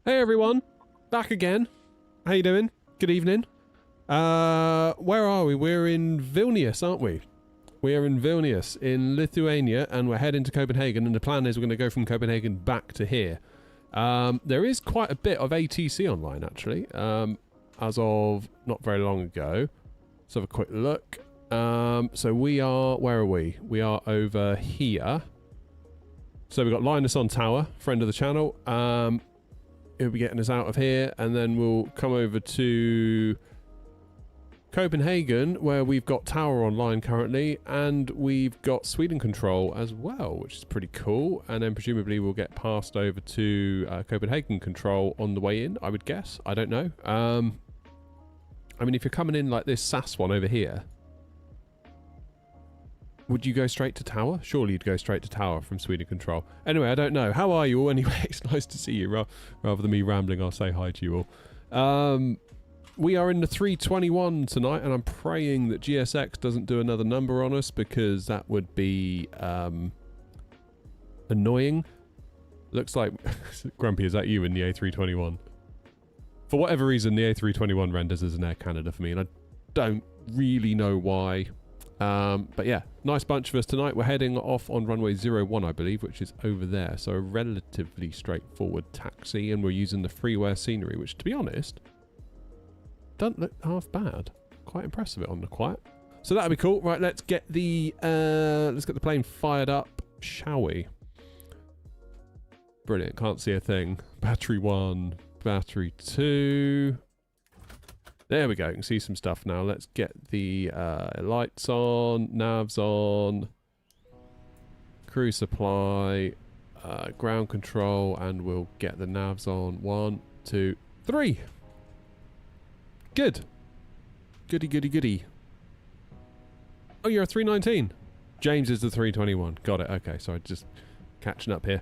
Hey everyone, back again. How you doing? Good evening. Where are we? We're in Vilnius, aren't we? We are in Vilnius in Lithuania, and we're heading to Copenhagen, and the plan is we're going to go from Copenhagen back to here. There is quite a bit of ATC online, actually, as of not very long ago. Let's have a quick look. So we are, where are we? We are over here. So we've got Linus on tower, friend of the channel. He'll be getting us out of here, and then we'll come over to Copenhagen, where we've got tower online currently, and we've got Sweden control as well, which is pretty cool. And then presumably we'll get passed over to Copenhagen control on the way in, I would guess. I don't know. I mean, if you're coming in like this SAS one over here, would you go straight to tower? Surely you'd go straight to tower from Sweden control. Anyway, I don't know. How are you all? Anyway, it's nice to see you. Rather than me rambling, I'll say hi to you all. We are in the 321 tonight, and I'm praying that GSX doesn't do another number on us, because that would be annoying. Looks like... Grumpy, is that you in the A321? For whatever reason, the A321 renders as an Air Canada for me, and I don't really know why. But yeah, nice bunch of us tonight. We're heading off on runway 01, I believe, which is over there. So a relatively straightforward taxi, and we're using the freeware scenery, which, to be honest, doesn't look half bad. Quite impressive it on the quiet. So that'll be cool. Right, let's get the plane fired up, shall we? Brilliant. Can't see a thing. Battery 1, battery 2. There we go, you can see some stuff now. Let's get the lights on, navs on, crew supply, ground control, and we'll get the navs on. 1, 2, 3. Good. Goody, goody, goody. Oh, you're a 319. James is the 321. Got it. Okay, sorry, just catching up here.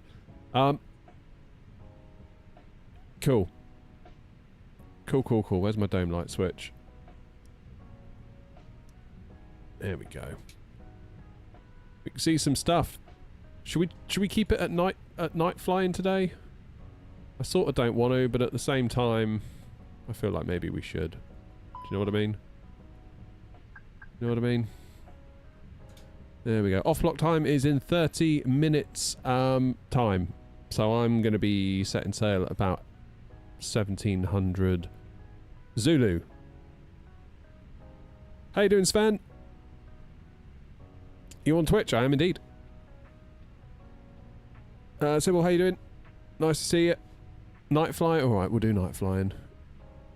Cool. Cool. Where's my dome light switch? There we go. We can see some stuff. Should we keep it at night flying today? I sort of don't want to, but at the same time, I feel like maybe we should. Do you know what I mean? You know what I mean? There we go. Off-block time is in 30 minutes time. So I'm going to be setting sail at about 1700 Zulu. How you doing, Sven? You on Twitch? I am indeed. Sybil, how you doing? Nice to see you. Night flight? Alright, we'll do night flying.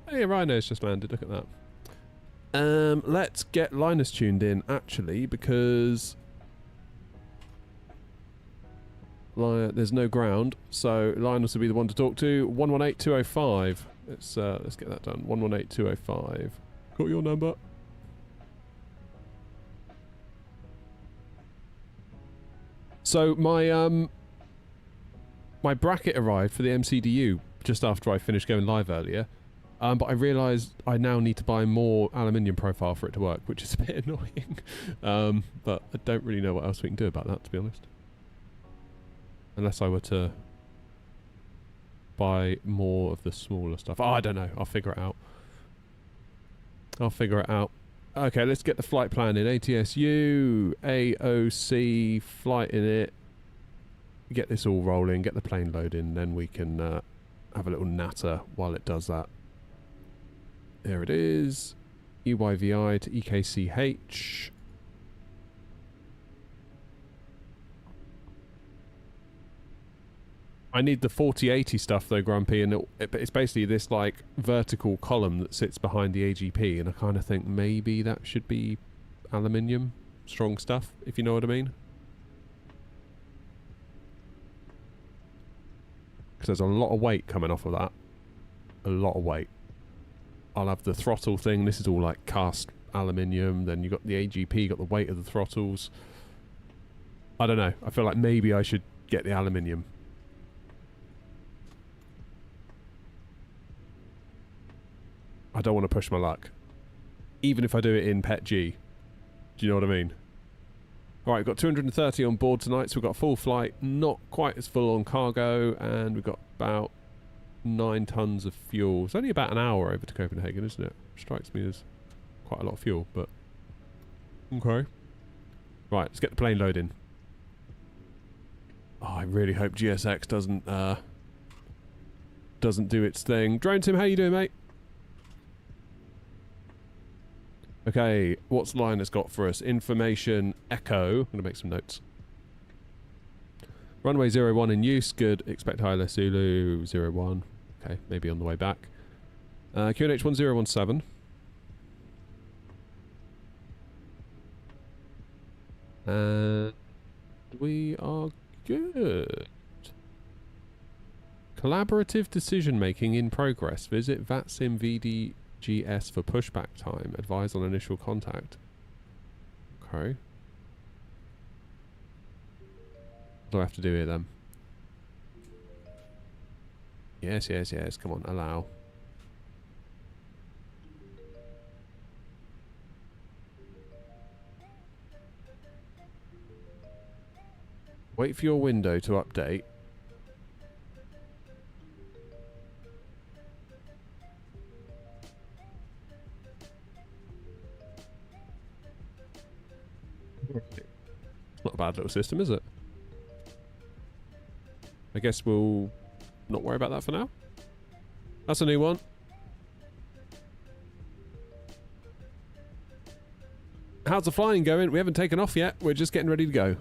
Hey, Rhino's just landed. Look at that. Let's get Linus tuned in, actually, because there's no ground, so Linus will be the one to talk to. 118205. Let's get that done. 118205. Got your number. So my my bracket arrived for the MCDU just after I finished going live earlier. But I realised I now need to buy more aluminium profile for it to work, which is a bit annoying. But I don't really know what else we can do about that, to be honest. Unless I were to buy more of the smaller stuff. Oh, I don't know. I'll figure it out. Okay, let's get the flight plan in. ATSU, AOC, flight in it. Get this all rolling, get the plane loading, then we can have a little natter while it does that. There it is. EYVI to EKCH. I need the 4080 stuff though, Grumpy, and it's basically this like vertical column that sits behind the AGP, and I kind of think maybe that should be aluminium, strong stuff, if you know what I mean. Because there's a lot of weight coming off of that. A lot of weight. I'll have the throttle thing. This is all like cast aluminium. Then you got the AGP, you got the weight of the throttles. I don't know. I feel like maybe I should get the aluminium. I don't want to push my luck. Even if I do it in Pet G. Do you know what I mean? Alright, we've got 230 on board tonight, so we've got full flight, not quite as full on cargo, and we've got about 9 tons of fuel. It's only about an hour over to Copenhagen, isn't it? Strikes me as quite a lot of fuel, but... Okay. Right, let's get the plane loading. Oh, I really hope GSX doesn't do its thing. Drone Tim, how you doing, mate? Okay, what's Linus got for us? Information Echo. I'm going to make some notes. Runway 01 in use. Good. Expect high less Zulu 01. Okay, maybe on the way back. QNH 1017. And we are good. Collaborative decision making in progress. Visit VATSIM VDGS for pushback time. Advise on initial contact. Okay. What do I have to do here then? Yes, yes, yes. Come on, allow. Wait for your window to update. Not a bad little system, is it? I guess we'll not worry about that for now. That's a new one. How's the flying going? We haven't taken off yet. We're just getting ready to go.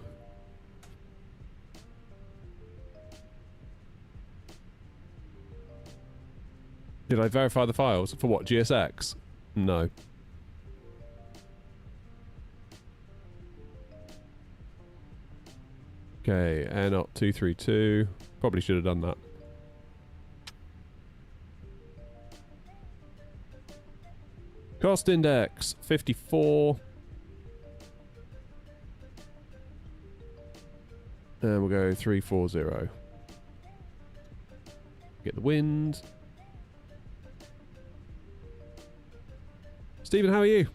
Did I verify the files? For what, GSX? No. Okay, AirNot 232. Probably should have done that. Cost index 54. And we'll go 340. Get the wind. Stephen, how are you?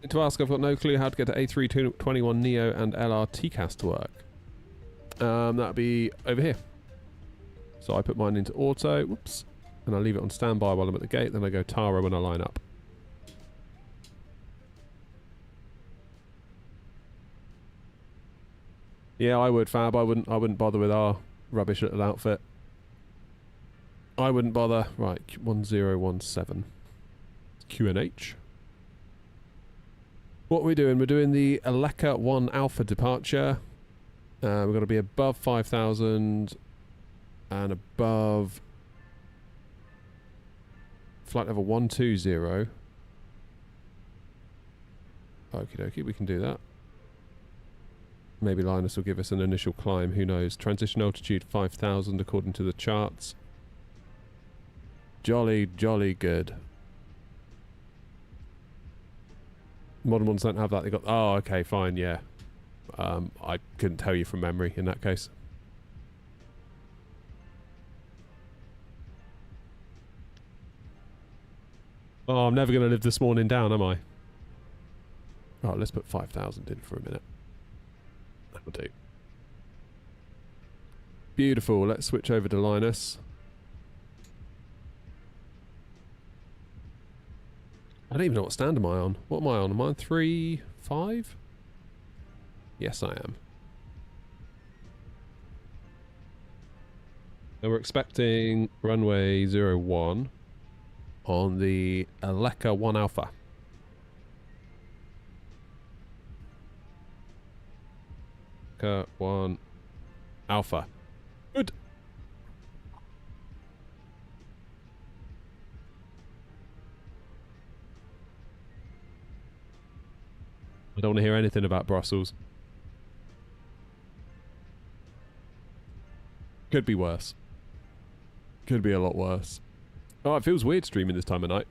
Need to ask, I've got no clue how to get to A321 Neo and LR TCAS to work. That'll be over here. So I put mine into auto, whoops, and I leave it on standby while I'm at the gate, then I go Tara when I line up. Yeah, I would, Fab. I wouldn't bother with our rubbish little outfit. I wouldn't bother. Right, 1017. QNH. What are we doing? We're doing the Aleka 1 Alpha departure. We're going to be above 5,000 and above flight level 120. Okie dokie, we can do that. Maybe Linus will give us an initial climb, who knows. Transition altitude 5,000 according to the charts. Jolly, jolly good. Modern ones don't have that. They got... Oh, okay, fine, yeah. I couldn't tell you from memory in that case. Oh, I'm never going to live this morning down, am I? Right, let's put 5,000 in for a minute. That'll do. Beautiful. Let's switch over to Linus. I don't even know what stand am I on. What am I on? Am I on 3, 5? Yes, I am. And we're expecting runway 01 on the Aleka 1 Alpha. Aleka 1 Alpha. Good. I don't want to hear anything about Brussels. Could be worse. Could be a lot worse. Oh, it feels weird streaming this time of night.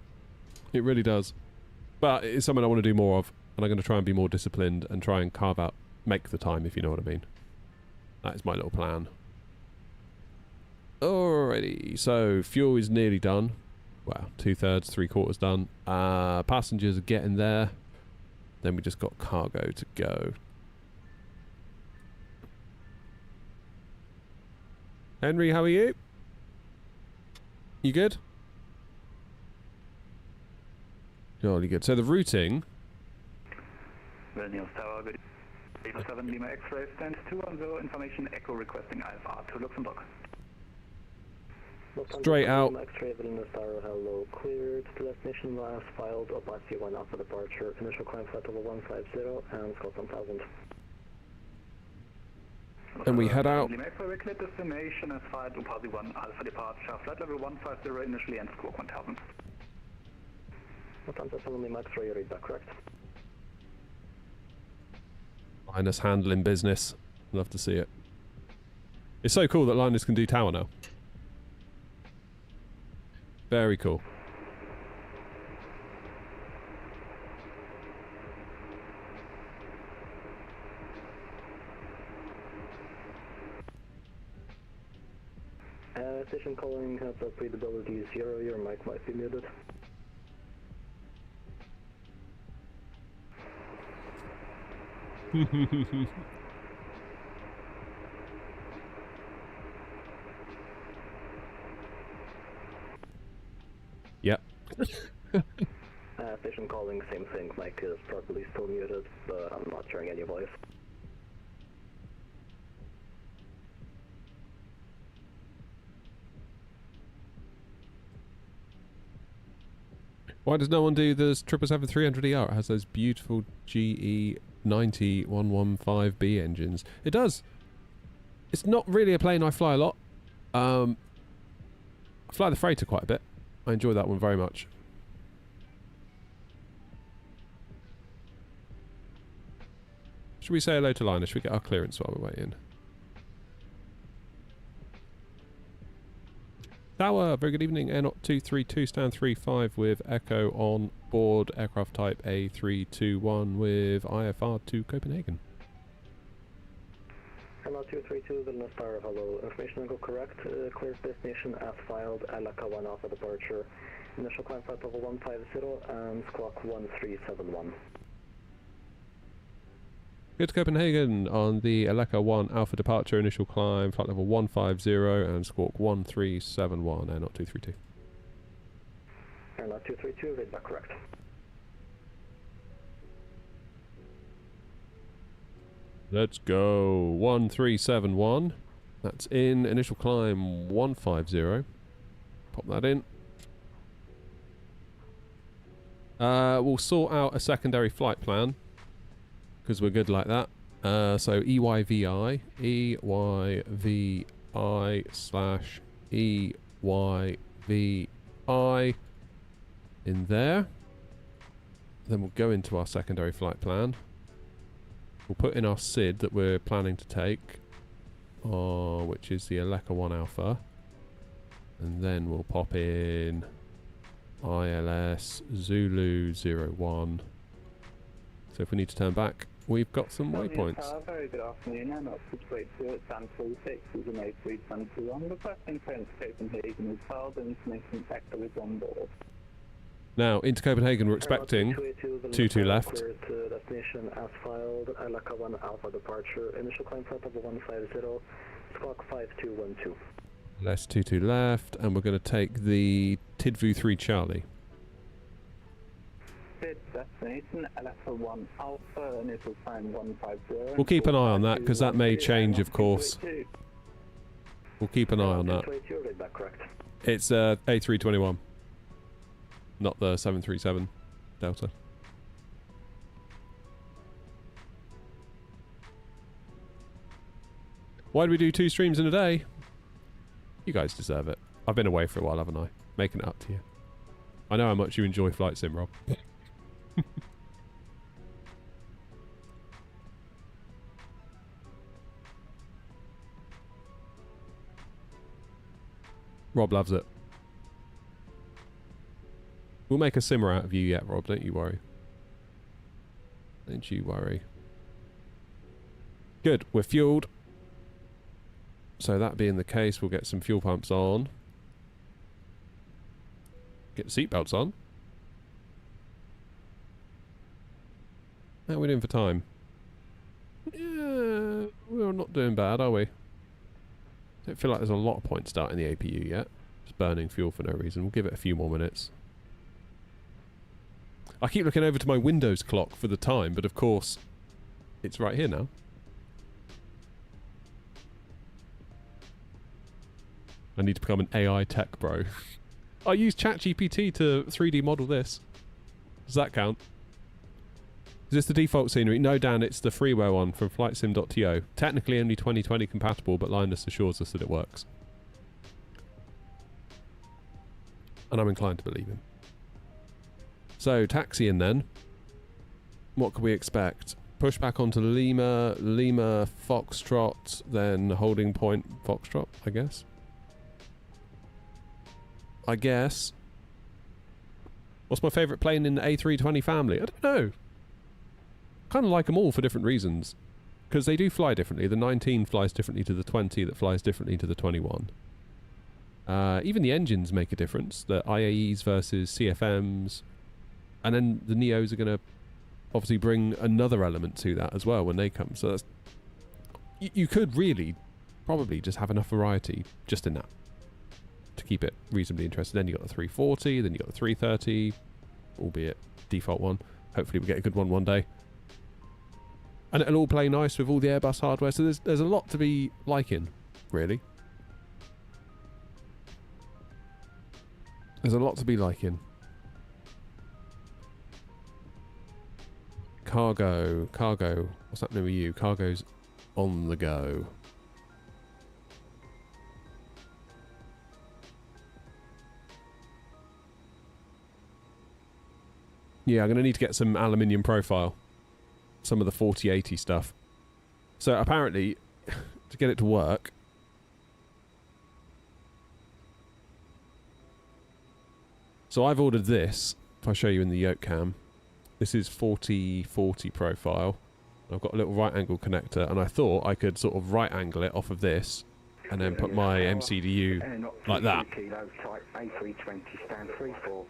It really does. But it's something I want to do more of, and I'm going to try and be more disciplined and try and carve out, make the time, if you know what I mean. That is my little plan. Alrighty, so fuel is nearly done. Well, 2/3, 3/4 done. Passengers are getting there. Then we just got cargo to go. Henry, how are you? You good? Jolly good. So the routing... Vilnius Tower, good. 7 Lima X-ray stands 210, information echo requesting IFR to Luxembourg. Straight out. X-ray Vilnius Tower, hello, cleared. Destination last filed, opacity 1 alpha departure, initial climb flight level 150, and squawk 1000. And we head out. Lima X-ray cleared destination as filed, opacity 1 alpha departure, flight level 150 initially and squawk 1000. Lufthansa 7 Lima X-ray, read back correct. Linus handling business. Love to see it. It's so cool that Linus can do tower now. Very cool. Station calling, heads up, readability 0, your mic might be muted. Yep. Station calling, same thing, mic is probably still muted, but I'm not hearing any voice. Why does no one do the 777-300ER? It has those beautiful GE 90115B engines. It does. It's not really a plane I fly a lot. I fly the freighter quite a bit. I enjoy that one very much. Should we say hello to Linus? Should we get our clearance while we're waiting? Tower, very good evening. Air 232, stand 35 with Echo on board, aircraft type A321 with IFR to Copenhagen. Air 232, Vilnius Tower, hello. Information go correct. Clear destination as filed, Alaka 1 alpha departure. Initial climb flight level 150 and squawk 1371. Good to Copenhagen on the Aleka 1 Alpha departure, initial climb, flight level 150 and squawk 1371, Air 232. Air 232, read back correct. Let's go. 1371. That's in. Initial climb 150. Pop that in. We'll sort out a secondary flight plan, because we're good like that. So EYVI slash EYVI in there. Then we'll go into our secondary flight plan. We'll put in our SID that we're planning to take, which is the Aleka 1 Alpha. And then we'll pop in ILS Zulu 01. So if we need to turn back, we've got some waypoints. Very good afternoon, and up to straight to it, San 46 is an A321, requesting Fenix Copenhagen is filed and information sector is on board. Now, into Copenhagen we're expecting 22 left. Destination as filed, Alaka 1 Alpha departure, initial climb flight level 150, squawk 5212. Less 22 left, and we're going to take the Tidvu 3 Charlie. Destination Alpha 1 Alpha, initial climb 150. We'll keep an eye on that, because that may change, of course. We'll keep an eye on that. It's A321, not the 737 Delta. Why do we do 2 streams in a day? You guys deserve it. I've been away for a while, haven't I? Making it up to you. I know how much you enjoy Flight Sim, Rob. Rob loves it. We'll make a simmer out of you yet, Rob, don't you worry. Don't you worry. Good, we're fueled. So that being the case, we'll get some fuel pumps on. Get the seatbelts on. How are we doing for time? Yeah, we're not doing bad, are we? Don't feel like there's a lot of points starting the APU yet. Just burning fuel for no reason. We'll give it a few more minutes. I keep looking over to my Windows clock for the time, but of course, it's right here now. I need to become an AI tech bro. I use ChatGPT to 3D model this. Does that count? Is this the default scenery? No, Dan, it's the freeware one from flightsim.to. Technically only 2020 compatible, but Linus assures us that it works. And I'm inclined to believe him. So, taxiing then. What can we expect? Pushback onto Lima, Lima, Foxtrot, then holding point Foxtrot, I guess. What's my favourite plane in the A320 family? I don't know. Kind of like them all for different reasons. Because they do fly differently. The 19 flies differently to the 20, that flies differently to the 21. Even the engines make a difference. The IAEs versus CFMs. And then the Neos are going to obviously bring another element to that as well when they come. So that's... You could really probably just have enough variety just in that to keep it reasonably interesting. Then you got the 340, then you got the 330, albeit default one. Hopefully we get a good one day. And it'll all play nice with all the Airbus hardware. So there's a lot to be liking, really. There's a lot to be liking. Cargo. What's happening with you? Cargo's on the go. Yeah, I'm going to need to get some aluminium profile. Some of the 4080 stuff. So apparently, to get it to work... So I've ordered this, if I show you in the yoke cam. This is 4040 profile. I've got a little right angle connector, and I thought I could sort of right angle it off of this, and then put my MCDU like that. A320 stand 34.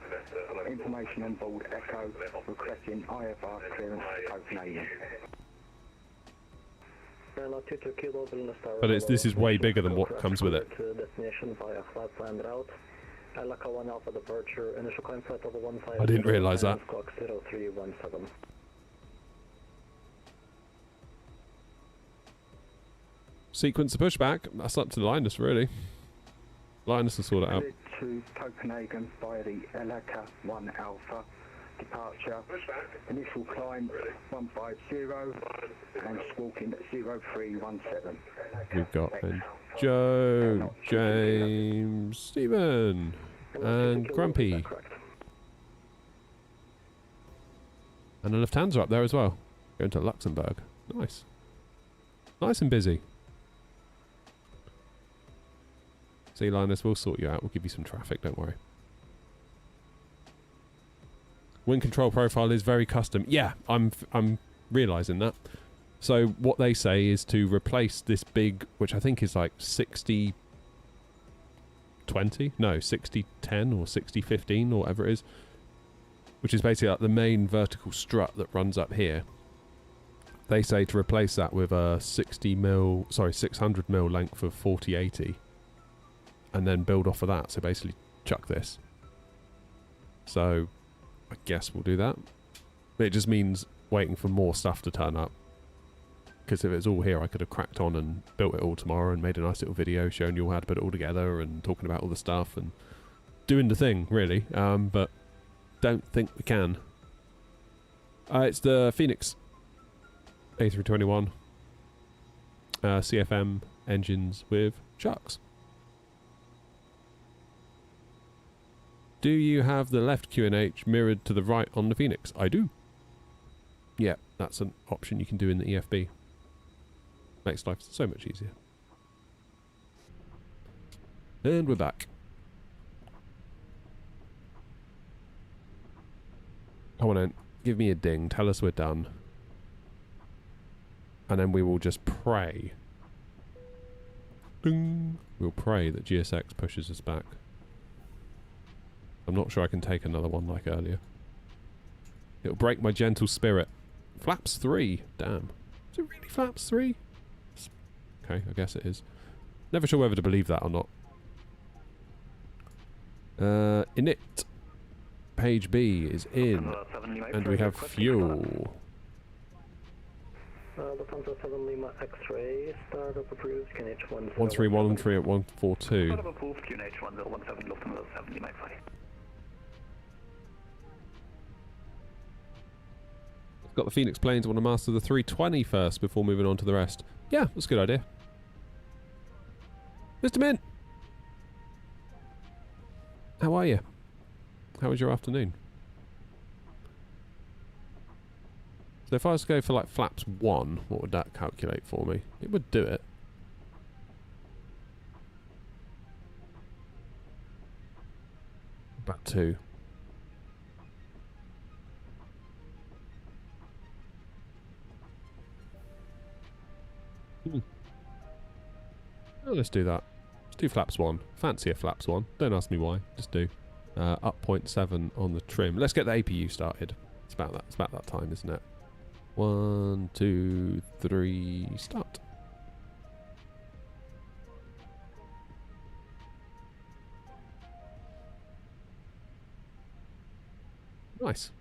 Information on board Echo requesting IFR clearance to Copenhagen. But this is way bigger than what comes with it. I didn't realise that. Sequence the pushback. That's up to Linus, really. Linus will sort it out. To Copenhagen by the Elaka 1 Alpha. Departure. Initial climb 150 and squawking 0317. We've got Joe, James, Stephen, and Grumpy. And the Lufthansa up there as well. Going to Luxembourg. Nice. Nice and busy. See, Linus, we'll sort you out. We'll give you some traffic, don't worry. Wind control profile is very custom. Yeah, I'm realising that. So what they say is to replace this big, which I think is like 60-20? No, 60-10 or 60-15 or whatever it is. Which is basically like the main vertical strut that runs up here. They say to replace that with a 600 mil length of 4080. And then build off of that. So basically chuck this. So I guess we'll do that. It just means waiting for more stuff to turn up. Because if it's all here, I could have cracked on and built it all tomorrow and made a nice little video showing you all how to put it all together and talking about all the stuff and doing the thing, really. But don't think we can. It's the Fenix A321 CFM engines with sharks. Do you have the left QNH mirrored to the right on the Fenix? I do. Yeah, that's an option you can do in the EFB. Makes life so much easier. And we're back. Come on in. Give me a ding. Tell us we're done. And then we will just pray. Ding. We'll pray that GSX pushes us back. I'm not sure I can take another one like earlier. It'll break my gentle spirit. Flaps 3. Damn. Is it really flaps 3? Okay, I guess it is. Never sure whether to believe that or not. Init. Page B is in. And we have fuel. Lufthansa 7 Lima X-ray, startup approved, QNH 1313 at 142. Startup approved, QNH 1017, Lufthansa 7 Lima X-ray. I've got the Phoenix planes. I want to master the 320 first before moving on to the rest. Yeah, that's a good idea. Mr. Mint! How are you? How was your afternoon? So if I was to go for like flaps 1, what would that calculate for me? It would do it. About 2. Oh, let's do that. Let's do flaps 1. Fancier flaps 1. Don't ask me why. Just do. Up 0.7 on the trim. Let's get the APU started. It's about that. It's about that time, isn't it? 1, 2, 3, start. Nice.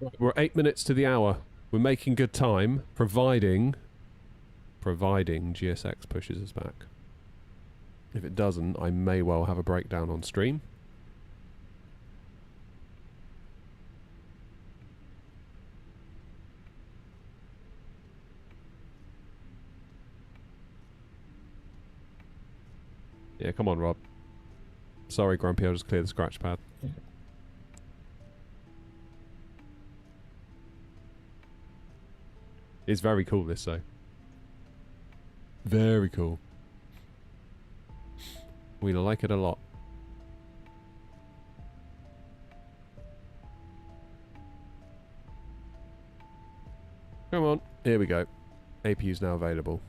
Right, we're 8 minutes to the hour. We're making good time, providing GSX pushes us back. If it doesn't, I may well have a breakdown on stream. Yeah, come on, Rob. Sorry, Grumpy, I'll just clear the scratch pad. It's very cool, this, though. Very cool. We like it a lot. Come on. Here we go. APU's now available.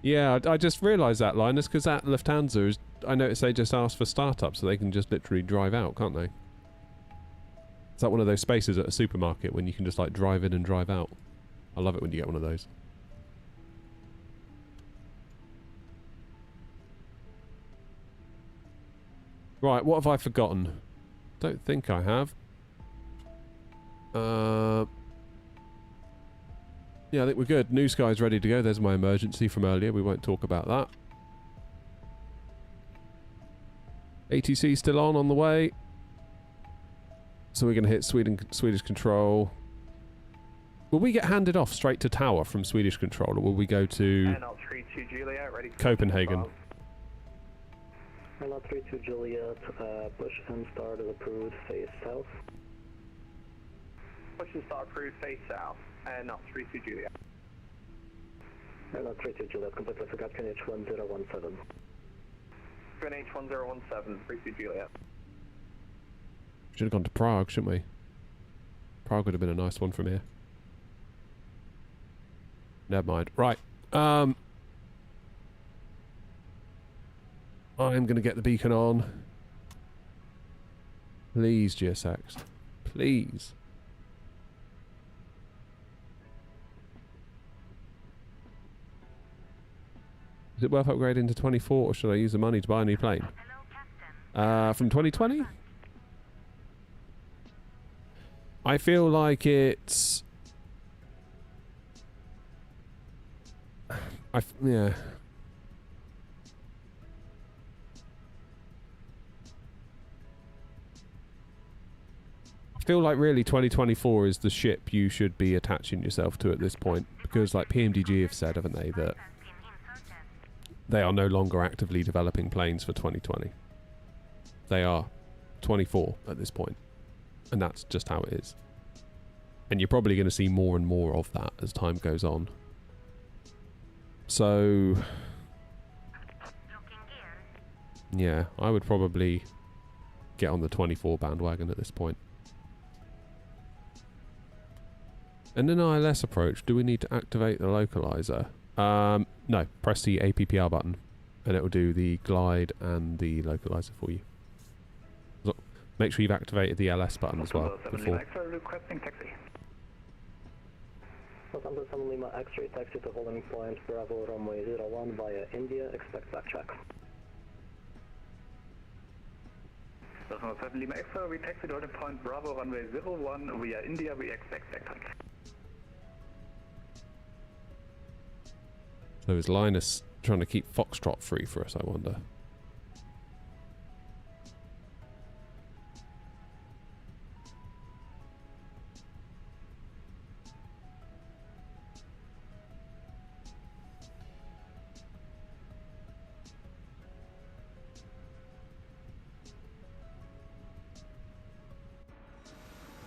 Yeah, I just realised that, Linus, because at Lufthansa, is, I noticed they just asked for startup, so they can just literally drive out, can't they? It's like one of those spaces at a supermarket when you can just like drive in and drive out. I love it when you get one of those. Right, what have I forgotten? Don't think I have. Yeah, I think we're good. New Sky's ready to go. There's my emergency from earlier. We won't talk about that. ATC still on the way. So we're going to hit Swedish control. Will we get handed off straight to tower from Swedish control, or will we go to Copenhagen? Airlock 32 Juliet, push and start is approved, face south. Push and start approved, face south, and not 32 Juliet. Airlock 32 Juliet, completely forgot QNH 1017. QNH 1017, 32 Juliet. Should have gone to Prague, shouldn't we? Prague would have been a nice one from here. Never mind. Right. I'm going to get the beacon on. Please, GSX. Please. Is it worth upgrading to 24, or should I use the money to buy a new plane? From 2020? I feel like it's... yeah. I feel like really 2024 is the ship you should be attaching yourself to at this point, because like PMDG have said, haven't they, that they are no longer actively developing planes for 2020. They are 24 at this point, and that's just how it is. And you're probably going to see more and more of that as time goes on. So yeah, I would probably get on the 24 bandwagon at this point. And an ILS approach, do we need to activate the localizer? No, press the APPR button. and it will do the glide and the localizer for you. So make sure you've activated the LS button as well before. Requesting taxi. Lufthansa 7 Lima X-ray taxi to holding point Bravo runway 01 via India, expect backtrack. Lufthansa 7 Lima X-ray, we taxi to holding point Bravo runway 01 via India, we expect backtrack. So is Linus trying to keep Foxtrot free for us, I wonder?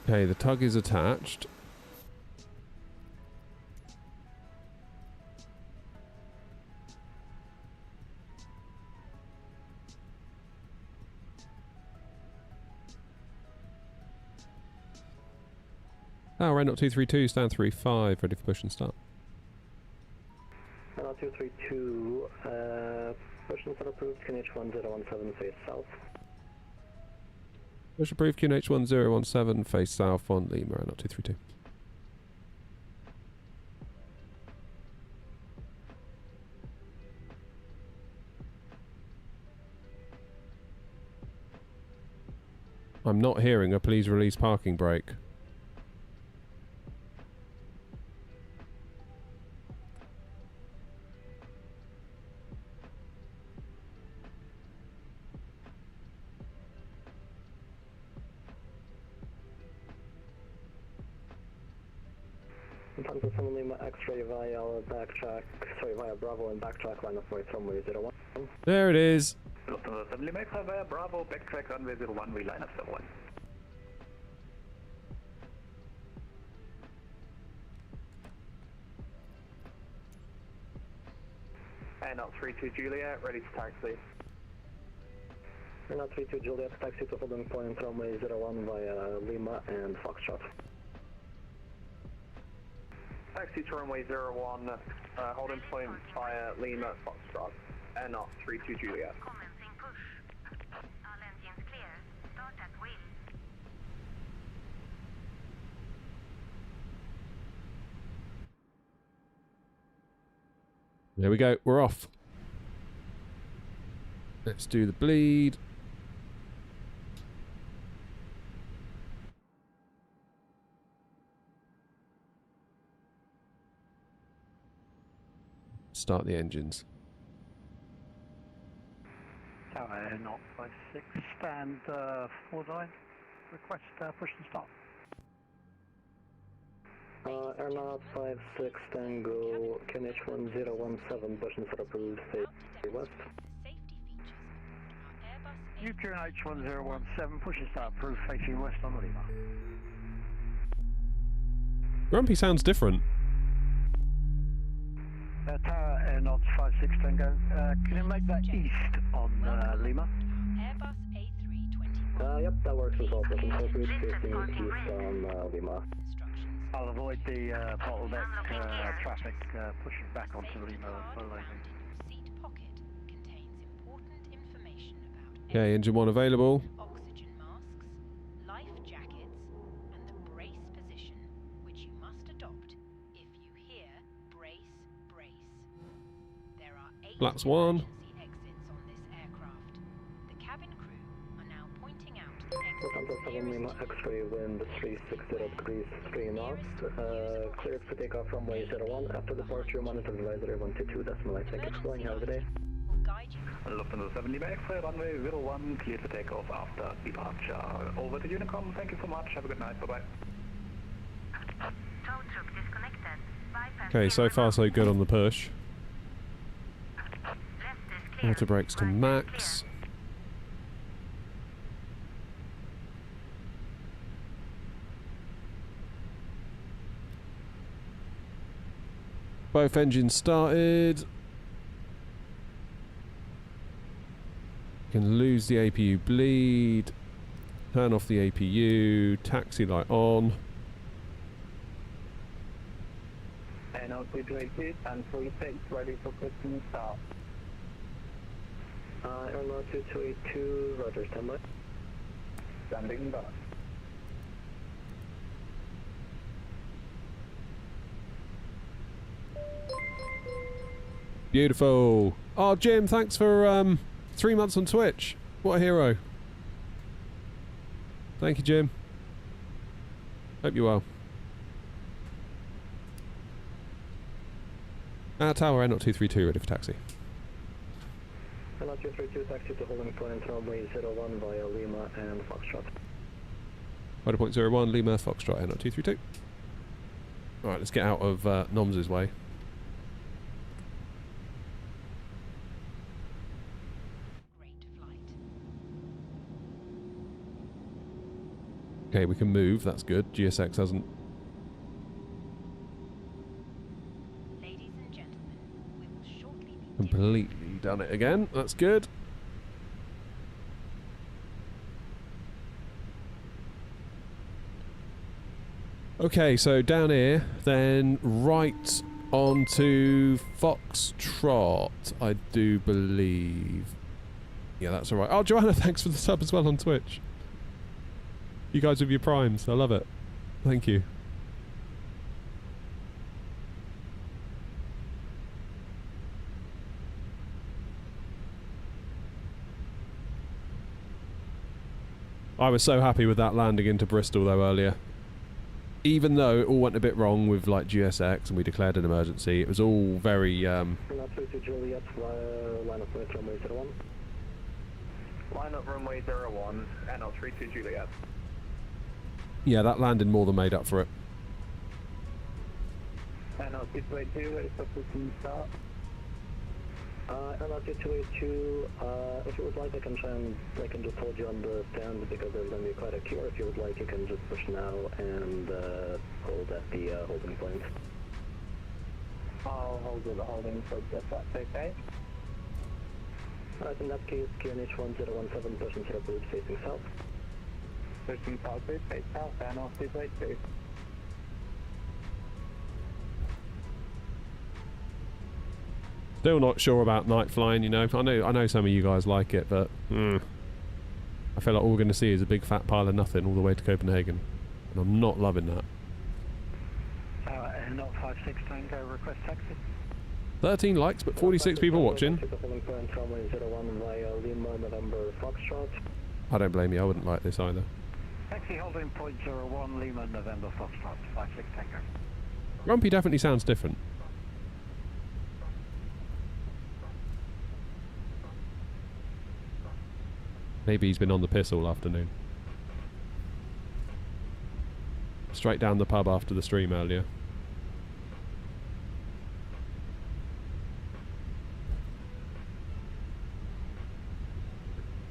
Okay, the tug is attached. Oh, Renault 232, stand 35, ready for push and start. Renault 232, push and start approved, QNH 1017 face south. Push approved, QNH 1017, face south on Lima, Renault 232. I'm not hearing a please release parking brake. Lufthansa 7 Lima X-ray via backtrack, sorry, via Bravo and backtrack line of right runway 01. There it is. Lufthansa 7 Lima X-ray via Bravo, backtrack runway 01, we line up 01. And up 32 Juliet, ready to taxi. Renault 32 Juliet, taxi to holding point runway 01 via Lima and Foxtrot. Taxi to runway 01, holding point via Lima, Foxtrot, and up 32 Juliet. Commencing push. All engines clear. Start at wheel. There we go, we're off. Let's do the bleed. Start the engines. Tower 056, stand 49, request push and start. Airnaut 56 Tango, QNH 1017, push and start approved, face west. QNH 1017, push and start approved, facing west on Lima. Grumpy sounds different. Tower Airnaut 56 Tango, can you make that east on Lima? Airbus A321. Yep, that works as well, push and start approved, facing east on Lima. I'll avoid the bottleneck traffic pushing back onto Lima below me. Seat pocket contains important information about Okay, engine 1 available. oxygen masks, life jackets, and the brace position, which you must adopt if you hear brace, brace. There are 8 Flaps 1. emergency exits on this aircraft. The cabin crew are now pointing out the Lufthansa 7 Lima X-ray wind 360 degrees 3 knots, cleared for takeoff runway 01, after departure monitor advisory 122 decimal 8, thank you for flying, have a good day. will guide you. Lufthansa 7 Lima X-ray, runway 01, cleared for takeoff after departure. Over to Unicom, thank you so much, have a good night, bye-bye. Tow truck disconnected. Bypass Okay, so far so good on the push. left is clear. Auto brakes to Right is max. Both engines started. Can lose the APU bleed. Turn off the APU. Taxi light on. And out 222, and 36, ready for push and start. Airliner 2282, roger, standby. Standing by. Beautiful. Oh, Jim, thanks for 3 months on Twitch. What a hero. Thank you, Jim. Hope you're well. Tower N 232, ready for taxi. Airliner 232, taxi to holding point runway 01 via Lima and Foxtrot. 5.01 Lima Foxtrot N 232. Alright, let's get out of Noms' way. Okay, we can move, that's good. GSX hasn't Ladies and gentlemen, we will shortly be completely done it again. That's good. Okay, so down here, then right onto Foxtrot, I do believe. Yeah, that's alright. Oh, Joanna, thanks for the sub as well on Twitch. You guys with your primes, I love it. Thank you. I was so happy with that landing into Bristol though earlier. Even though it all went a bit wrong with like GSX and we declared an emergency, it was all very Line up to Juliet, line up with runway 01. Line up runway 01, NL32 Juliet. yeah, that landing more than made up for it. NL282, ready for system start. NL282, if you would like, I can just hold you on the stand because there's going to be quite a queue. If you would like, you can just push now and hold at the holding point. I'll hold with the holding point if that's okay. Alright, in that case, QNH 1017, pushing to the booth facing south. Pushing south, booth face south, NL282. Still not sure about night flying, you know. I know some of you guys like it, but I feel like all we're going to see is a big fat pile of nothing all the way to Copenhagen, and I'm not loving that. Not 56 Tango, request taxi. 13 likes, but 46 people watching. I don't blame you. I wouldn't like this either. Taxi holding point 01, Lima, November, Foxtrot, 56 Tango. Grumpy definitely sounds different. Maybe he's been on the piss all afternoon. Straight down the pub after the stream earlier.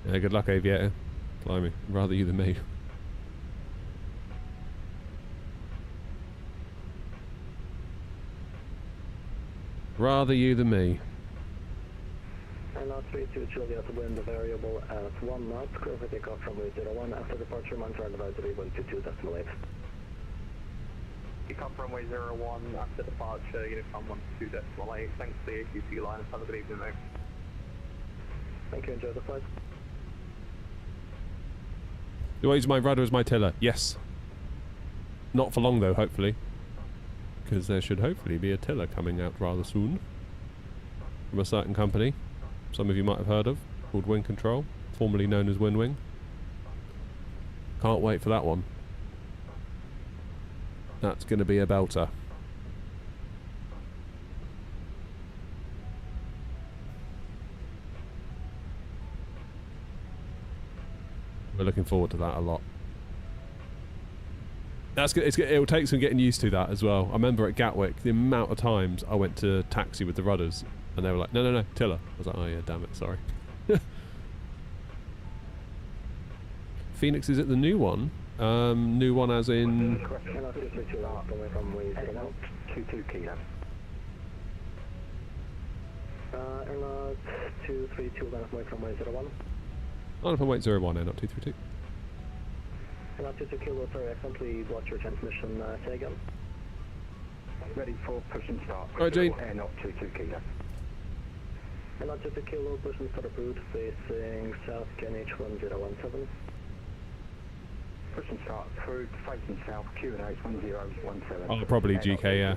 Yeah, good luck, Aviator. Blimey, rather you than me. Rather you than me. And now 32 Juliet, wind variable at 1 knot, clear for takeoff from runway 01. After departure, monitor advisory 122.8. Takeoff runway 01, after departure, uniform 122.8. Thanks for the ATC line, have a good evening, mate. Thank you, enjoy the flight. Do I use my rudder as my tiller? Yes. Not for long though, hopefully. Because there should hopefully be a tiller coming out rather soon. From a certain company. Some of you might have heard of. Called Wing Control. Formerly known as WinWing. Can't wait for that one. That's going to be a belter. We're looking forward to that a lot. That's good. It'll take some getting used to that as well. I remember at Gatwick, the amount of times I went to taxi with the rudders, and they were like, no, tiller. I was like, oh yeah, damn it, sorry. Phoenix, is it the new one? New one as in... 22 kilo. Airliner 232, line up away from runway 01. Line up and wait 01, not 232. Airliner 22 kilo, sorry, I accidentally blocked your transmission. Say again. Ready for push and start. Alright, Jane. Not 22 kilo. And not just a kilo, pushing for the route, facing south, QNH 1017. Pushing start through, facing south, QNH 1017. Oh, probably GK, yeah.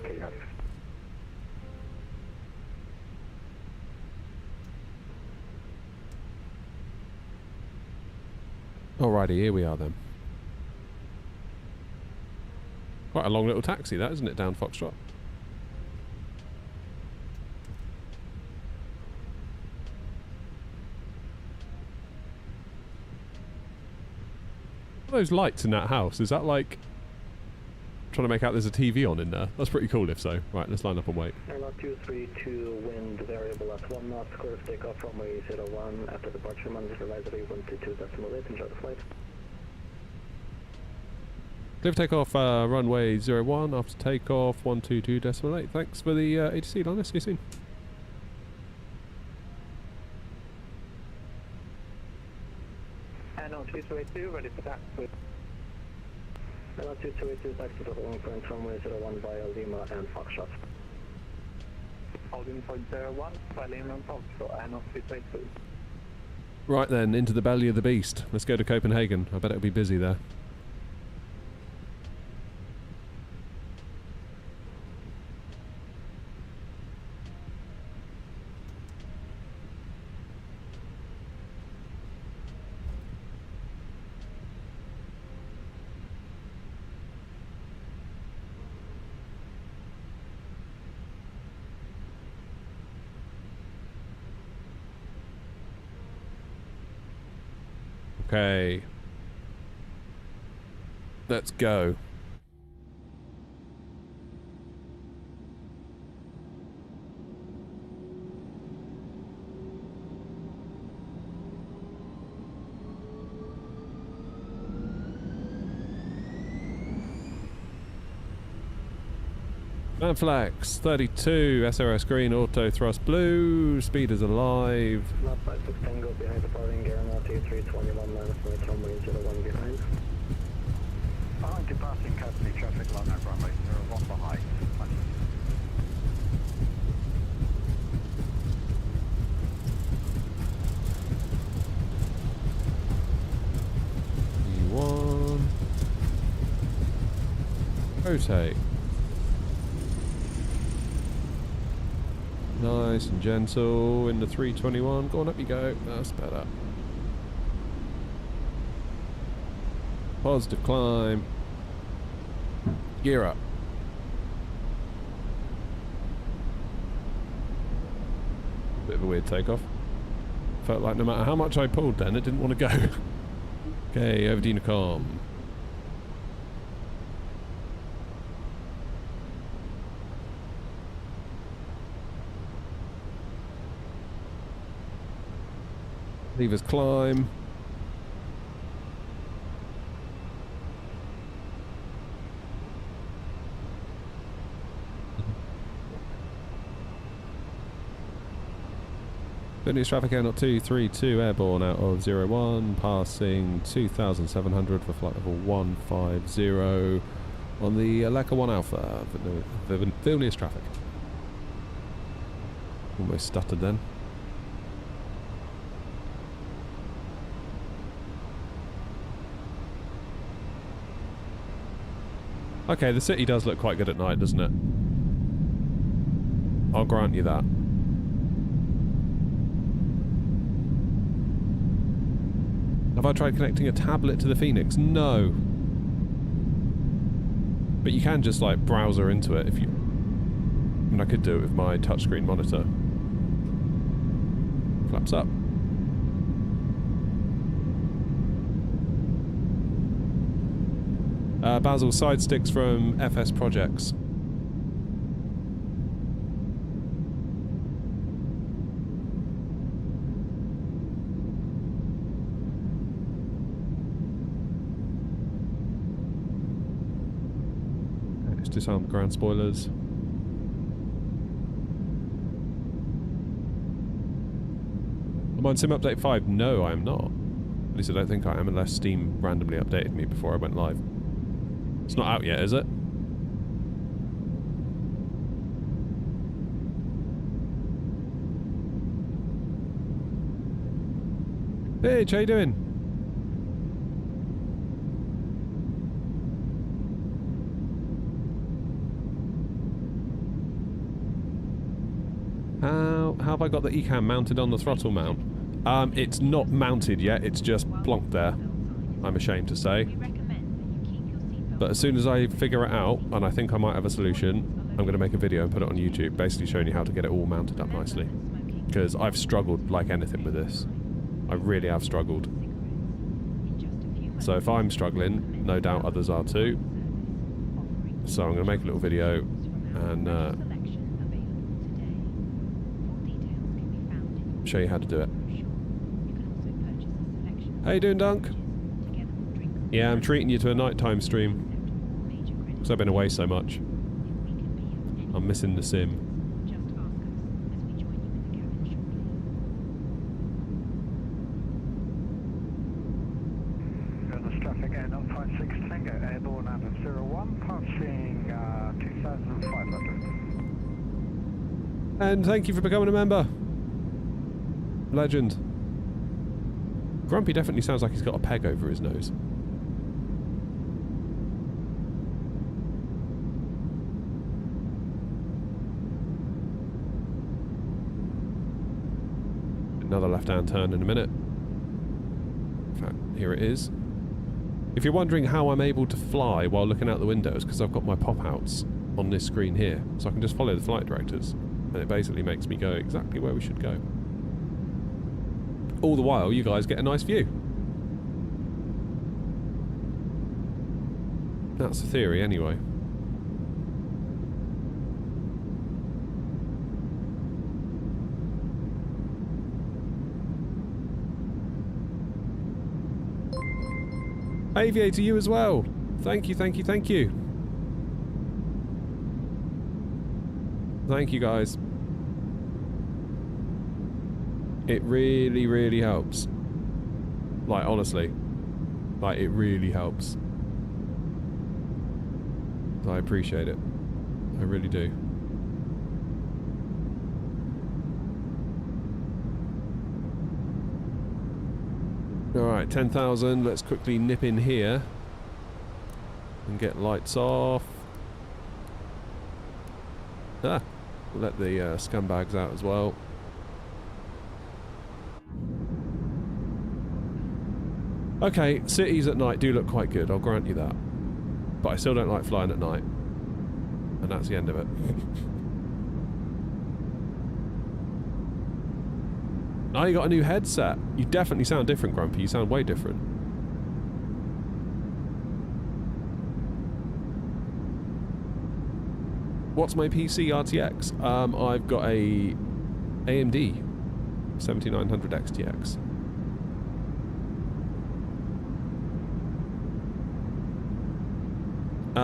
Alrighty, here we are then. Quite a long little taxi that, isn't it, down Foxtrot? What are those lights in that house? Is that like... trying to make out there's a TV on in there? That's pretty cool if so. Right, let's line up and wait. Airlock 232, wind variable at 1 knot, square of takeoff, runway 01, after departure, manager advisory 122.8, enjoy the flight. Clear for takeoff, runway 01, after takeoff, 122.8. Thanks for the ATC, Lana. See you soon. And on 282, ready for taxi. Airlock 222, taxi to holding point, runway 01 via Lima and Foxtrot. Holding point 01, by Lima and Foxtrot, and on 282. Right then, into the belly of the beast. Let's go to Copenhagen. I bet it'll be busy there. Okay. Let's go. Manflax 32, SRS green, auto thrust blue, speed is alive. Not 56 Tango behind departing aeronaut A321 minus right runway 01 behind. Behind departing company traffic line over runway 01 behind. E1. Rotate. Nice and gentle in the 321. Go on, up you go. That's better. Positive climb. Gear up. Bit of a weird takeoff. Felt like no matter how much I pulled then, it didn't want to go. Okay, over to Unicom. Levers climb. Vilnius traffic air 232 airborne out of 01, passing 2,700 for flight level 150 on the Leka 1 Alpha, Vilnius traffic. Almost stuttered then. Okay, the city does look quite good at night, doesn't it? I'll grant you that. Have I tried connecting a tablet to the Fenix? No. But you can just like browser into it if you... I mean, I could do it with my touchscreen monitor. Flaps up. Basil, side sticks from FS Projects. Let's disarm the ground spoilers. I'm on Sim Update 5. No, I am not. At least I don't think I am, unless Steam randomly updated me before I went live. It's not out yet, is it? Hey, how you doing? How have I got the ECAM mounted on the throttle mount? It's not mounted yet, it's just plonked there, I'm ashamed to say. But as soon as I figure it out, and I think I might have a solution, I'm going to make a video and put it on YouTube, basically showing you how to get it all mounted up nicely. Because I've struggled like anything with this. I really have struggled. So if I'm struggling, no doubt others are too. So I'm going to make a little video and show you how to do it. How you doing, Dunk? Yeah, I'm treating you to a nighttime stream. Because I've been away so much. I'm missing the sim. Vilnius traffic air 056 Tango, airborne out of 01, passing 2,500. And thank you for becoming a member. Legend. Grumpy definitely sounds like he's got a peg over his nose. Another left-hand turn in a minute. In fact, here it is. If you're wondering how I'm able to fly while looking out the windows, because I've got my pop-outs on this screen here, so I can just follow the flight directors, and it basically makes me go exactly where we should go. All the while, you guys get a nice view. That's the theory, anyway. Aviator, you as well. Thank you, thank you, thank you. Thank you, guys. It really, really helps. Like, honestly. Like, it really helps. I appreciate it. I really do. Alright, 10,000. Let's quickly nip in here. And get lights off. Ah! Let the scumbags out as well. Okay, cities at night do look quite good, I'll grant you that. But I still don't like flying at night. And that's the end of it. Now you got a new headset. You definitely sound different, Grumpy. You sound way different. What's my PC RTX? I've got a AMD 7900 XTX.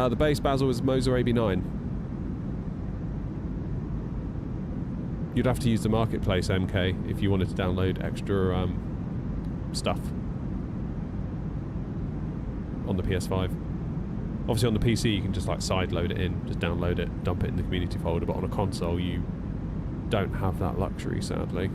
The base Basil is Moser AB9. You'd have to use the marketplace MK if you wanted to download extra stuff on the PS5. Obviously on the PC you can just like side load it in, just download it, dump it in the community folder, but on a console you don't have that luxury, sadly.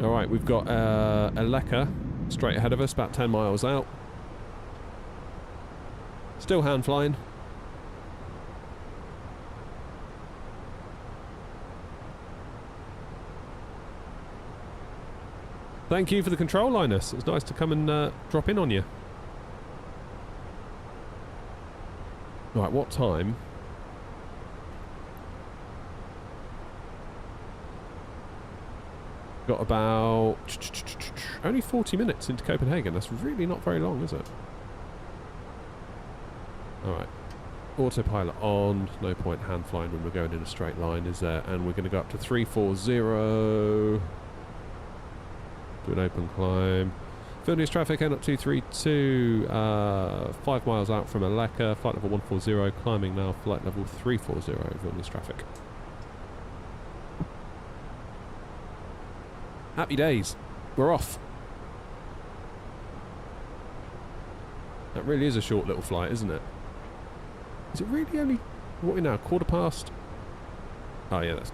Alright, we've got a Leka straight ahead of us, about 10 miles out. Still hand flying. Thank you for the control, Linus. It's nice to come and drop in on you. Right, what time? Got about only 40 minutes into Copenhagen. That's really not very long, is it? Alright. Autopilot on. No point hand flying when we're going in a straight line, is there? And we're going to go up to 340. Do an open climb. Vilnius traffic, end up 232, 5 miles out from Aleka, flight level 140, climbing now, flight level 340, Vilnius traffic. Happy days. We're off. That really is a short little flight, isn't it? Is it really only, what are we now, 1:15? Oh yeah, that's...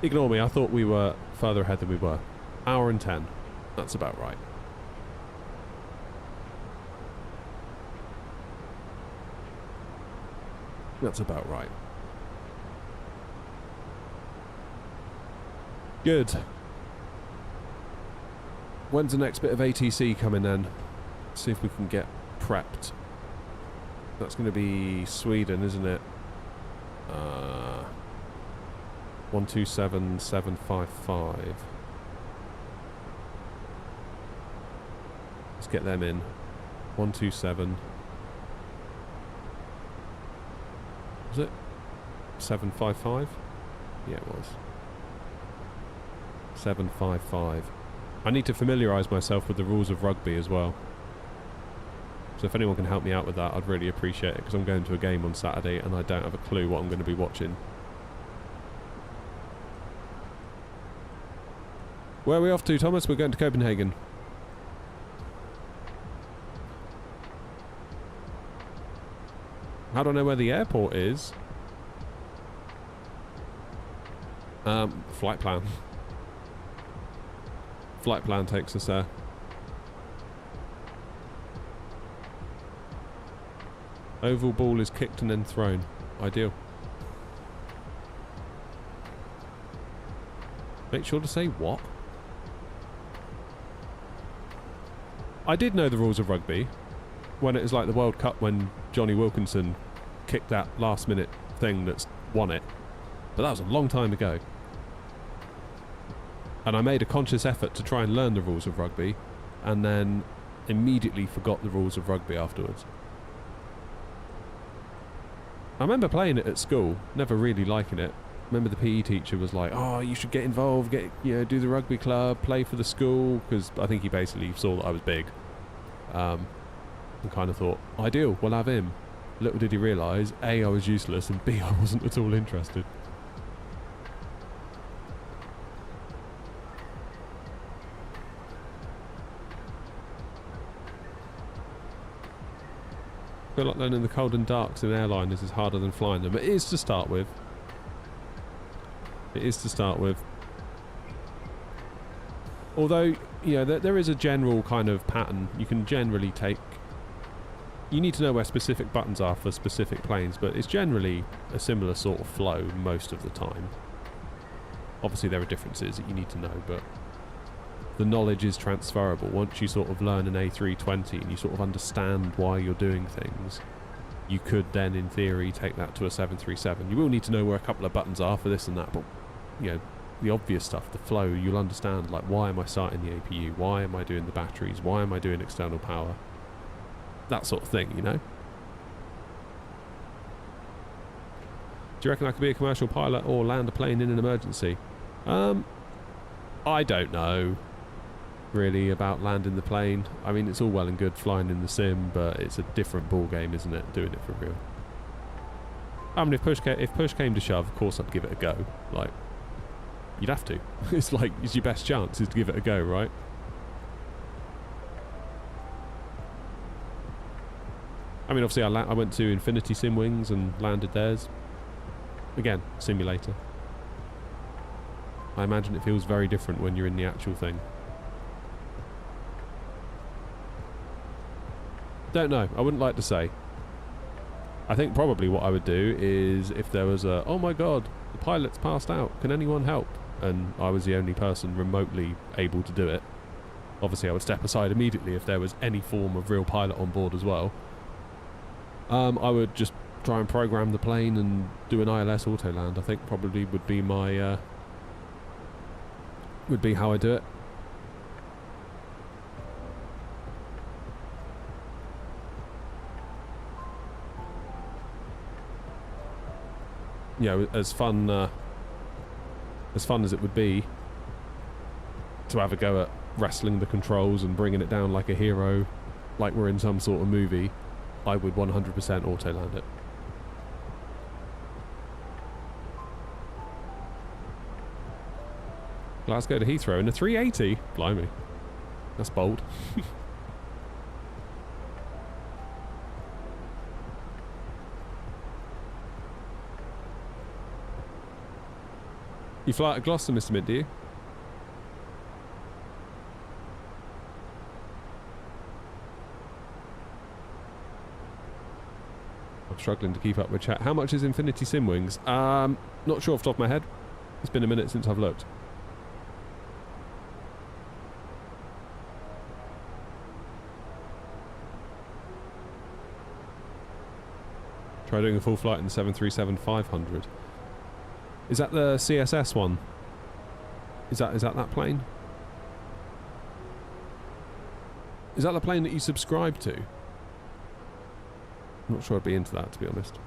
Ignore me, I thought we were further ahead than we were. Hour and 10. That's about right. That's about right. Good. When's the next bit of ATC coming then? See if we can get prepped. That's going to be Sweden, isn't it? 127755. Let's get them in. 127. Was it 755? Yeah, it was 755. I need to familiarise myself with the rules of rugby as well. So if anyone can help me out with that, I'd really appreciate it, because I'm going to a game on Saturday and I don't have a clue what I'm going to be watching. Where are we off to, Thomas? We're going to Copenhagen. How do I know where the airport is? Flight plan. Flight plan takes us there. Oval ball is kicked and then thrown. Ideal. Make sure to say what? I did know the rules of rugby when it was like the World Cup, when Johnny Wilkinson kicked that last minute thing that's won it. But that was a long time ago. And I made a conscious effort to try and learn the rules of rugby, and then immediately forgot the rules of rugby afterwards. I remember playing it at school, never really liking it. Remember the PE teacher was like, "Oh, you should get involved, do the rugby club, play for the school," because I think he basically saw that I was big, and kind of thought, "Ideal, we'll have him." Little did he realise, A, I was useless, and B, I wasn't at all interested. I feel like learning the cold and darks in airliners is harder than flying them. It is to start with. It is to start with. Although, there is a general kind of pattern. You can generally take... You need to know where specific buttons are for specific planes, but it's generally a similar sort of flow most of the time. Obviously there are differences that you need to know, but the knowledge is transferable. Once you sort of learn an A320 and you sort of understand why you're doing things, you could then, in theory, take that to a 737. You will need to know where a couple of buttons are for this and that, but, the obvious stuff, the flow, you'll understand, like, why am I starting the APU? Why am I doing the batteries? Why am I doing external power? That sort of thing, Do you reckon I could be a commercial pilot or land a plane in an emergency? I don't know, really, about landing the plane. I mean, it's all well and good flying in the sim, but it's a different ball game, isn't it, doing it for real? I mean, if push came to shove, of course I'd give it a go. Like, you'd have to. It's like, it's your best chance is to give it a go, right? I mean, obviously I went to Infinity Sim Wings and landed theirs. Again, simulator. I imagine it feels very different when you're in the actual thing. Don't know. I wouldn't like to say. I think probably what I would do is, if there was a, "Oh my god, the pilot's passed out, can anyone help?" and I was the only person remotely able to do it. Obviously I would step aside immediately if there was any form of real pilot on board as well. I would just try and program the plane and do an ILS auto land. I think probably would be my would be how I do it. As fun as it would be to have a go at wrestling the controls and bringing it down like a hero, like we're in some sort of movie, I would 100% auto-land it. Glasgow to Heathrow in a 380? Blimey. That's bold. You fly out of Gloucester, Mr. Mint, do you? I'm struggling to keep up with chat. How much is Infinity Sim Wings? Not sure off the top of my head. It's been a minute since I've looked. Try doing a full flight in the 737-500. Is that the CSS one? Is that that plane? Is that the plane that you subscribe to? I'm not sure I'd be into that, to be honest.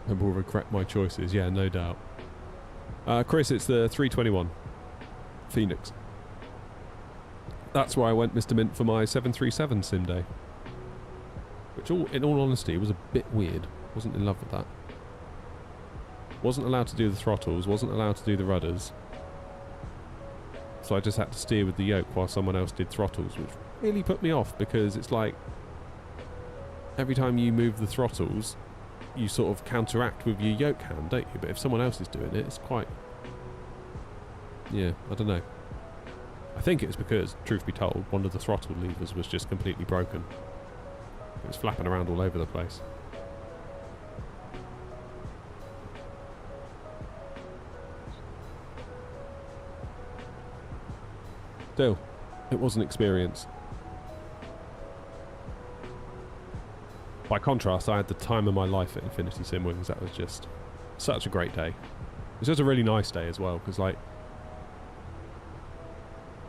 I will regret my choices, yeah, no doubt. Chris, it's the 321 Fenix. That's where I went, Mr. Mint, for my 737 sim day. Which, in all honesty, was a bit weird. Wasn't in love with that. Wasn't allowed to do the throttles, wasn't allowed to do the rudders. So I just had to steer with the yoke while someone else did throttles, which really put me off, because it's like every time you move the throttles, you sort of counteract with your yoke hand, don't you? But if someone else is doing it, it's quite... yeah, I don't know. I think it's because, truth be told, one of the throttle levers was just completely broken. It was flapping around all over the place. Still, it was an experience. By contrast, I had the time of my life at Infinity Sim Wings. That was just such a great day. It was just a really nice day as well, because like,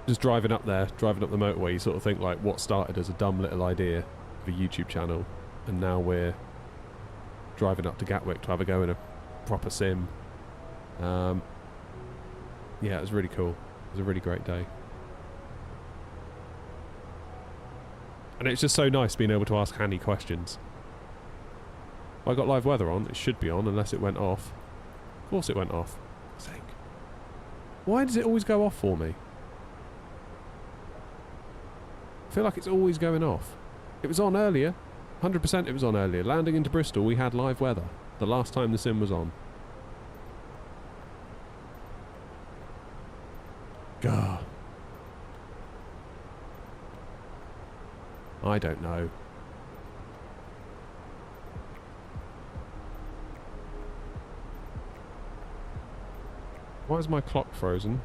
just driving up there, driving up the motorway, you sort of think like what started as a dumb little idea of a YouTube channel, and now we're driving up to Gatwick to have a go in a proper sim. Yeah, it was really cool. It was a really great day. And it's just so nice being able to ask Hanny questions. I got live weather on. It should be on unless it went off. Of course it went off. Why does it always go off for me? I feel like it's always going off. It was on earlier. 100% it was on earlier. Landing into Bristol, we had live weather. The last time the sim was on. Gah. I don't know. Why is my clock frozen?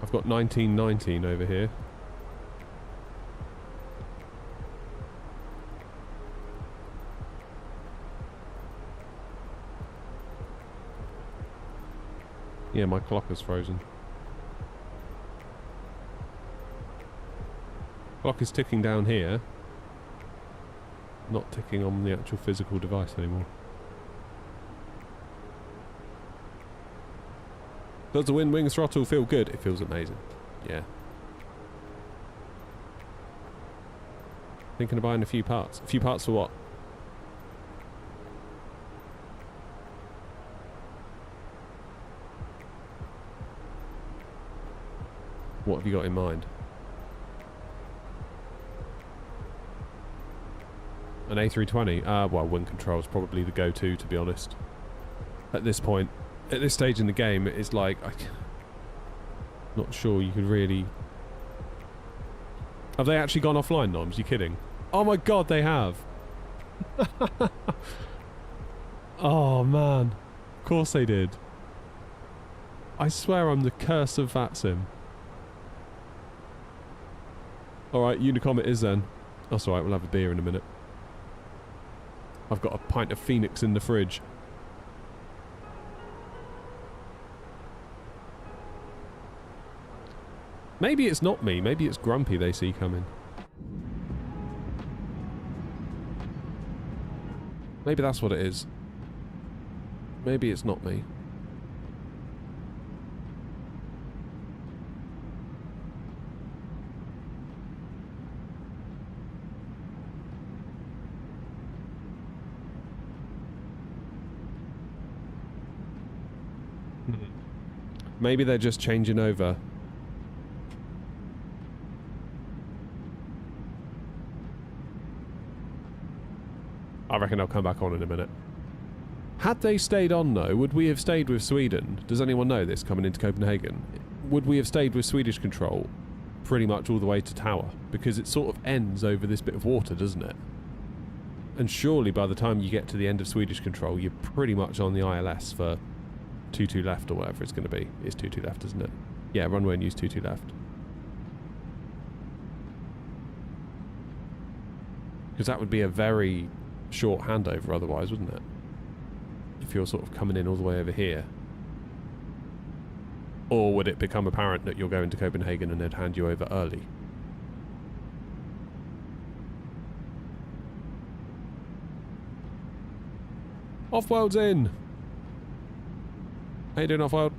I've got 1919 over here. Yeah, my clock is frozen. Clock is ticking down here. Not ticking on the actual physical device anymore. Does the wind wing throttle feel good? It feels amazing. Yeah. Thinking of buying a few parts. A few parts for what? What have you got in mind? An A320? Well, wind control is probably the go-to, to be honest. At this point. At this stage in the game, it's like... I'm not sure you could really... Have they actually gone offline, Noms? You kidding? Oh my god, they have! Oh, man. Of course they did. I swear I'm the curse of VATSIM. Alright, Unicom it is then. That's alright, we'll have a beer in a minute. I've got a pint of Fenix in the fridge. Maybe it's not me, maybe it's Grumpy they see coming. Maybe that's what it is. Maybe it's not me. Maybe they're just changing over. I reckon I'll come back on in a minute. Had they stayed on though, would we have stayed with Sweden? Does anyone know this coming into Copenhagen? Would we have stayed with Swedish control pretty much all the way to Tower? Because it sort of ends over this bit of water, doesn't it? And surely by the time you get to the end of Swedish control, you're pretty much on the ILS for 22 left or whatever it's going to be. It's 22 left, isn't it? Yeah, runway and use 22 left. Because that would be a very short handover otherwise, wouldn't it? If you're sort of coming in all the way over here. Or would it become apparent that you're going to Copenhagen and they'd hand you over early? Off-world's in! How you doing, Off-world?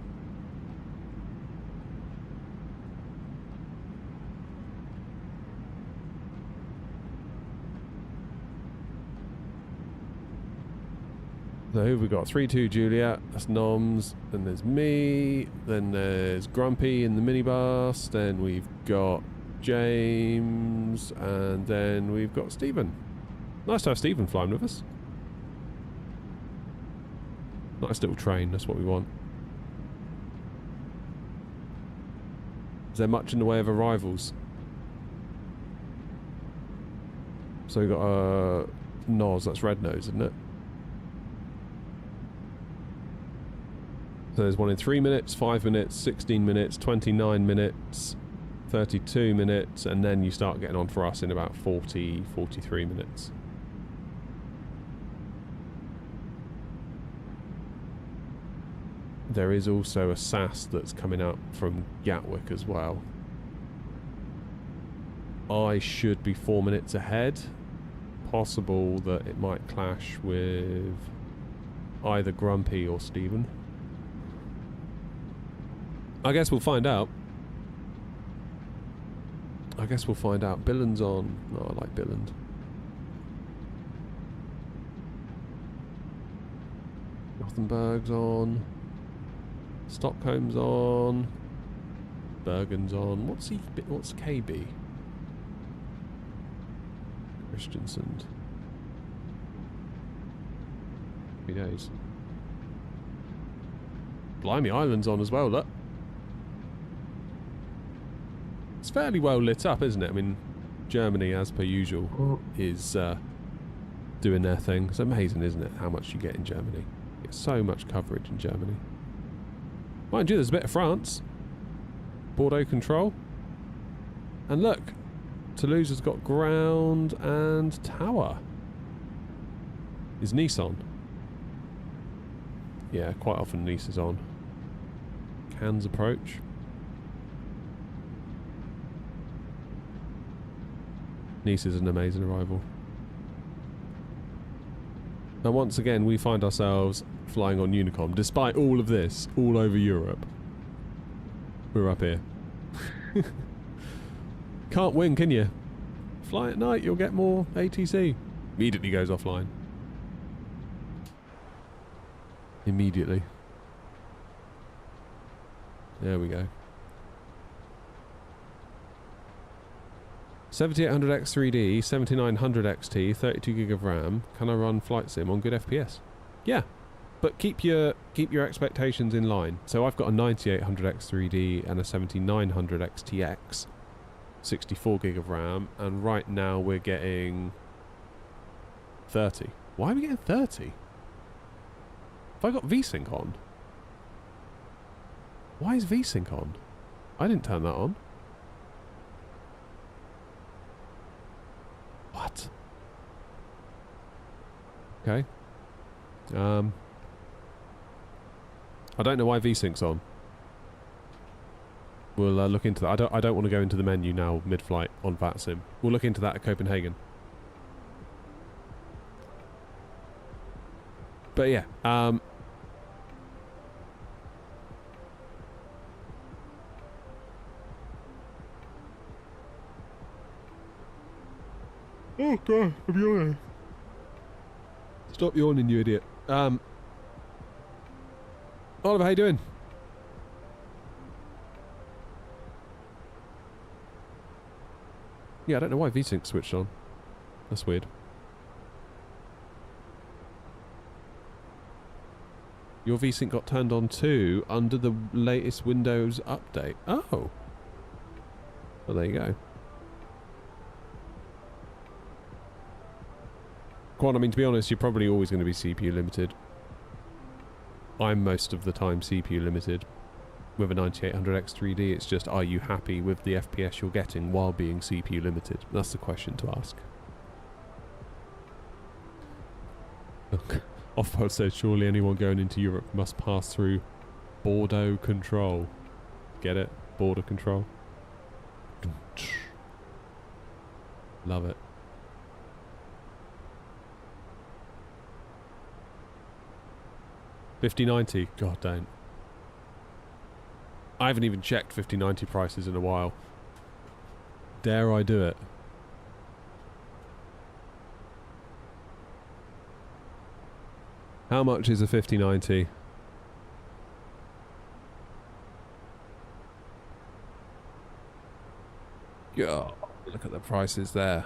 So who have we got? 3-2 Juliet, that's Noms, then there's me, then there's Grumpy in the minibus, then we've got James, and then we've got Stephen. Nice to have Stephen flying with us. Nice little train, that's what we want. Is there much in the way of arrivals? So we've got Nos, that's Red Nose, isn't it? So there's one in 3 minutes, 5 minutes, 16 minutes, 29 minutes, 32 minutes, and then you start getting on for us in about 40, 43 minutes. There is also a SAS that's coming up from Gatwick as well. I should be 4 minutes ahead. Possible that it might clash with either Grumpy or Stephen. I guess we'll find out. Billen's on. Oh, I like Billen. Gothenburg's on. Stockholm's on. Bergen's on. What's KB? Christensen. 3 days. Blimey, Island's on as well, look. It's fairly well lit up, isn't it? I mean, Germany, as per usual, is doing their thing. It's amazing, isn't it, how much you get in Germany. You get so much coverage in Germany. Mind you, there's a bit of France. Bordeaux control. And look, Toulouse has got ground and tower. Is Nice on? Yeah, quite often Nice is on. Cannes approach. Nice is an amazing arrival. And once again, we find ourselves flying on Unicom. Despite all of this, all over Europe, we're up here. Can't win, can you? Fly at night, you'll get more ATC. Immediately goes offline. Immediately. There we go. 7800X3D, 7900XT, 32 gig of RAM. Can I run flight sim on good FPS? Yeah, but keep your expectations in line. So I've got a 9800X3D and a 7900XTX, 64 gig of RAM, and right now we're getting 30. Why are we getting 30? Have I got VSync on? Why is VSync on? I didn't turn that on. What? Okay. I don't know why VSync's on. We'll look into that. I don't want to go into the menu now mid-flight on VATSIM. We'll look into that at Copenhagen. But yeah, Oh god, I'm yawning. Stop yawning, you idiot. Oliver, how you doing? Yeah, I don't know why VSync switched on. That's weird. Your VSync got turned on too under the latest Windows update. Oh. Well, there you go. Quan, I mean, to be honest, you're probably always going to be CPU limited. I'm most of the time CPU limited. With a 9800X3D, it's just, are you happy with the FPS you're getting while being CPU limited? That's the question to ask. Offpod said, surely anyone going into Europe must pass through Bordeaux control. Get it? Border control. Love it. $50.90. God, don't. I haven't even checked 5090 prices in a while. Dare I do it? How much is a 5090? Yeah, look at the prices there.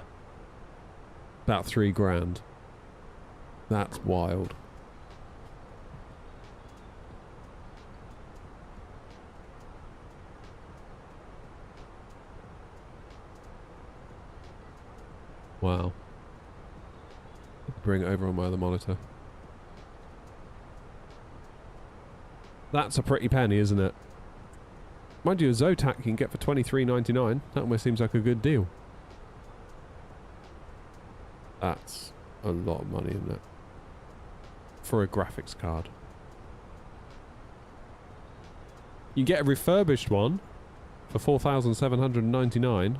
About $3 grand. That's wild. Wow. Bring it over on my other monitor. That's a pretty penny, isn't it? Mind you, a Zotac you can get for $23.99. That almost seems like a good deal. That's a lot of money, isn't it? For a graphics card. You can get a refurbished one for $4,799.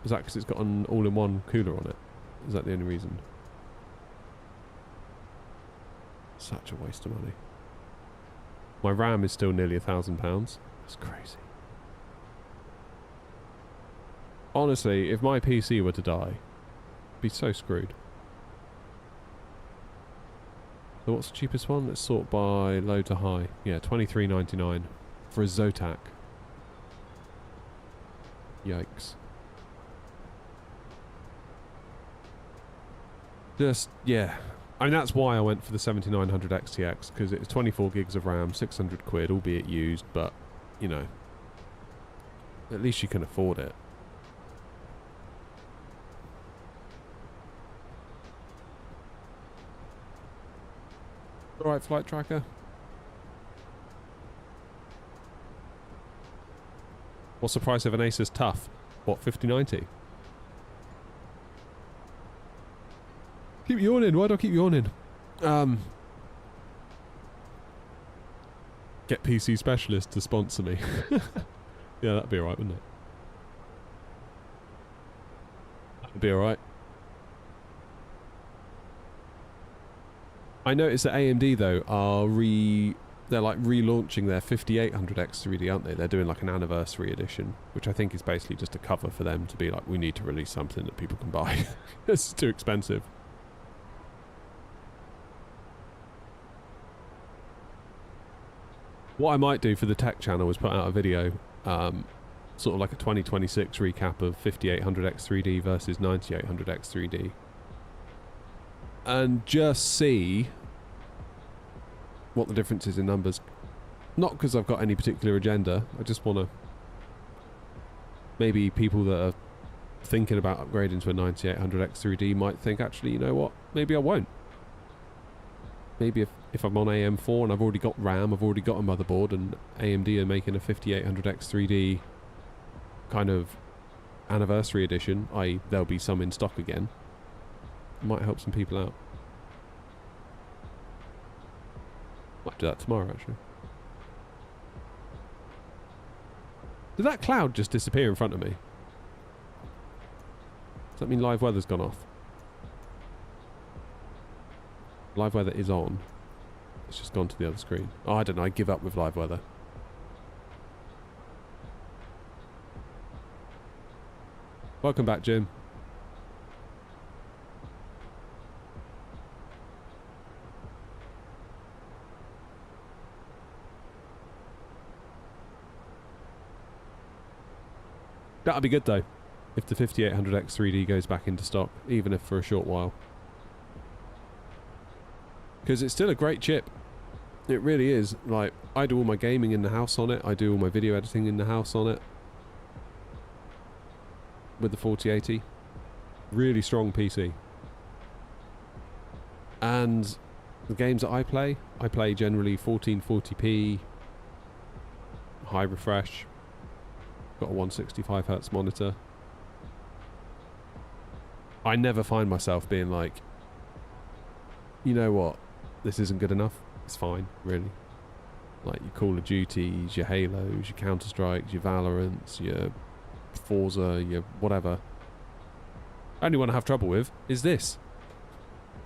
Is that because it's got an all-in-one cooler on it? Is that the only reason? Such a waste of money. My RAM is still nearly £1,000. That's crazy. Honestly, if my PC were to die, I'd be so screwed. So what's the cheapest one? Let's sort by low to high. Yeah, $23.99 for a Zotac. Yikes. Just, yeah. I mean, that's why I went for the 7900 XTX, because it's 24 gigs of RAM, 600 quid, albeit used, but, you know, at least you can afford it. Alright, flight tracker. What's the price of an Asus TUF? What, 5090? Keep yawning. Why do I keep yawning? Get PC Specialist to sponsor me. Yeah, that'd be alright, wouldn't it? That'd be alright. I noticed that AMD though are they're like relaunching their 5800X 3D, aren't they? They're doing like an anniversary edition, which I think is basically just a cover for them to be like, we need to release something that people can buy. It's too expensive. What I might do for the tech channel is put out a video, sort of like a 2026 recap of 5800X 3D versus 9800X 3D. And just see what the difference is in numbers. Not because I've got any particular agenda, I just want to... Maybe people that are thinking about upgrading to a 9800X 3D might think, actually, you know what, maybe I won't. Maybe if I'm on AM4 and I've already got RAM, I've already got a motherboard, and AMD are making a 5800X 3D kind of anniversary edition, i.e. there'll be some in stock again, it might help some people out. Might do that tomorrow, actually. Did that cloud just disappear in front of me? Does that mean live weather's gone off? Live weather is on. It's just gone to the other screen. Oh, I don't know. I give up with live weather. Welcome back, Jim. That'll be good though, if the 5800X 3D goes back into stock, even if for a short while. Because it's still a great chip. It really is. Like, I do all my gaming in the house on it. I do all my video editing in the house on it. With the 4080. Really strong PC. And the games that I play generally 1440p, high refresh, got a 165Hz monitor. I never find myself being like, you know what, this isn't good enough. It's fine, really. Like your Call of Duties, your Halos, your Counter-Strikes, your Valorants, your Forza, your whatever. Only one I have trouble with is this.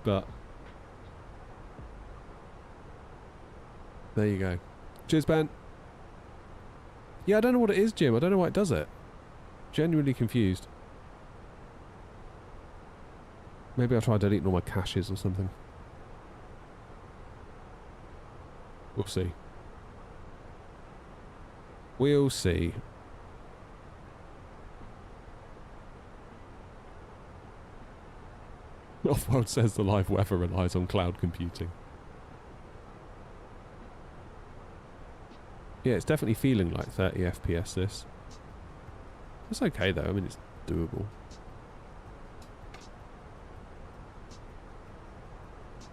But there you go. Cheers, Ben. Yeah, I don't know what it is, Jim. I don't know why it does it. Genuinely confused. Maybe I'll try deleting all my caches or something. We'll see. We'll see. Offworld says the live weather relies on cloud computing. Yeah, it's definitely feeling like 30 FPS this. It's okay though, I mean it's doable.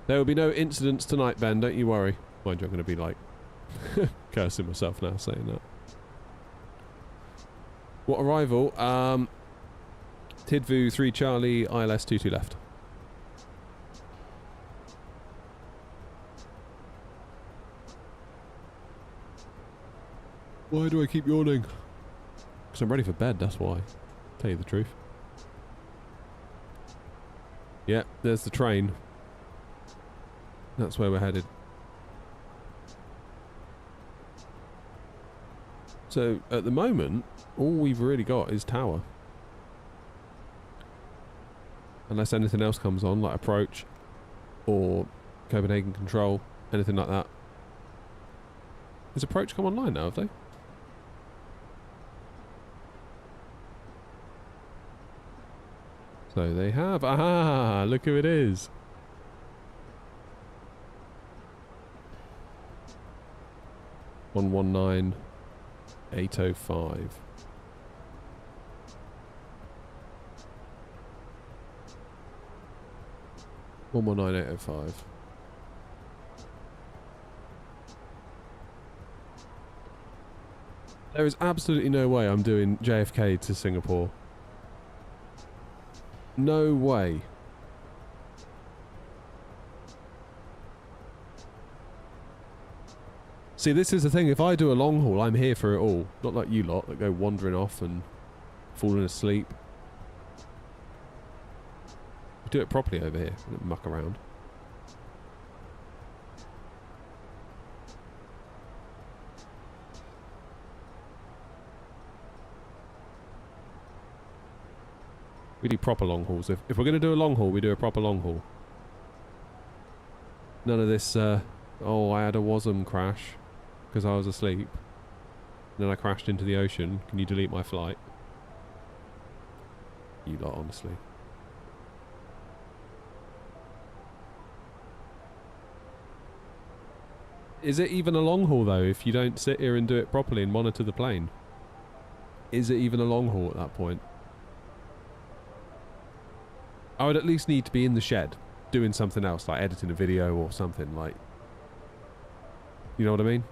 There will be no incidents tonight, Ben, don't you worry. Mind you, I'm going to be like cursing myself now saying that. What arrival? Tidvu 3 Charlie, ILS 22 left. Why do I keep yawning? Because I'm ready for bed, that's why. Tell you the truth. Yeah, there's the train. That's where we're headed. So, at the moment, all we've really got is tower. Unless anything else comes on, like approach, or Copenhagen control, anything like that. Has approach come online now, have they? So they have. Ah, look who it is. One 805. One 805. There is absolutely no way I'm doing JFK to Singapore. No way. See, this is the thing. If I do a long haul, I'm here for it all. Not like you lot that go wandering off and falling asleep. We do it properly over here. We don't muck around. We do proper long hauls. If we're going to do a long haul, we do a proper long haul. None of this, oh, I had a WASM crash because I was asleep. Then I crashed into the ocean. Can you delete my flight? You lot, honestly. Is it even a long haul, though, if you don't sit here and do it properly and monitor the plane? Is it even a long haul at that point? I would at least need to be in the shed doing something else, like editing a video or something, like, you know what I mean?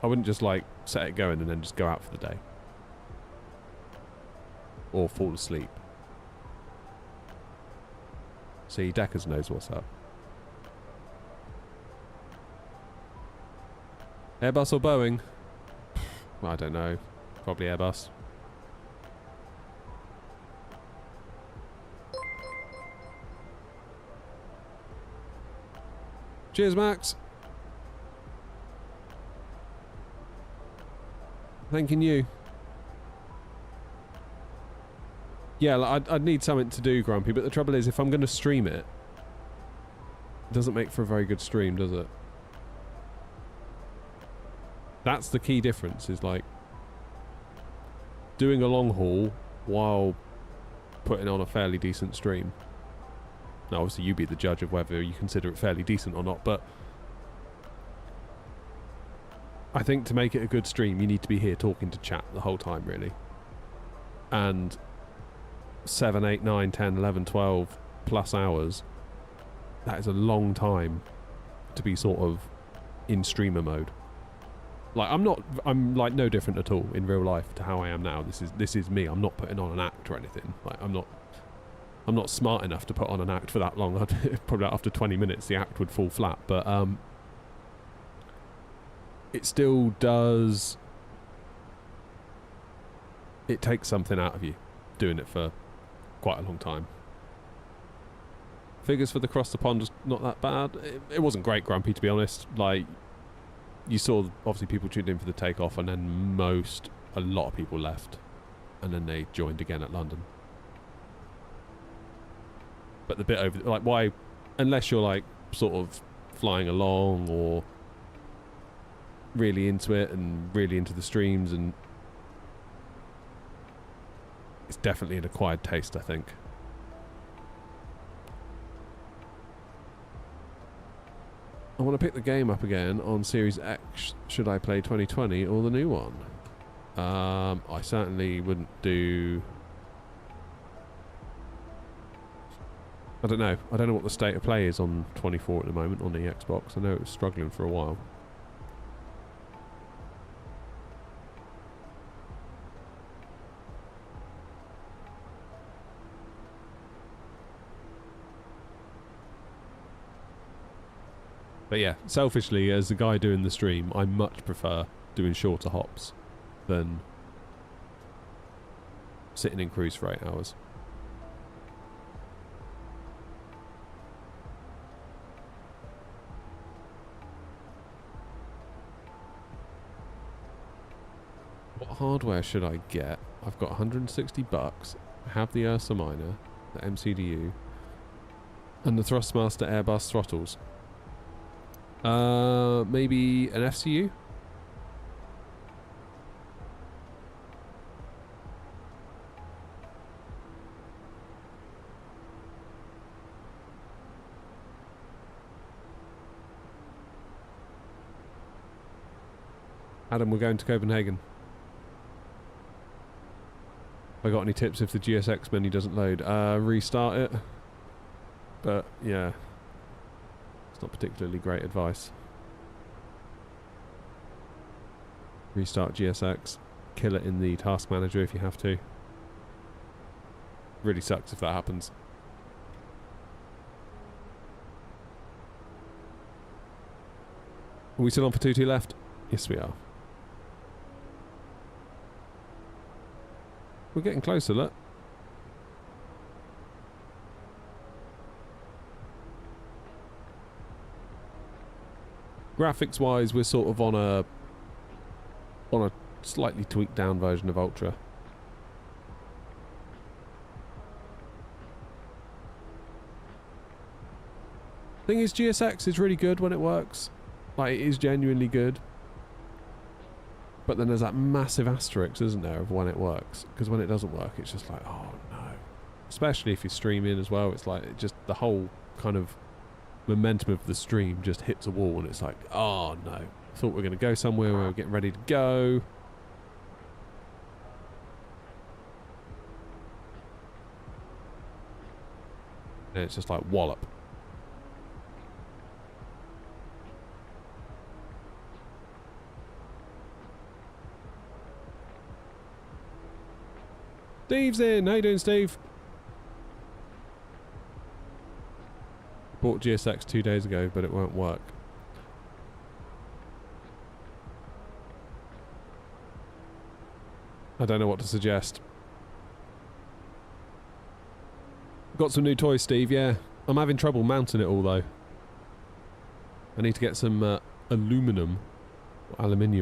I wouldn't just like set it going and then just go out for the day or fall asleep. See, Deckers knows what's up. Airbus or Boeing? I don't know, probably Airbus. Cheers, Max. Thanking you. Yeah, like, I'd need something to do, Grumpy, but the trouble is, if I'm going to stream it, it doesn't make for a very good stream, does it? That's the key difference, is like, doing a long haul while putting on a fairly decent stream. Now, obviously, you be the judge of whether you consider it fairly decent or not, but I think to make it a good stream, you need to be here talking to chat the whole time, really. And 7, 8, 9, 10, 11, 12 plus hours, that is a long time to be sort of in streamer mode. Like, I'm like no different at all in real life to how I am now. This is me. I'm not putting on an act or anything. Like, I'm not smart enough to put on an act for that long. Probably after 20 minutes the act would fall flat, but it still does, it takes something out of you doing it for quite a long time. Figures for the cross the pond was not that bad. It wasn't great, Grumpy, to be honest. Like, you saw obviously people tuned in for the takeoff, and then a lot of people left, and then they joined again at London. But the bit over, like, why, unless you're like sort of flying along or really into it and really into the streams, and it's definitely an acquired taste, I think. I want to pick the game up again on Series X. Should I play 2020 or the new one? I certainly wouldn't do... I don't know. I don't know what the state of play is on 24 at the moment on the Xbox. I know it was struggling for a while. But yeah, selfishly, as the guy doing the stream, I much prefer doing shorter hops than sitting in cruise for 8 hours. What hardware should I get? I've got 160 bucks. I have the Ursa Minor, the MCDU, and the Thrustmaster Airbus throttles. Maybe an FCU? Adam, we're going to Copenhagen. Have I got any tips if the GSX menu doesn't load? Restart it. But, yeah. It's not particularly great advice. Restart GSX. Kill it in the task manager if you have to. Really sucks if that happens. Are we still on for 2-2 left? Yes, we are. We're getting closer, look. Graphics wise, we're sort of on a slightly tweaked down version of Ultra. Thing is, GSX is really good when it works. Like, it is genuinely good. But then there's that massive asterisk, isn't there, of when it works. Because when it doesn't work, it's just like, oh no. Especially if you're streaming as well, it's like, just the whole kind of momentum of the stream just hits a wall, and it's like, oh no. Thought we were going to go somewhere, we were getting ready to go. And it's just like, wallop. Steve's in. How you doing, Steve? Bought GSX 2 days ago, but it won't work. I don't know what to suggest. Got some new toys, Steve, yeah. I'm having trouble mounting it all, though. I need to get some aluminium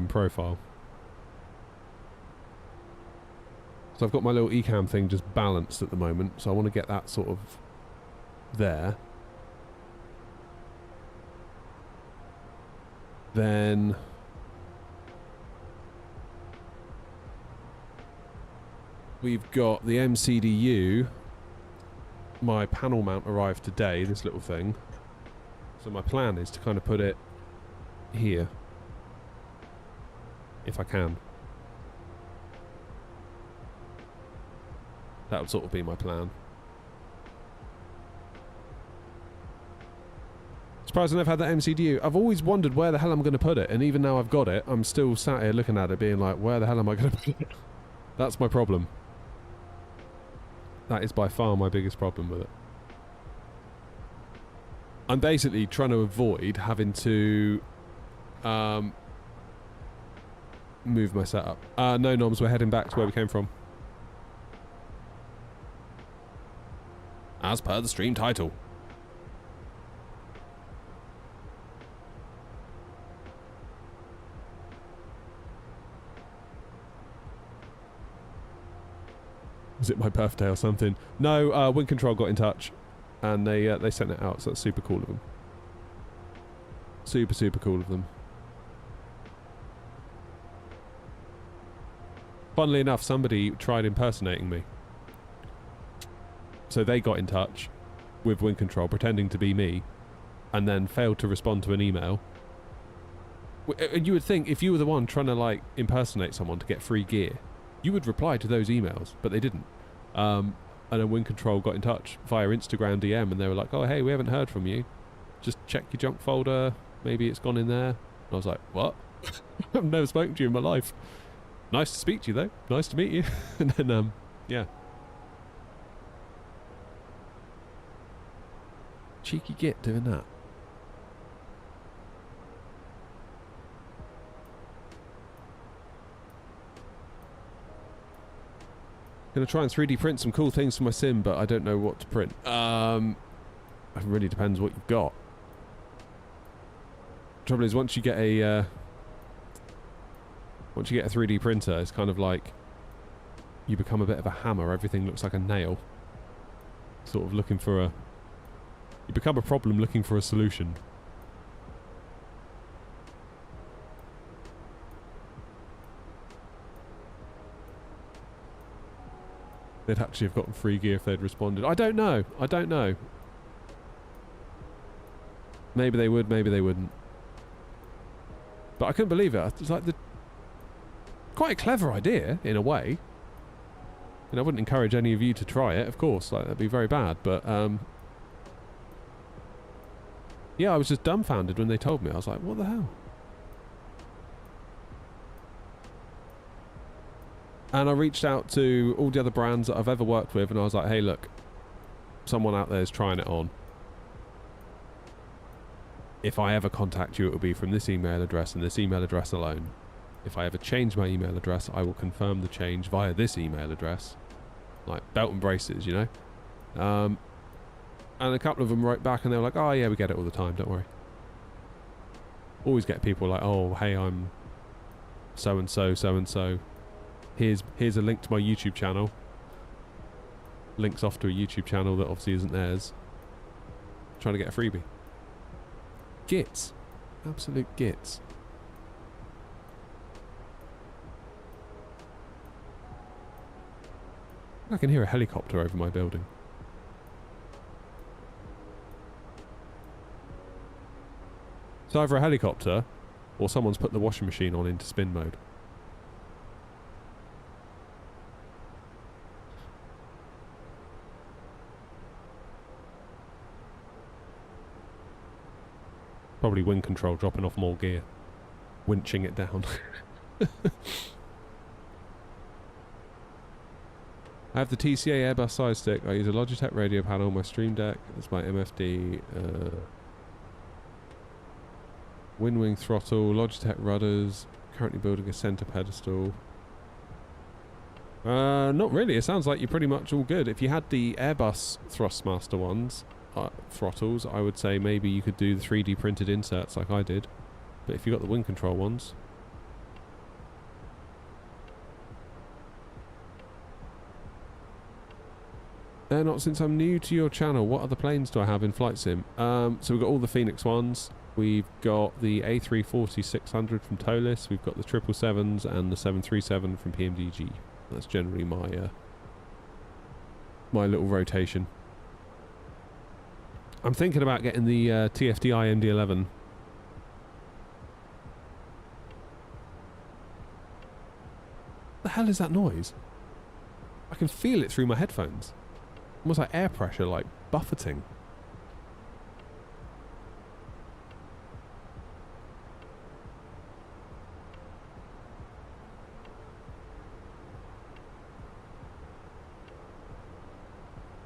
profile. So I've got my little eCam thing just balanced at the moment, so I want to get that sort of there. Then we've got the MCDU. My panel mount arrived today, this little thing. So my plan is to kind of put it here. If I can. That would sort of be my plan. Surprised I never had that MCDU. I've always wondered where the hell I'm going to put it, and even now I've got it, I'm still sat here looking at it being like, where the hell am I going to put it? That's my problem. That is by far my biggest problem with it. I'm basically trying to avoid having to move my setup. No noms, we're heading back to where we came from. As per the stream title. Was it my birthday or something? No, Wind Control got in touch, and they sent it out, so that's super cool of them. Super, super cool of them. Funnily enough, somebody tried impersonating me. So they got in touch with Wind Control, pretending to be me, and then failed to respond to an email. And you would think, if you were the one trying to, like, impersonate someone to get free gear, you would reply to those emails, but they didn't. And then Wind Control got in touch via Instagram DM, and they were like, oh, hey, we haven't heard from you. Just check your junk folder. Maybe it's gone in there. And I was like, what? I've never spoken to you in my life. Nice to speak to you, though. Nice to meet you. And then, yeah. Cheeky git doing that. Gonna try and 3D print some cool things for my sim, but I don't know what to print. It really depends what you've got. Trouble is, once you get a 3D printer, it's kind of like you become a bit of a hammer. Everything looks like a nail. Sort of looking for a... You become a problem looking for a solution. They'd actually have gotten free gear if they'd responded. I don't know. I don't know. Maybe they would, maybe they wouldn't. But I couldn't believe it. It's like quite a clever idea, in a way. And I wouldn't encourage any of you to try it, of course. Like, that'd be very bad. But, yeah, I was just dumbfounded when they told me. I was like, what the hell? And I reached out to all the other brands that I've ever worked with, and I was like, hey, look, someone out there is trying it on. If I ever contact you, it will be from this email address and this email address alone. If I ever change my email address, I will confirm the change via this email address. Like belt and braces, you know? And a couple of them wrote back and they were like, oh yeah, we get it all the time, don't worry. Always get people like, oh, hey, I'm so-and-so, so-and-so. Here's a link to my YouTube channel. Links off to a YouTube channel that obviously isn't theirs. Trying to get a freebie. Gits. Absolute gits. I can hear a helicopter over my building. It's either a helicopter or someone's put the washing machine on into spin mode. Probably Wind Control dropping off more gear. Winching it down. I have the TCA Airbus side stick. I use a Logitech radio panel. My Stream Deck. That's my MFD. Wind wing throttle. Logitech rudders. Currently building a center pedestal. Not really. It sounds like you're pretty much all good. If you had the Airbus Thrustmaster ones, throttles, I would say maybe you could do the 3D printed inserts like I did. But if you got the Wind Control ones... not since I'm new to your channel. What other planes do I have in Flight Sim? So we've got all the Fenix ones. We've got the A340-600 from Tolis. We've got the 777s and the 737 from PMDG. That's generally my my little rotation. I'm thinking about getting the TFDI MD-11. The hell is that noise? I can feel it through my headphones. Almost like air pressure, like buffeting.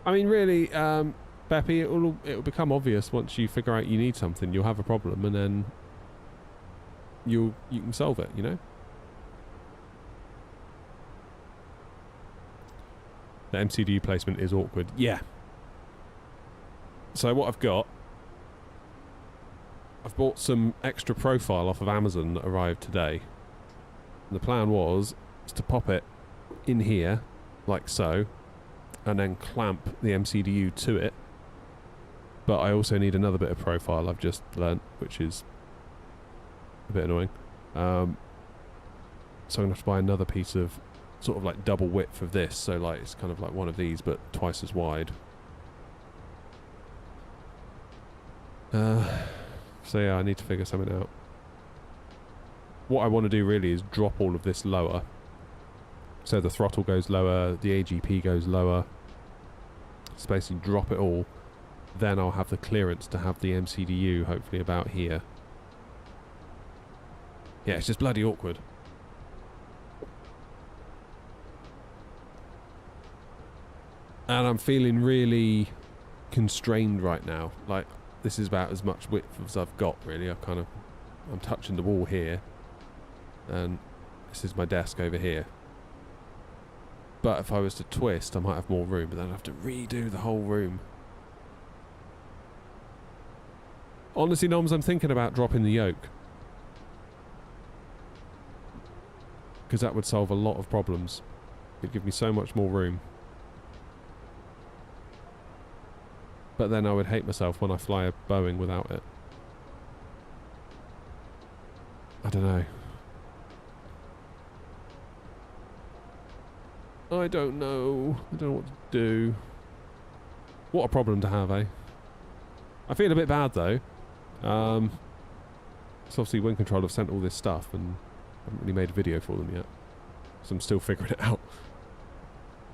I mean, really, Beppy, it'll become obvious once you figure out you need something. You'll have a problem, and then you can solve it. You know. The MCDU placement is awkward. Yeah. So what I've bought some extra profile off of Amazon that arrived today. And the plan was to pop it in here, like so, and then clamp the MCDU to it. But I also need another bit of profile I've just learnt, which is a bit annoying. So I'm going to have to buy another piece of sort of like double width of this, so like it's kind of like one of these but twice as wide. So yeah, I need to figure something out. What I want to do really is drop all of this lower. So the throttle goes lower, the AGP goes lower. Just basically drop it all. Then I'll have the clearance to have the MCDU hopefully about here. Yeah, it's just bloody awkward. And I'm feeling really constrained right now. Like, this is about as much width as I've got, really. I'm touching the wall here. And this is my desk over here. But if I was to twist, I might have more room, but then I'd have to redo the whole room. Honestly, Noms, I'm thinking about dropping the yoke. Because that would solve a lot of problems. It'd give me so much more room. But then I would hate myself when I fly a Boeing without it. I don't know. I don't know. I don't know what to do. What a problem to have, eh? I feel a bit bad, though. So obviously Wind Control have sent all this stuff and I haven't really made a video for them yet. So I'm still figuring it out.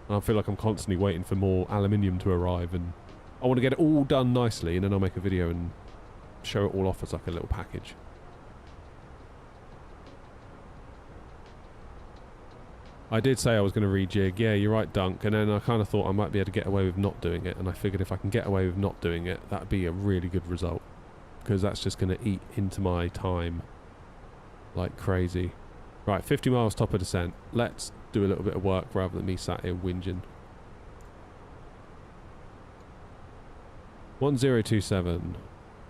And I feel like I'm constantly waiting for more aluminium to arrive, and I want to get it all done nicely, and then I'll make a video and show it all off as like a little package. I did say I was going to rejig. Yeah, you're right, Dunk. And then I kind of thought I might be able to get away with not doing it, and I figured if I can get away with not doing it, that'd be a really good result. Because that's just going to eat into my time like crazy. Right, 50 miles top of descent. Let's do a little bit of work rather than me sat here whinging. 1027.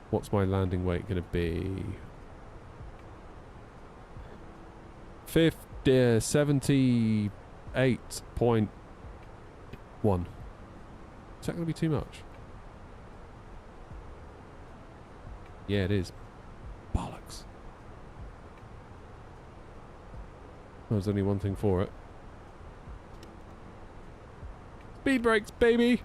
What's my landing weight going to be? 78.1. Is that going to be too much? Yeah, it is. Bollocks. There's only one thing for it. Speed brakes, baby!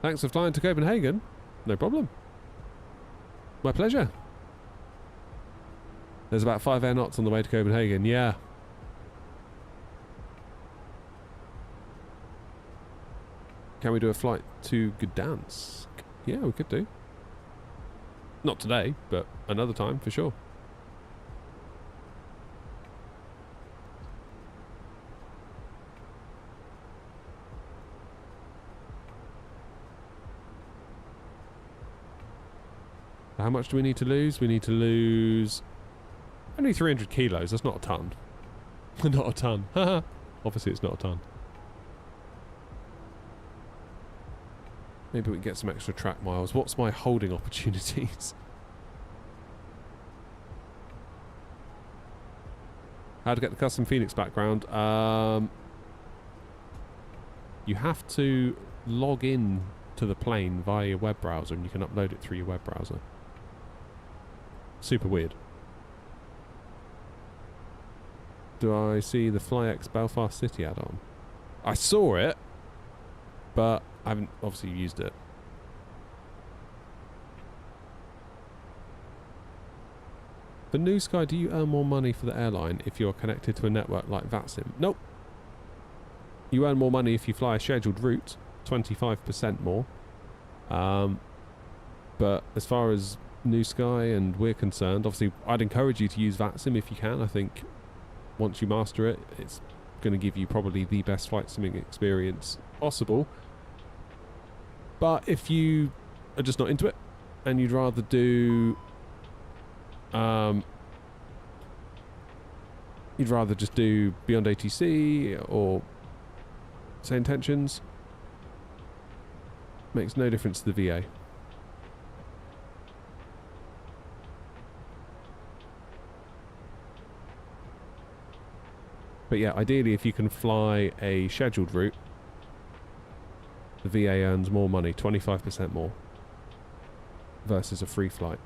Thanks for flying to Copenhagen. No problem. My pleasure. There's about 5 air knots on the way to Copenhagen. Yeah. Can we do a flight to Gdansk? Yeah, we could do. Not today, but another time for sure. How much do we need to lose? We need to lose only 300 kilos. That's not a ton. Not a ton. Haha. Obviously it's not a ton. Maybe we can get some extra track miles. What's my holding opportunities? How to get the custom Fenix background? You have to log in to the plane via your web browser, and you can upload it through your web browser. Super weird. Do I see the FlyX Belfast City add-on? I saw it, but I haven't obviously used it. For New Sky, do you earn more money for the airline if you're connected to a network like VATSIM? Nope. You earn more money if you fly a scheduled route, 25% more. But as far as New Sky and we're concerned, obviously I'd encourage you to use VATSIM if you can. I think once you master it, it's going to give you probably the best flight simming experience possible. But if you are just not into it and you'd rather do you'd rather just do Beyond ATC or Say Intentions, makes no difference to the VA. But yeah, ideally if you can fly a scheduled route, the VA earns more money, 25% more, versus a free flight.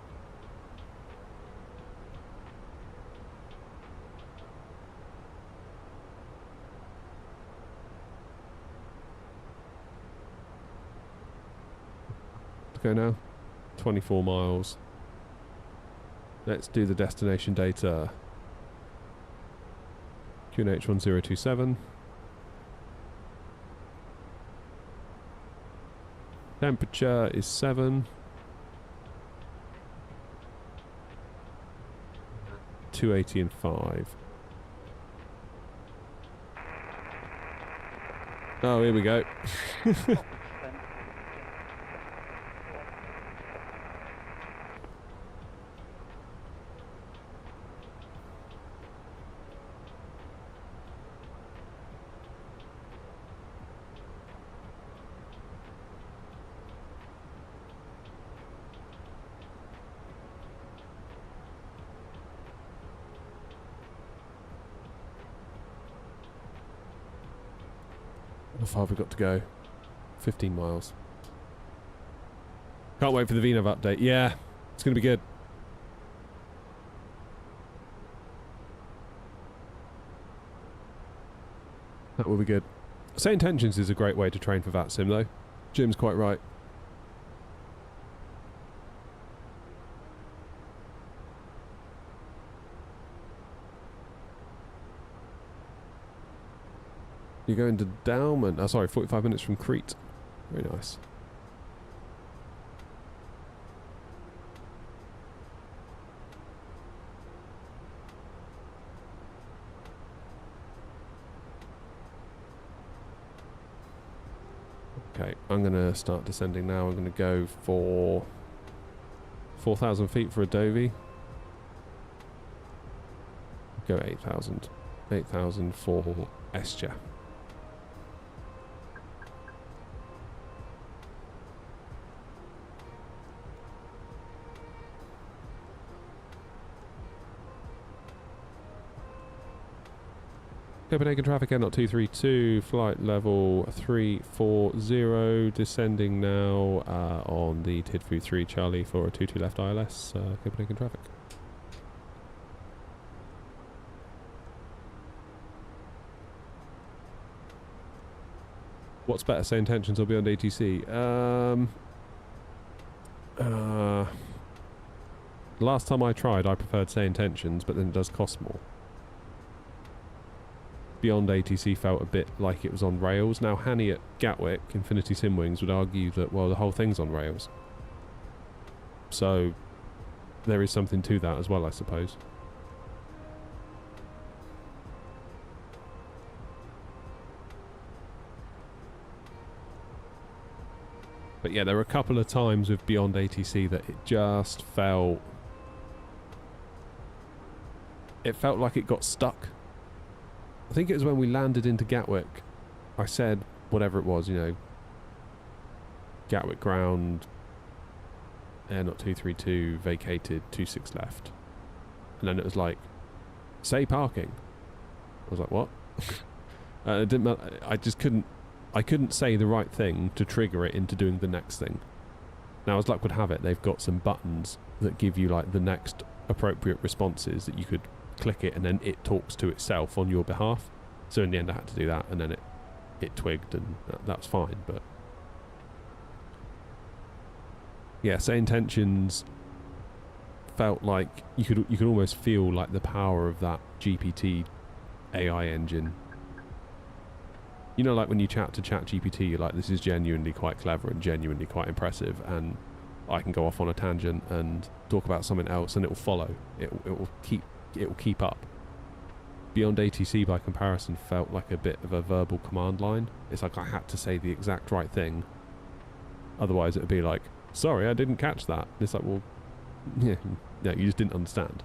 Let's go now. 24 miles. Let's do the destination data. QNH 1027. Temperature is 7. 280 and 5. Oh, here we go. How far have we got to go? 15 miles. Can't wait for the VNAV update. Yeah, it's going to be good. That will be good. Say Intentions is a great way to train for VATSIM though. Jim's quite right. You're going to Dalman. Oh, sorry, 45 minutes from Crete. Very nice. Okay, I'm going to start descending now. I'm going to go for 4,000 feet for Adobe. Go 8,000. 8,000 for Estia. Copenhagen traffic, Air 232, flight level 340, descending now on the Tidfu 3 Charlie for a 22 left ILS, Copenhagen traffic. What's better, Say Intentions or Beyond ATC? Last time I tried, I preferred Say Intentions, but then it does cost more. Beyond ATC felt a bit like it was on rails. Now Hanny at Gatwick, Infinity Simwings, would argue that, well, the whole thing's on rails. So there is something to that as well, I suppose. But yeah, there were a couple of times with Beyond ATC that it just felt... It felt like it got stuck. I think it was when we landed into Gatwick. I said whatever it was, you know, Gatwick ground, Air 232 vacated, 26 left, and then it was like, say parking. I was like, what? It didn't matter. I couldn't say the right thing to trigger it into doing the next thing. Now, as luck would have it, they've got some buttons that give you like the next appropriate responses that you could click it and then it talks to itself on your behalf. So in the end I had to do that, and then it twigged, and that was fine. But yeah, say intentions felt like you could almost feel like the power of that GPT AI engine. You know, like when you chat to ChatGPT, you're like, this is genuinely quite clever and genuinely quite impressive, and I can go off on a tangent and talk about something else and it will follow. It will keep up. Beyond ATC by comparison felt like a bit of a verbal command line. It's like I had to say the exact right thing, otherwise it would be like, sorry, I didn't catch that. It's like, well, yeah, no, you just didn't understand.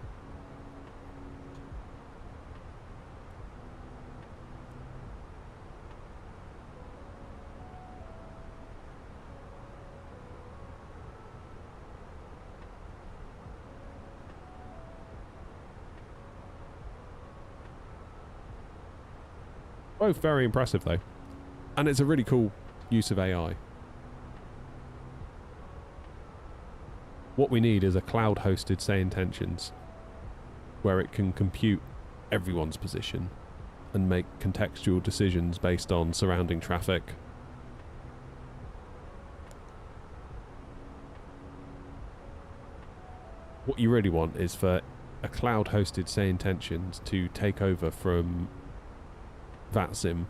Both very impressive though, and it's a really cool use of AI. What we need is a cloud-hosted say intentions, where it can compute everyone's position and make contextual decisions based on surrounding traffic. What you really want is for a cloud-hosted say intentions to take over from VATSIM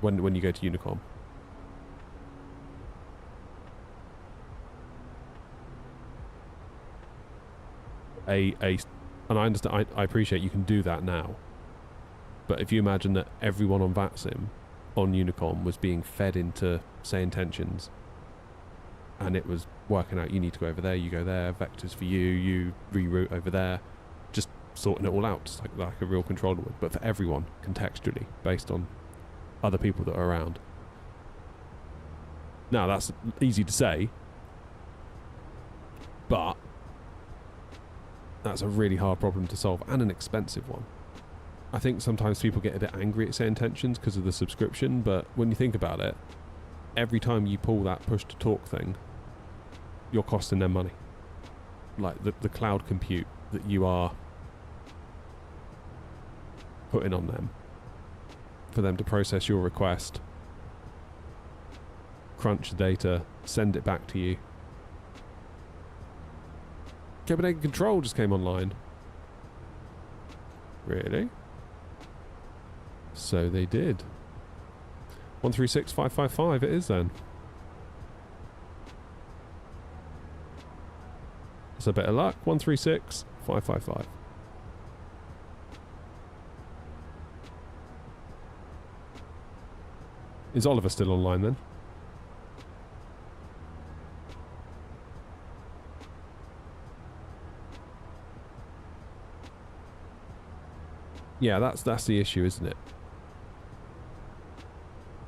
when you go to Unicom. And I understand, I appreciate you can do that now, but if you imagine that everyone on VATSIM on Unicom was being fed into say intentions, and it was working out, you need to go over there, you go there, vectors for you reroute over there, just sorting it all out, just like a real controller would, but for everyone, contextually, based on other people that are around. Now, that's easy to say, but that's a really hard problem to solve, and an expensive one. I think sometimes people get a bit angry at say intentions because of the subscription, but when you think about it, every time you pull that push-to-talk thing, you're costing them money. Like the cloud compute that you are putting on them for them to process your request, crunch the data, send it back to you. Copenhagen Control just came online. Really? So they did. 136555 it is then. That's a bit of luck. 136555. Is Oliver still online then? Yeah, that's the issue, isn't it?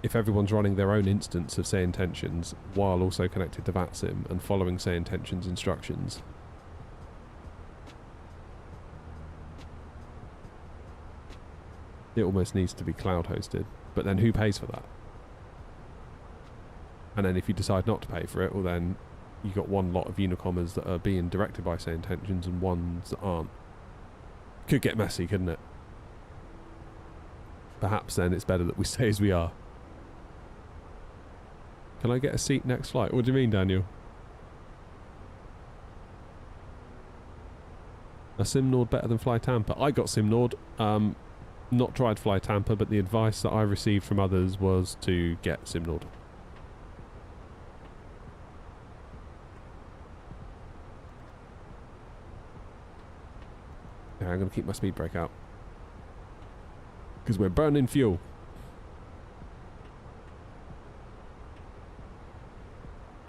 If everyone's running their own instance of say intentions while also connected to VATSIM and following say intentions instructions, it almost needs to be cloud hosted. But then who pays for that? And then if you decide not to pay for it, well then you got one lot of Unicomers that are being directed by say intentions and ones that aren't. Could get messy, couldn't it? Perhaps then it's better that we stay as we are. Can I get a seat next flight? What do you mean, Daniel? A SimNord better than Fly Tampa? I got SimNord. Not tried Fly Tampa, but the advice that I received from others was to get SimNord. Yeah, I'm going to keep my speed brake out, because we're burning fuel.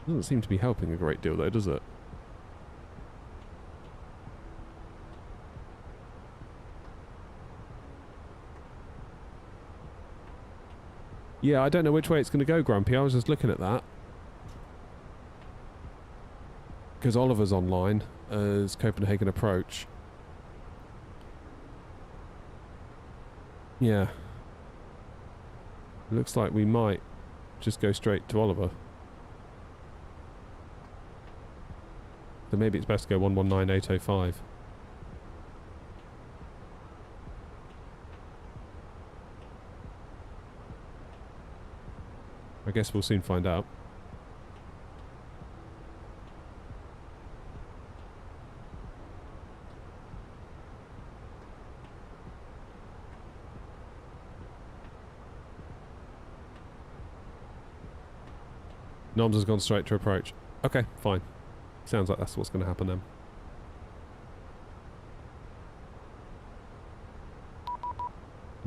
Doesn't seem to be helping a great deal though, does it? Yeah, I don't know which way it's going to go, Grumpy. I was just looking at that. Because Oliver's online as Copenhagen approach. Yeah. It looks like we might just go straight to Oliver. Then maybe it's best to go 119805. I guess we'll soon find out. Noms has gone straight to approach. Okay, fine. Sounds like that's what's going to happen then.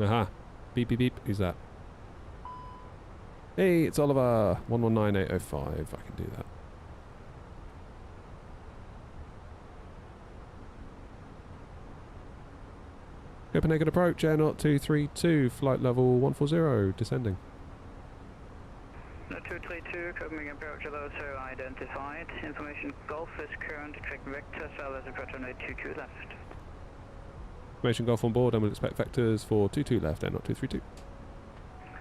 Aha. Beep, beep, beep. Who's that? Hey, it's Oliver. 119805. I can do that. Copenhagen approach, Air 232, flight level 140, descending. 232, Copenhagen approach, also identified. Information Golf is current, expect vector, cell as approach on 22 left. Information Golf on board, and we'll expect vectors for 22 left, Air 232.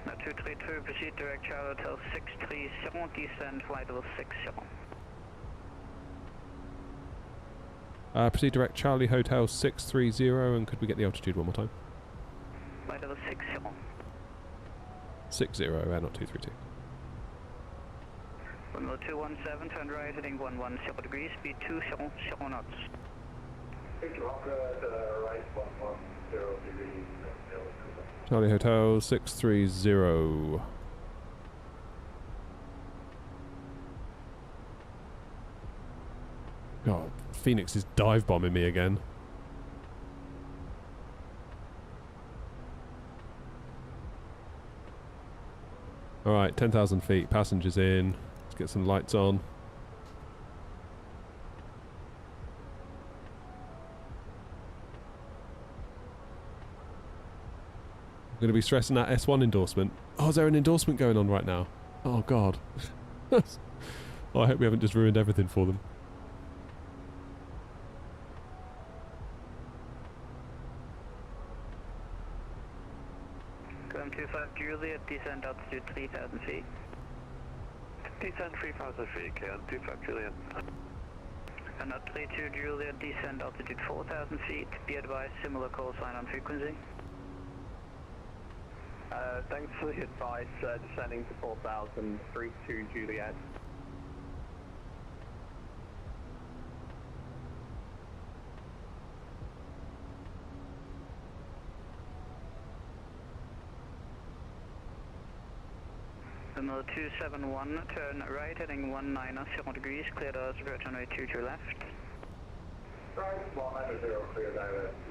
232, proceed direct Charlie Hotel 630, descend flight level 60. Proceed direct Charlie Hotel 630, and could we get the altitude one more time? Flight level 60. 60, Air 232. 10217, turn right, heading 110 degrees, speed 200 knots. Right 110 degrees. Charlie Hotel 630. God, Phoenix is dive bombing me again. Alright, 10,000 feet, passengers in. Let's get some lights on. I'm going to be stressing that S1 endorsement. Oh, is there an endorsement going on right now? Oh, God. Oh, I hope we haven't just ruined everything for them. KM25 Juliet, descend altitude 3,000 feet. Descend 3,000 feet, KM25 Juliet. And 32 Juliet, descend altitude 4,000 feet. Be advised, similar call sign on frequency. Thanks for the advice, descending to 4,000, 32 Juliet. Number 271, turn right, heading 190 degrees, cleared us, approach runway 22 left. Right 190, clear direct to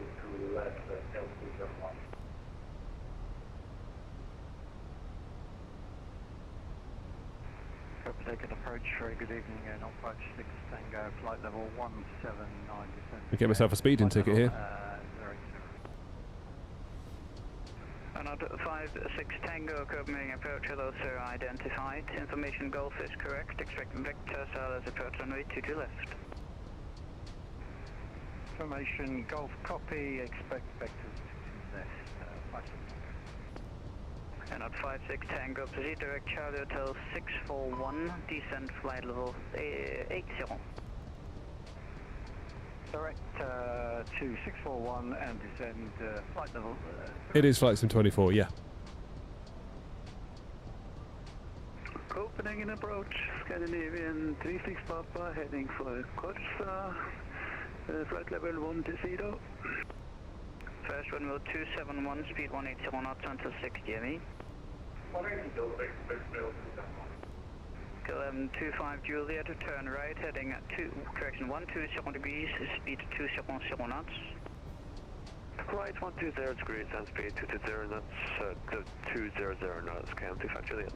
left, L271. Copenhagen approach, very good evening, 056 Tango, flight level 179, descend. I get myself a speeding ticket here. 56 Tango, Copenhagen approach, hello sir, identified. Information Golf is correct, expect vector, SLS approach runway 22 left. Information Golf copy, expect vectors to left, And 56 Tango, proceed direct Charlie Hotel 641, descend flight level 80. Direct to 641 and descend flight level. It is flight sim 24, yeah. Copenhagen approach, Scandinavian 36 Papa, heading for Korsør, flight level 120. First runway 271, speed 180 knots until 60 ME. 25 Juliet, turn right, heading at 120 degrees, speed 200 knots. Right 120 degrees and speed 220 knots, 200 knots, KM25 Juliet.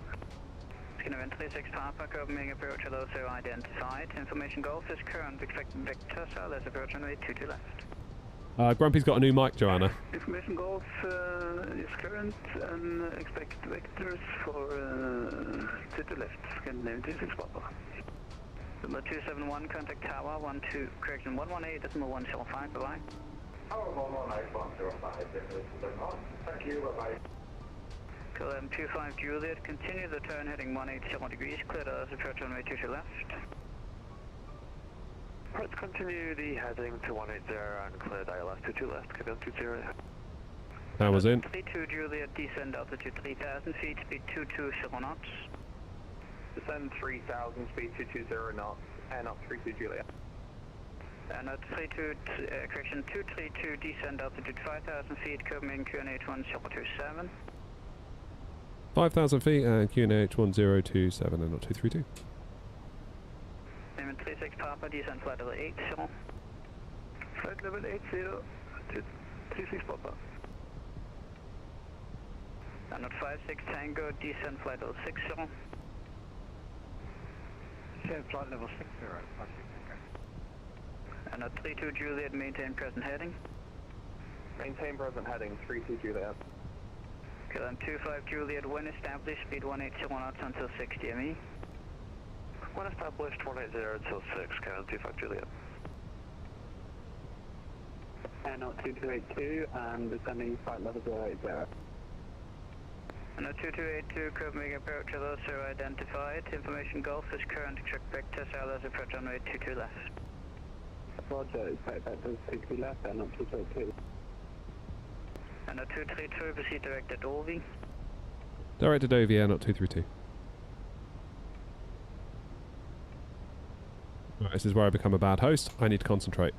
Skinner 36 Papa, Copenhagen approach, hello sir, identified. Information Golf is current, expect vector, SLS approach runway 22 left. Grumpy's got a new mic, Joanna. Information Golf is current and expect vectors for to the left, Scandinavian 36 Papa. Number 271, contact tower 118.105, bye-bye. Tower 118.105, thank you, bye-bye. KLM 25 Juliet, continue the turn heading 180 degrees, cleared us, approach runway 22 left. Let's continue the heading to 180 and clear ILS 22 left, copy on 20. That was in. 32 Juliet, descend altitude 3,000 feet, speed 220 knots. Descend 3,000, speed 220 knots, and up 32 Juliet. And at 232, descend altitude 5,000 feet, Copenhagen QNH 1027. 5,000 feet and QNH 1027 and not 232. Name 36 Papa, descend flight level 80. Flight level 80 to 36 Papa. And at 56 Tango, descend flight level 60. Descend flight level 60, 56 Tango. And at 32 Juliet, maintain present heading. Maintain present heading, 32 Juliet. Okay, then 25 Juliet, when established, speed 180 knots until 60 ME. When established, 180 until 6, count 25 Juliet. And out 2282 and descending flight level 080. And at 2282, Copenhagen approach also identified. Information Gulf is current check vector, SLS approach runway 22 left. Roger, expect vectors 60 left and up 282. And at 232, proceed direct at Olvi. Directed over, yeah, not 232. Right, this is where I become a bad host. I need to concentrate.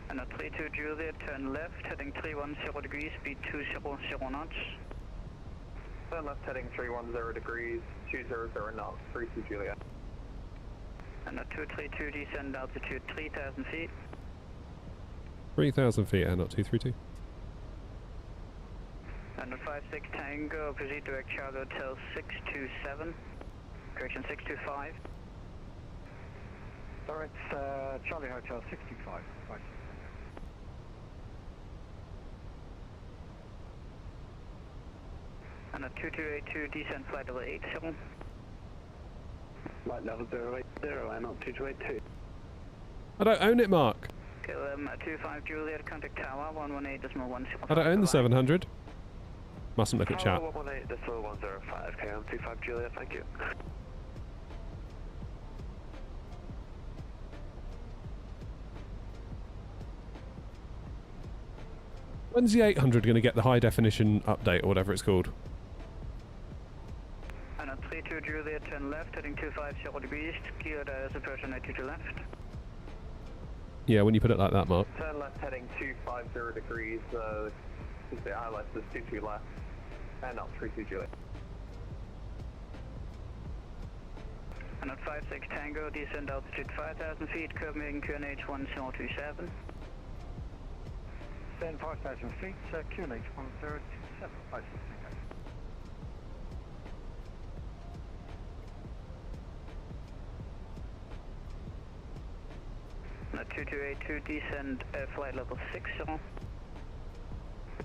And at 32 Juliet, turn left, heading 310 degrees, speed 200 knots. Turn left heading 310 degrees, 200 knots, 32 Juliet. And at 232, descend altitude 3,000 feet. 3,000 feet and not 232. And at 56 Tango, proceed direct Charlie Hotel 627. Correction 625. Direct Charlie Hotel 65, 56 Tango. And at 2282, descend flight level 80. Flight level 080 and up 2282. I don't own it, Mark. Okay, 25 Juliet, contact tower 118.105. I don't own the 700. Mustn't look at chat. 118.105, KM 25 Juliet, thank you. When's the 800 going to get the high definition update or whatever it's called? And at 32 Juliet, turn left, heading 250 degrees, geared as approach on 82 left. Yeah, when you put it like that, Mark. Turn left heading 250 degrees, the ILS is 22 left, and up 32 Juliet. And at 56 Tango, descend altitude 5,000 feet, Copenhagen QNH 1027. Descend 5,000 feet, QNH 1027, 56 Tango. And at 2282, descend flight level 60.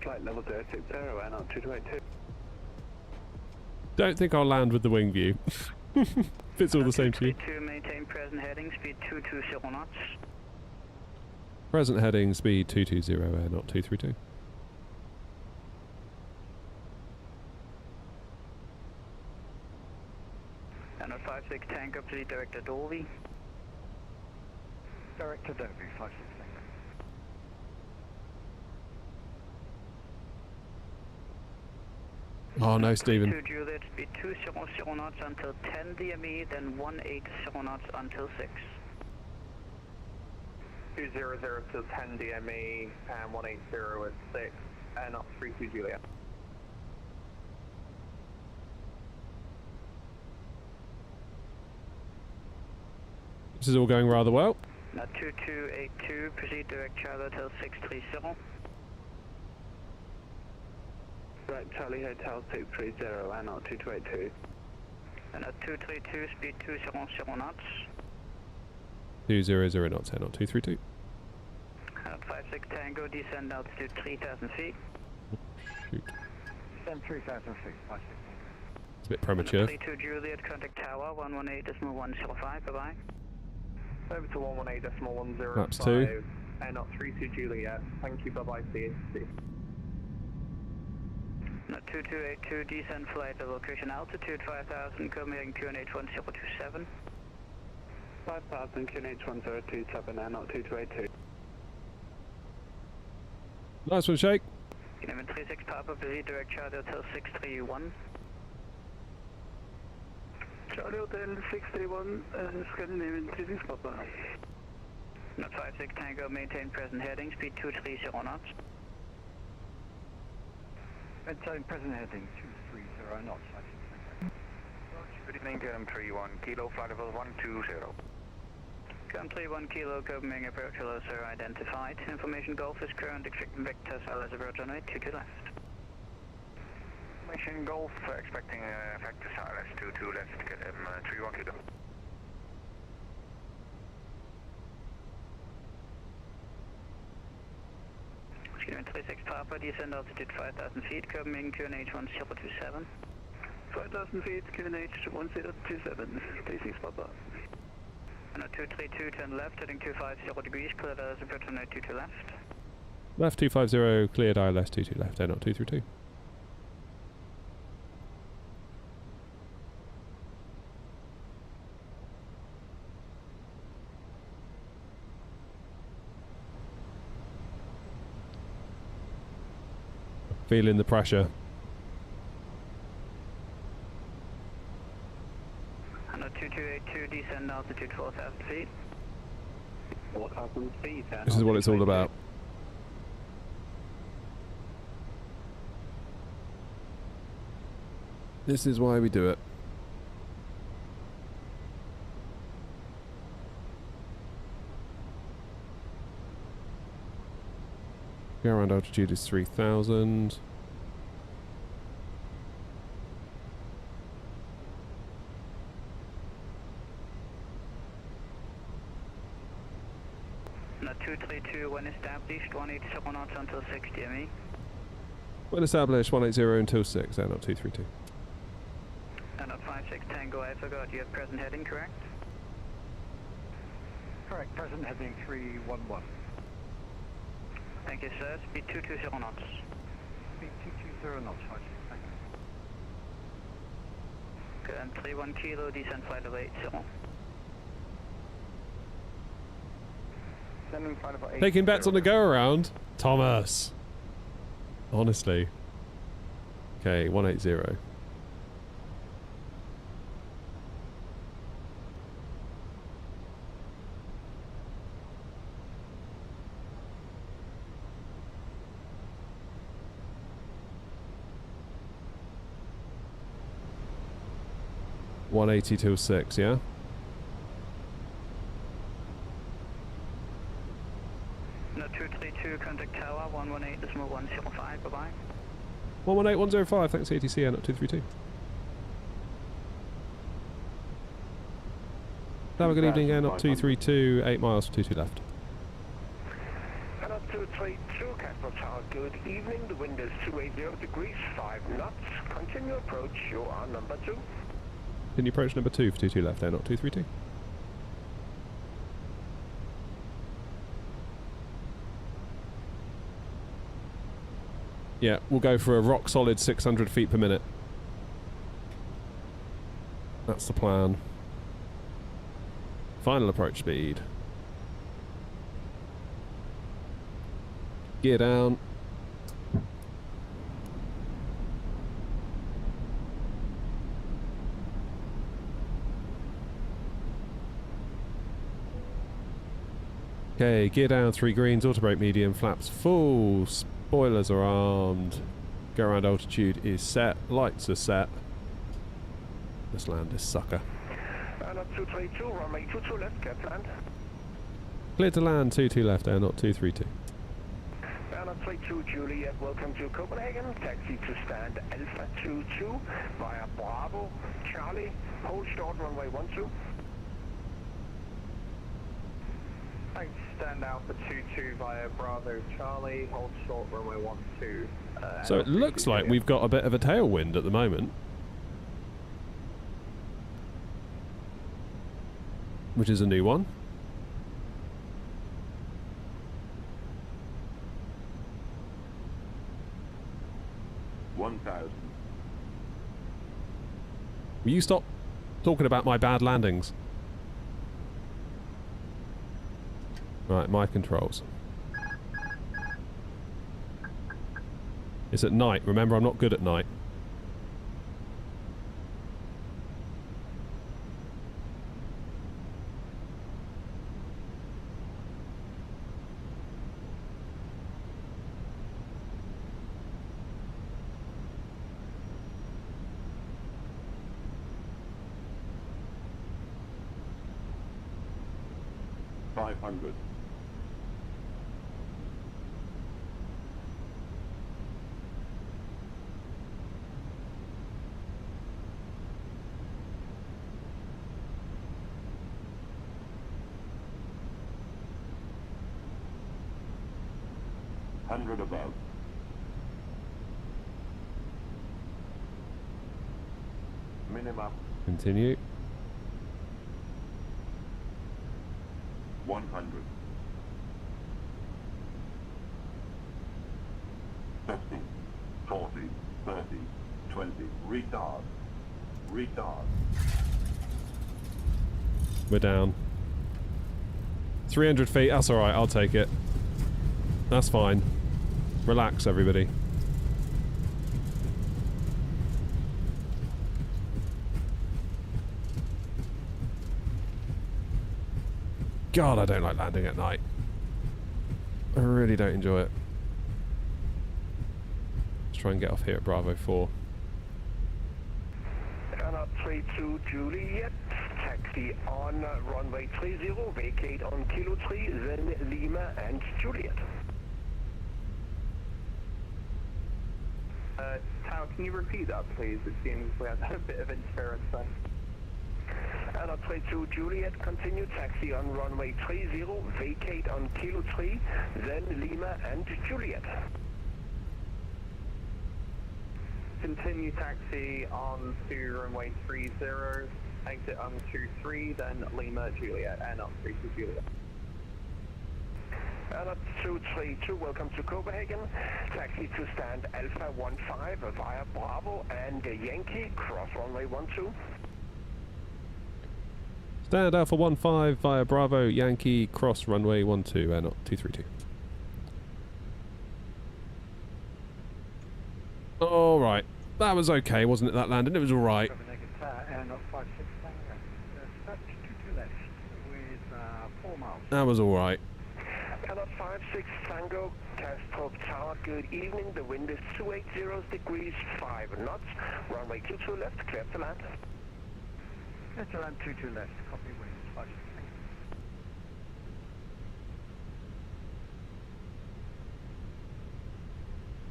Flight level 060 and up 2282. Don't think I'll land with the wing view. If it's all the same to you. 232, maintain present heading, speed 220 knots. Present heading, speed 220 air, not 232. And at 56 Tango, proceed direct at Dolby. Direct to Dover, 56 Tango. Oh no, Stephen. 2 Juliet, speed 200 knots until 10 DME, then 180 knots until 6. 200 till 10 DME and 180 at 6 and up 32 Juliet. This is all going rather well. Now 2282, proceed direct Charlie Hotel 630. Right, Charlie Hotel 630 and up 2282. And at 232, speed 200 knots. 200 knots, air, not 232. And at 56 Tango, descend altitude 3,000 feet. Shoot. Descend 3,000 feet, 56 Tango. It's a bit premature. 32 Juliet, contact tower 118.105, bye-bye. Over to 118.105 Maps 2. and up 32 Juliet. Thank you, bye-bye, see you. No, 2282, descend flight at location altitude 5000, Copenhagen QNH 1027. 5000, QNH 1027, and 2282. Nice one, Shake. Union 36 Papa, busy direct Charlie Hotel 631. Charlie Hotel 631, Scandinavian 36 Papa. Not 56 Tango, maintain present heading, speed 230 knots. Maintain present heading, 230 knots. Good evening, KM31, Kilo, flight level 120. KM31 Kilo, Copenhagen approach, hello sir, identified. Information Golf is current, expecting vector, silence approach runway 22 left. Information Golf, expecting vector silence 22 left, KM31 Kilo. Union 36 Papa, descend altitude 5000 feet, Copenhagen QNH 1027. 5000 feet, QNH 1027, 36 Papa. And 232, turn left, heading 250 degrees, cleared as approach runway 22 left. Left 250, cleared ILS 22 left, air not 232. Feeling the pressure. And 2282, descend altitude 4000 feet. 4000 feet, and This is what it's all about. This is why we do it. Go around altitude is 3000. No, 232, when established, 187 knots until 6 DME. When established, 180 until 6, air not 232. And 56 Tango, I forgot, you have present heading, correct? Correct, present heading 311. Thank you, sir. Speed 220 knots. Speed 220 knots, right. Thank you. Good, and 31 Kilo, descend flight level 80. Sending flight level 80. Taking bets on the go around. Thomas. Honestly. Okay, 180. $180 till 6, yeah? No, 232, contact tower, 118.105, bye-bye. 118105, thanks ATC, air not 232. Have a good evening, air not 232, 8 miles for 22 left. Air 232, Castle Tower, good evening. The wind is 280 degrees, 5 knots. Continue approach, you are number 2. Can you approach number 2 for 22 left, air not 232? Yeah, we'll go for a rock solid 600 feet per minute. That's the plan. Final approach speed. Gear down. Okay, gear down, 3 greens, auto brake medium, flaps full, spoilers are armed, go around altitude is set, lights are set. Let's land this sucker. Air 232, runway 22 left, get land. Clear to land, 22 left, air not 232. Air 32 Juliet, welcome to Copenhagen. Taxi to stand Alpha 22 via Bravo, Charlie, hold short runway 12. Thanks, stand Alpha 22 via Bravo Charlie, hold short runway 12. So it looks like we've got a bit of a tailwind at the moment. Which is a new one. 1000. Will you stop talking about my bad landings? Right, my controls. It's at night. Remember, I'm not good at night. Above. Minimum. Continue. 100. 50, 40, 30, 20. Retard. Retard. We're down. 300 feet. That's alright. I'll take it. That's fine. Relax, everybody. God, I don't like landing at night. I really don't enjoy it. Let's try and get off here at Bravo 4. Airnav 32 Juliet, taxi on runway 30, vacate on Kilo 3, then Lima and Juliet. Tao, can you repeat that, please? It seems we had a bit of interference then. Airnav 32 Juliet, continue taxi on runway 30, vacate on Kilo 3, then Lima and Juliet. Continue taxi on to runway 30, exit on 23, then Lima Juliet, and up 32 Juliet. Airnav 232, welcome to Copenhagen. Taxi to stand Alpha 15 via Bravo and Yankee, cross runway 12. Stand Alpha 15 via Bravo, Yankee, cross runway 12, and up 232. Alright. That was okay, wasn't it, that landing? It was alright. That was alright. Airnav 56 Tango, Castrop Tower, good evening. The wind is 280 degrees 5 knots. Runway 22 left, clear to land. Clear to land 22 left, copy wind 56.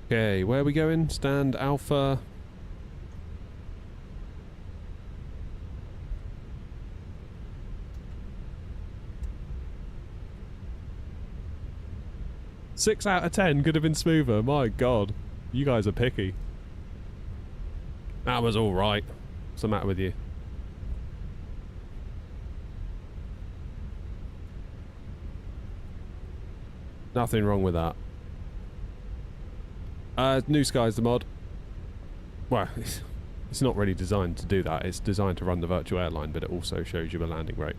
Okay, where are we going? Stand Alpha. Six out of 10 could have been smoother. My God, you guys are picky. That was all right. What's the matter with you? Nothing wrong with that. New Sky's the mod. Well, it's not really designed to do that. It's designed to run the virtual airline, but it also shows you a landing rate.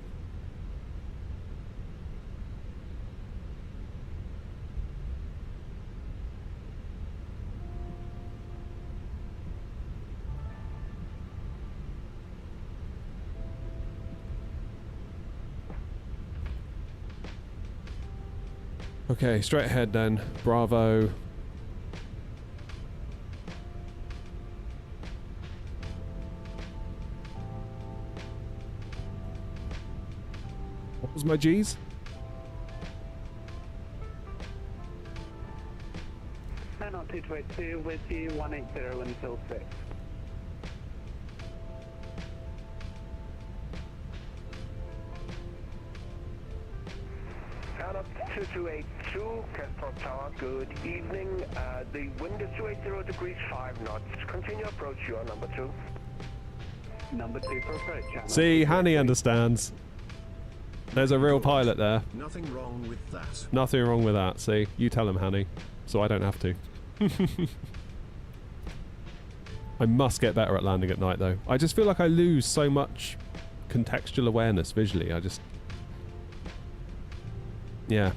Okay, straight ahead then. Bravo. What was my G's? Airnav 222 with you, 180 until 6. Airnav 2282, Castrop Tower, good evening. The wind is 280 degrees 5 knots. Continue approach, you are number 2. Number 2 for approach. See, Hanny understands. There's a real pilot there. Nothing wrong with that. Nothing wrong with that. See, you tell him, Hanny, so I don't have to. I must get better at landing at night, though. I just feel like I lose so much contextual awareness visually. I just... Yeah.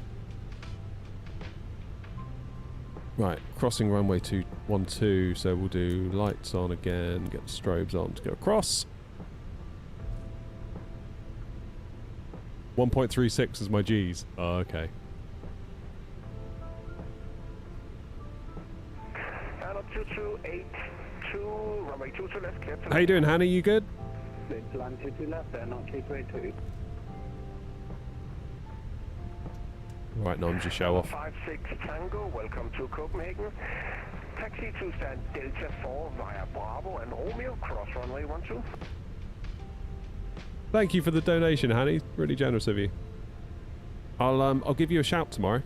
Right, crossing runway 212, so we'll do lights on again, get the strobes on to go across. 1.36 is my G's. Oh, okay. Anna 2282, runway 22 left, clear to How you doing, Hannah? You good? Land 22 left, they're not K282. Right, now I'm just show off. 56 Tango, welcome to Copenhagen. Taxi to stand Delta 4 via Bravo and Romeo, cross runway 12. Thank you for the donation, Hanny. Really generous of you. I'll give you a shout tomorrow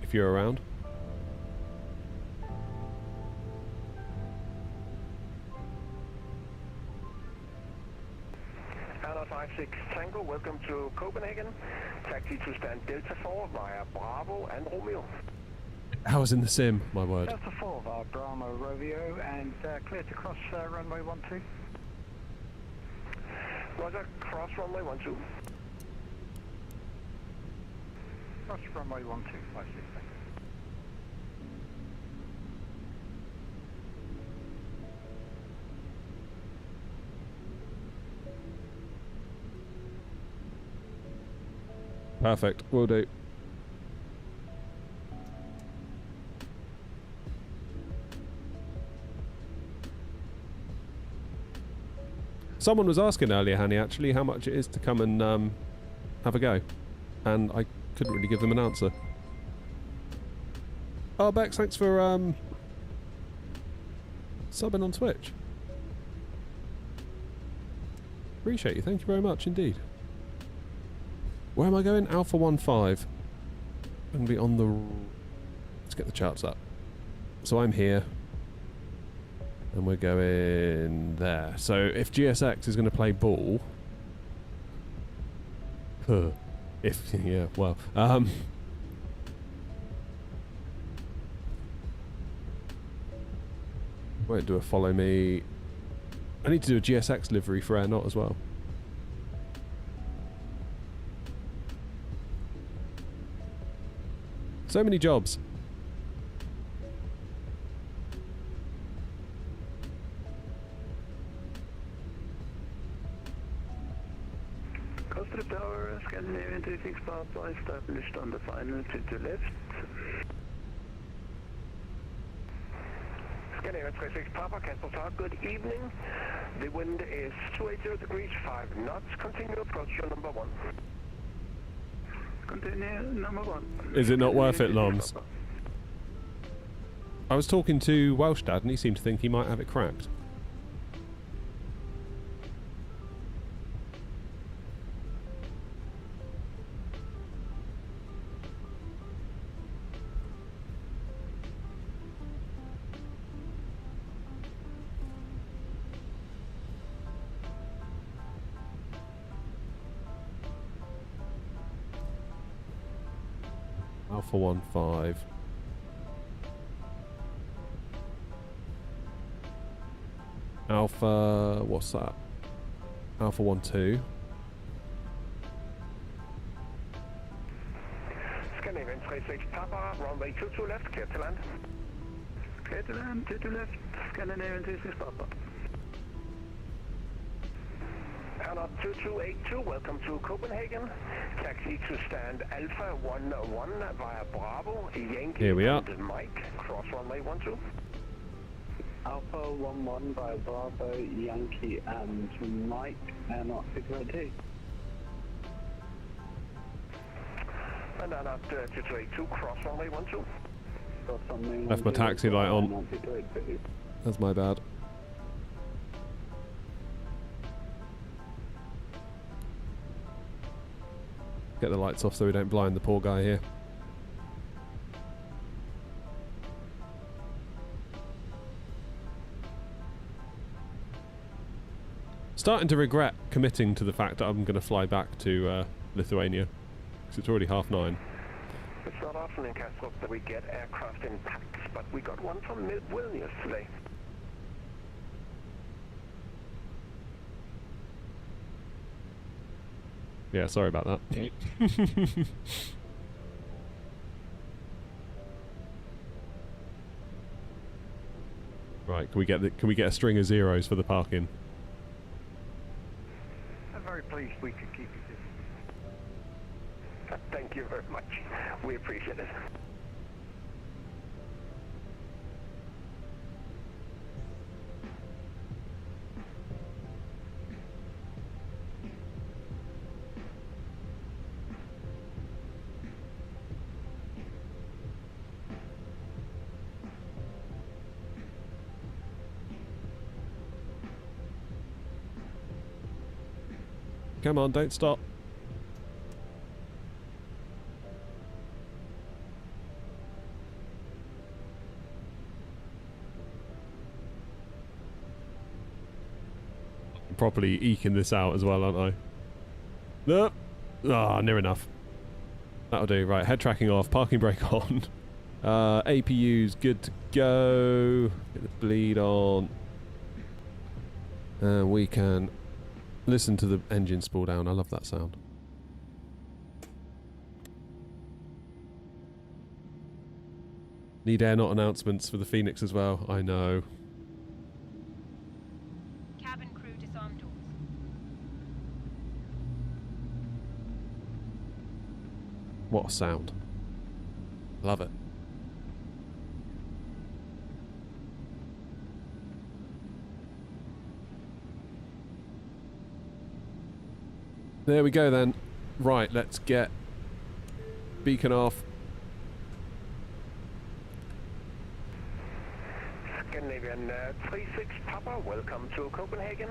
if you're around. Anna 56 Tango, welcome to Copenhagen. Taxi to stand Delta 4 via Bravo and Romeo. I was in the sim, my word. Delta 4 via Bravo Romeo and clear to cross runway 12. Roger, cross runway 12. Cross runway 12, 56. Perfect, will do. Someone was asking earlier, Hanny, actually, how much it is to come and have a go. And I couldn't really give them an answer. Oh, Bex, thanks for subbing on Twitch. Appreciate you, thank you very much indeed. Where am I going? Alpha 15. I'm going to be on the... Let's get the charts up. So I'm here. And we're going there. So if GSX is going to play ball... yeah, well... won't do a follow me. I need to do a GSX livery for Air Not as well. So many jobs. Coastal Tower, Scandinavian 36 Papa, established on the final to left. Scandinavian 36 Papa, Castle Tower, good evening. The wind is 280 degrees, 5 knots. Continue approach your number 1. Continue, number 1. Is it not worth it, Loms? I was talking to Welsh Dad and he seemed to think he might have it cracked. Alpha 15. Alpha, what's that? Alpha 12. Scandinavian 36 Papa, runway 22 left, clear to land. Clear to land, 22 left, Scandinavian 36 Papa. Anna 2282, welcome to Copenhagen. Taxi to stand Alpha 11 via Bravo, Yankee. Here we are. And Mike, cross runway 12. Alpha 11 by Bravo, Yankee and Mike, and not 602. And Anna 2282, cross runway 12. Left my taxi light on. That's my bad. Get the lights off so we don't blind the poor guy here. Starting to regret committing to the fact that I'm going to fly back to Lithuania, because it's already 9:30. It's not often in Kastrup that we get aircraft in packs, but we got one from Vilnius today. Yeah, sorry about that. Right, can we get a string of zeros for the parking? I'm very pleased we could keep you busy. Thank you very much. We appreciate it. Come on, don't stop. I'm properly eking this out as well, aren't I? Nope. Ah, near enough. That'll do. Right, head tracking off, parking brake on. APU's good to go. Get the bleed on. And we can listen to the engine spool down. I love that sound. Need air not announcements for the Fenix as well. I know. Cabin crew disarm doors. What a sound. Love it. There we go then. Right, let's get beacon off. Scandinavian 36 Papa, welcome to Copenhagen.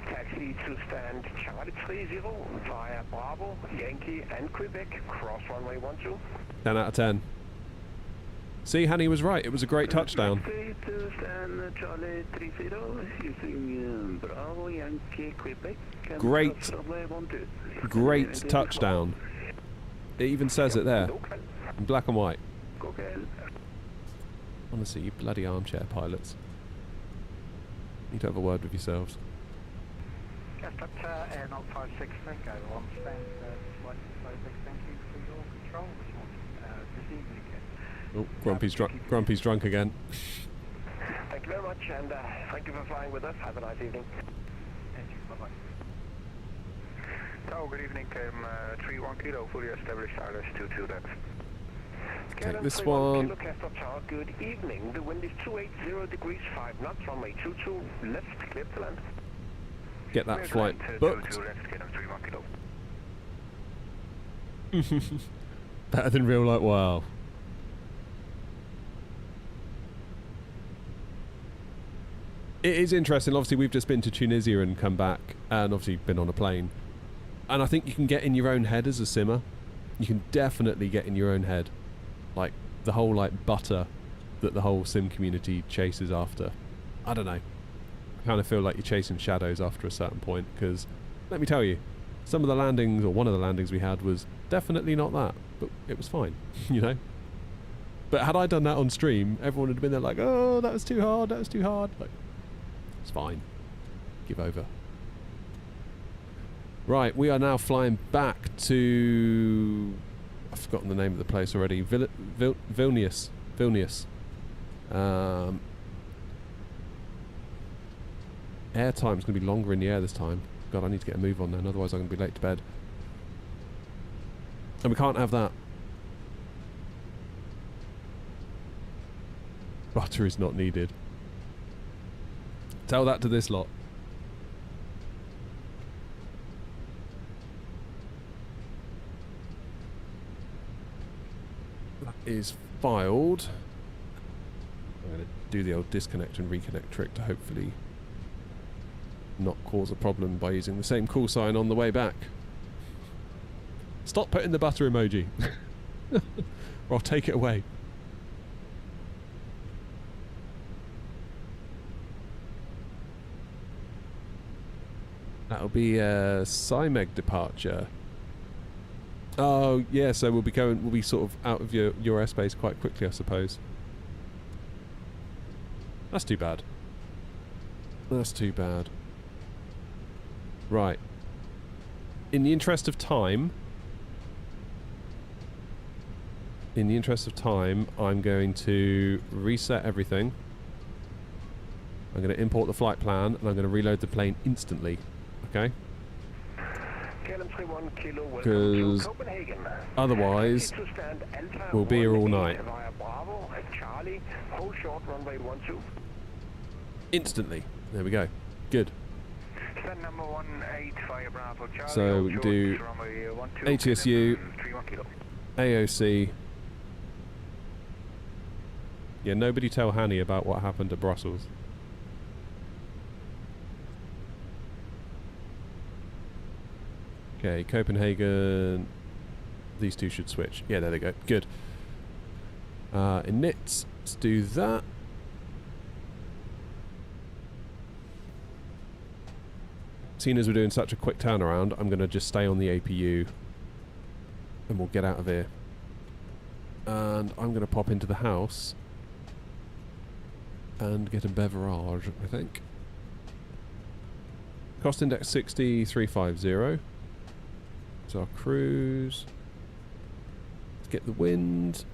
Taxi to stand Charlie 30 via Bravo, Yankee and Quebec, cross runway 12. 10 out of 10. See, Hanny was right. It was a great touchdown. Taxi to stand Charlie 30 using Bravo, Yankee, Quebec. And Great. cross runway 12. Great touchdown. It even says it there. In black and white. Honestly, you bloody armchair pilots. Need to have a word with yourselves. Gas Doctor Air 056 Tango on stand flight service. Thank you for your control this evening again. Oh, Grumpy's drunk again. Thank you very much, and thank you for flying with us. Have a nice evening. Thank you. Bye-bye. Oh, good evening, 31 Kilo, fully established Stardust 22 left. Take this one. Good evening. The wind is 280 degrees 5 knots, runway 22 left, clear to land. Get that flight booked. Better than real life. Wow. It is interesting. Obviously, we've just been to Tunisia and come back, and obviously been on a plane. And I think you can get in your own head as a simmer. You can definitely get in your own head. Like, the whole, like, butter that the whole sim community chases after. I don't know. I kind of feel like you're chasing shadows after a certain point, because, let me tell you, some of the landings, or one of the landings we had, was definitely not that. But it was fine, you know? But had I done that on stream, everyone would have been there like, oh, that was too hard, that was too hard. Like, it's fine. Give over. Right, we are now flying back to... I've forgotten the name of the place already. Vilnius. Vilnius. Air time's going to be longer in the air this time. God, I need to get a move on then, otherwise I'm going to be late to bed. And we can't have that. Butter is not needed. Tell that to this lot. That is filed. I'm going to do the old disconnect and reconnect trick to hopefully not cause a problem by using the same call sign on the way back. Stop putting the butter emoji. Or I'll take it away. That'll be a CIMEG departure. Oh yeah, so we'll be sort of out of your airspace quite quickly, I suppose. That's too bad. That's too bad. Right. in the interest of time, I'm going to reset everything. I'm going to import the flight plan, and I'm going to reload the plane instantly. Okay? Because otherwise, we'll be here all night. Instantly. There we go. Good. So we can do ATSU, AOC. Yeah, nobody tell Hanny about what happened to Brussels. Okay, Copenhagen. These two should switch. Yeah, there they go. Good. In NITS, let's do that. Seeing as we're doing such a quick turnaround, I'm going to just stay on the APU and we'll get out of here. And I'm going to pop into the house and get a beverage, I think. Cost index 60350. It's our cruise. Let's get the wind.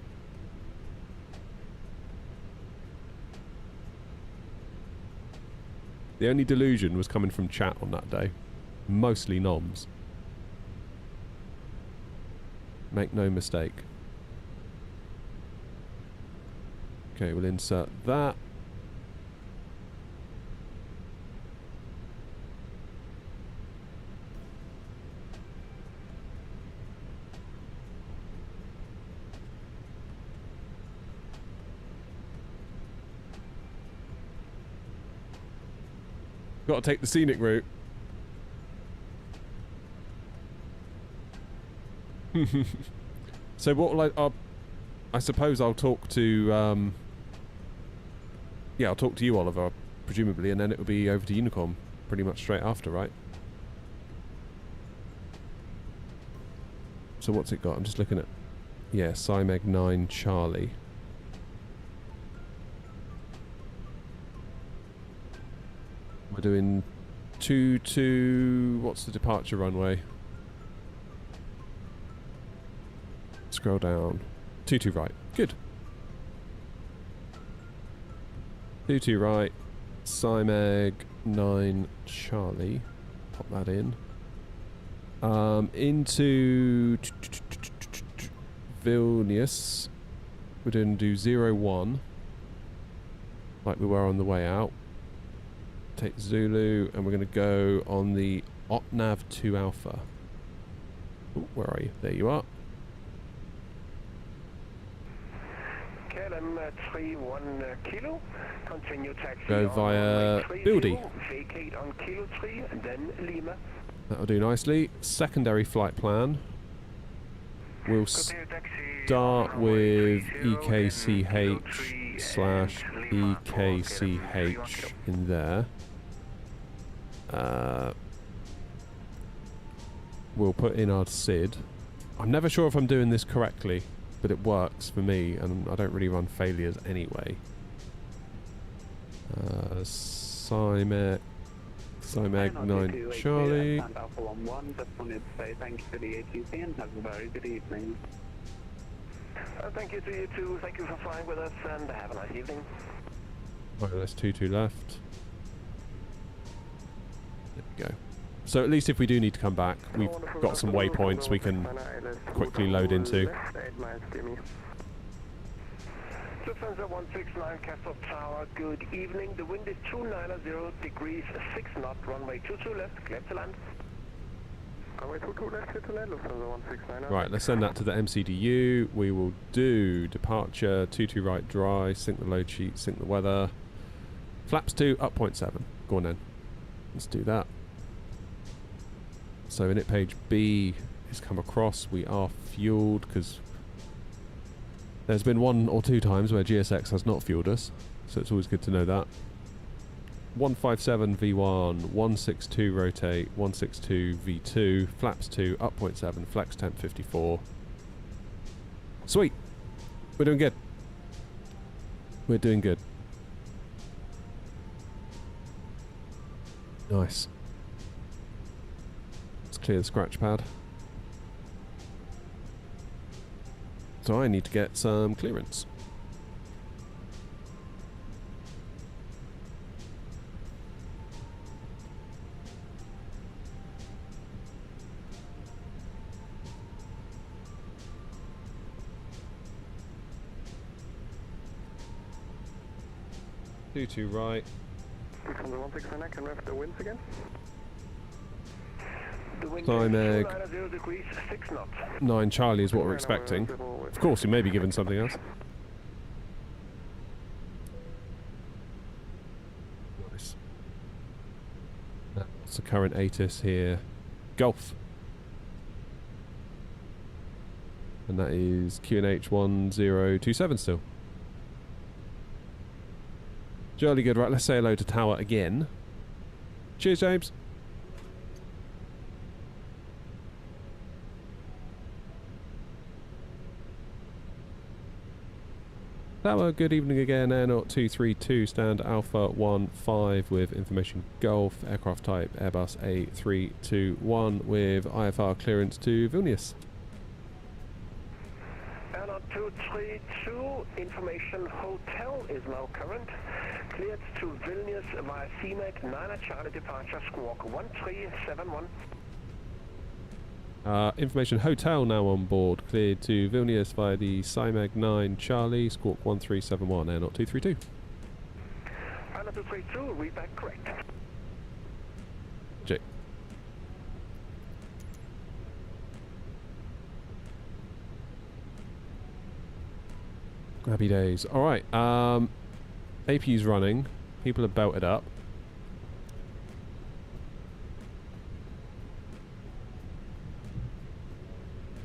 The only delusion was coming from chat on that day. Mostly noms. Make no mistake. Okay, we'll insert that. Got to take the scenic route. So what will I suppose I'll talk to yeah, I'll talk to you, Oliver, presumably, and then it'll be over to Unicom pretty much straight after, right? So what's it got? I'm just looking at, yeah, Cymeg 9 Charlie. We're doing 22, what's the departure runway? Scroll down. 22 right. Good. 22 right. Cymeg 9 Charlie. Pop that in. Into Vilnius. We're going to do 01. Like we were on the way out. Take Zulu, and we're going to go on the OtNav 2 Alpha. Ooh, where are you? There you are. KLM 31 Kilo. Continue taxi. Go via Buildy. Vacate on Kilo 3 and then Lima. That'll do nicely. Secondary flight plan. We'll start with EKCH/EKCH in there. We'll put in our SID. I'm never sure if I'm doing this correctly, but it works for me, and I don't really run failures anyway. Cymeg 9 Charlie. Alpha 11, just wanted to say thank you for the ATC and have a very good evening. Thank you to you too. Thank you for flying with us and have a nice evening. Right, that's 22 left. There we go. So at least if we do need to come back, we've got some waypoints we can quickly load into. Lufthansa 169 Castle Tower, good evening. The wind is 290 degrees, 6 knot, runway 22 left, clear to land. Runway 22 left, clear to land, Lufthansa 169. Right, let's send that to the MCDU. We will do departure, 22 right dry, sync the load sheet, sync the weather. Flaps 2, up 0.7. Go on then. Let's do that. So init page B has come across. We are fueled because there's been 1 or 2 times where GSX has not fueled us, so it's always good to know that. 157 V1, 162 rotate, 162 V2, flaps 2, up 0.7, flex temp 54. Sweet! We're doing good. We're doing good. Nice. Let's clear the scratch pad. So I need to get some clearance. Two right. From the 169, can we have the winds again? The wind Climb 290 degrees, 6 knots. 9 Charlie is what we're expecting. Of course, we may be given something else. Nice. That's the current ATIS here. Golf. And that is QNH 1027 still. Jolly good. Right, let's say hello to Tower again. Cheers, James. Tower, good evening again. Air 232, stand Alpha 15 with information Golf, aircraft type Airbus A321 with IFR clearance to Vilnius. Air 232, information hotel is now current. Cleared to Vilnius via CMAC 9 Charlie departure, squawk 1371. Information hotel now on board. Cleared to Vilnius via the CIMAG 9 Charlie, squawk 1371, Air 232. Air 232, read back correct. Check. Happy days. Alright, APU's running. People are belted up.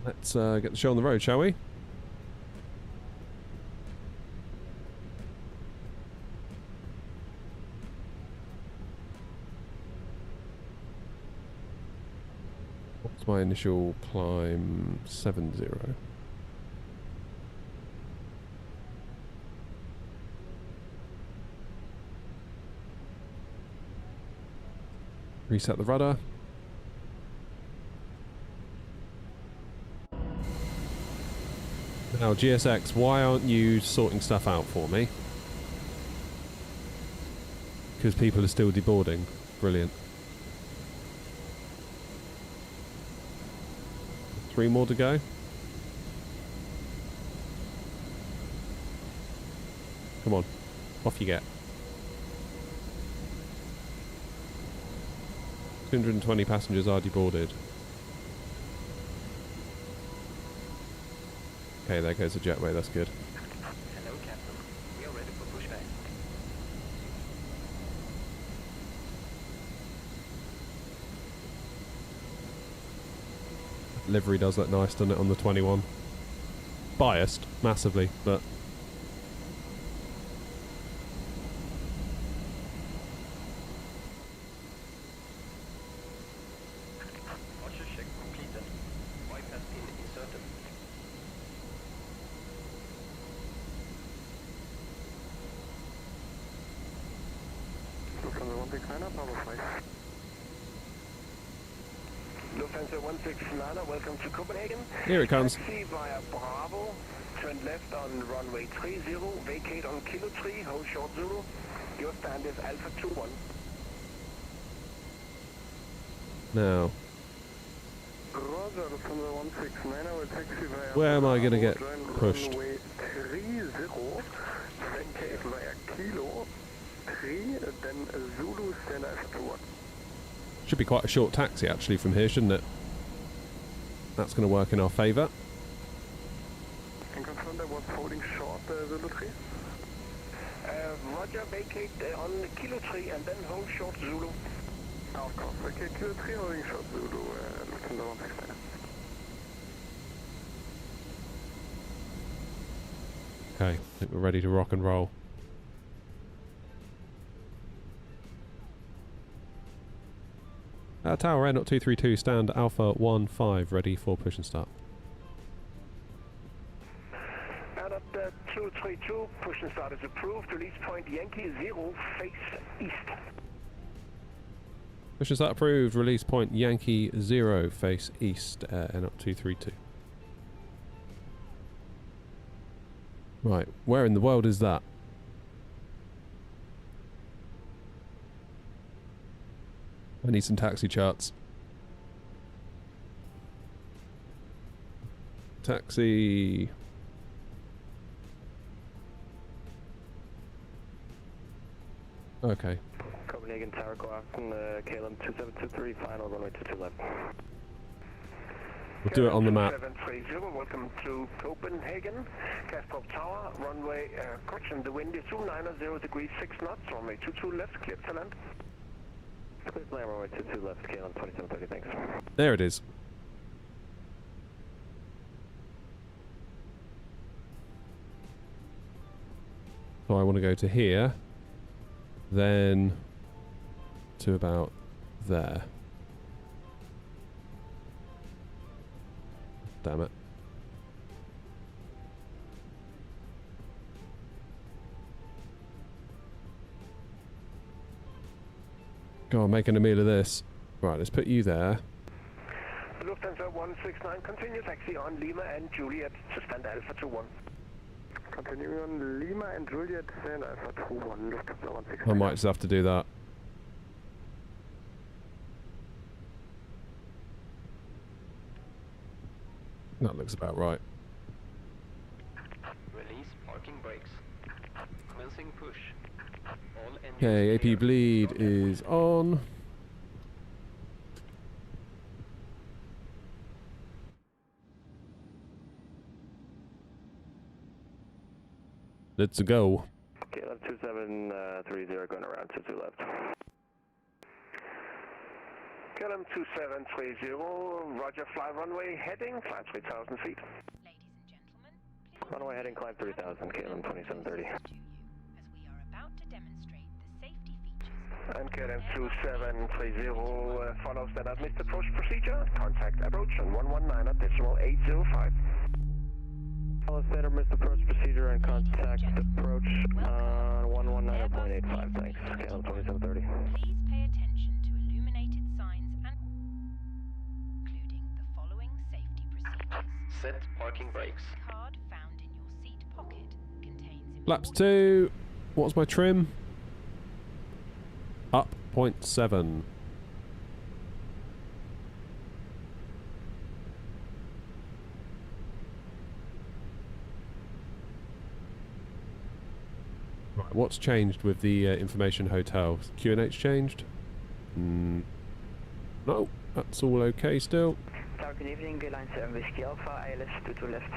Let's get the show on the road, shall we? What's my initial climb? 70. Reset the rudder. Now, GSX, why aren't you sorting stuff out for me? Because people are still deboarding. Brilliant. 3 more to go. Come on. Off you get. 220 passengers are deboarded. Okay, there goes the jetway, that's good. Hello, Captain. We are ready for pushback. Livery does look nice, doesn't it, on the 21? Biased, massively, but... Roger, check completed. Bypass pin inserted. Lufthansa 169, Bravo 5. Lufthansa 169, welcome to Copenhagen. Here it comes. Taxi via Bravo, turn left on runway 30, vacate on Kilo 3, hold short Zulu. Your stand is Alpha 21. Now, Roger, Lufthansa 169, I will taxi via where am I going to get Bravo, pushed? runway 30, vacate via Kilo 3, then Zulu, stand Alpha 21. Should be quite a short taxi, actually, from here, shouldn't it? That's going to work in our favour. Can confirm that was holding short Zulu 3? Roger, vacate on Kilo 3 and then hold short Zulu. Of course, vacate Kilo 3, holding short Zulu, Lufthansa 169. Okay, I think we're ready to rock and roll. Tower Air 232, stand Alpha 15, ready for push and start. Out of the 232, push and start is approved. Release point Yankee 0, face east. Mission start approved. Release point Yankee 0. Face east. N232. Right. Where in the world is that? I need some taxi charts. Taxi. Okay. Copenhagen Tower Clock, KLM 2723, final runway 22 left. We'll do it on the map. 730, welcome to Copenhagen. Castor Tower, runway, correction, the wind is 290 degrees 6 knots, runway 22 left, clear to land. Clear to land, runway 22 left, KLM 2730, thanks. There it is. So I want to go to here, then to about there. Damn it. Go on, making a meal of this. Right, let's put you there. Lufthansa 169, continue taxi on Lima and Juliet to stand Alpha 21. Continuing on Lima and Juliet, stand Alpha 21, Lufthansa 169. I might just have to do that. That looks about right. Release parking brakes. Commencing push. All engines Okay, AP clear. bleed is on. Let's go. KLM 2730, going around 22 left. KLM 2730, roger, fly runway, heading, climb 3,000 feet. Ladies and gentlemen, please Runway heading, climb 3000, KLM 2730. to you, as we are about to demonstrate the safety features. And KLM 2730, follow standard missed approach procedure, contact approach on 119.805. Follow standard missed approach procedure and contact approach on 119.85, thanks. KLM 2730. Please pay attention to illuminated signs and including the following safety procedures. Set parking brakes. Card found in your seat pocket contains Laps important 2. What's my trim? Up 0.7. Right, what's changed with the information hotel? QNH changed? No, that's all okay still. Tower, good evening, Line 7 Whiskey Alpha, ILS 22 left.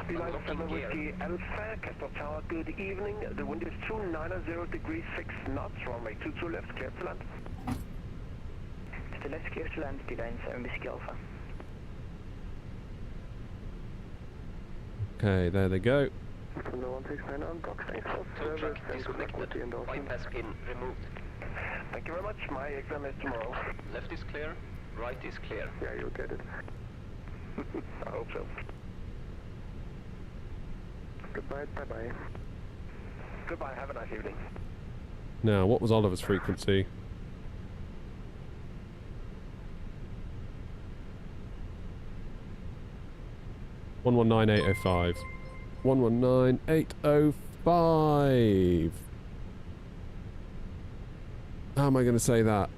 Line 7 Whiskey Alpha, Castor Tower, good evening. The wind is 290 degrees 6 knots, runway 22 left, clear to land. Still left, clear to land, Line 7 Whiskey Alpha. Okay, there they go. From the 169 on box, thanks for Tow service truck and good luck with the disconnected. endorsement. Bypass pin removed. Thank you very much, my exam is tomorrow. Left is clear. Right is clear. Yeah, you'll get it. I hope so. Goodbye, bye-bye. Goodbye, have a nice evening. Now, what was Oliver's frequency? One 119.805. 119.805. How am I going to say that?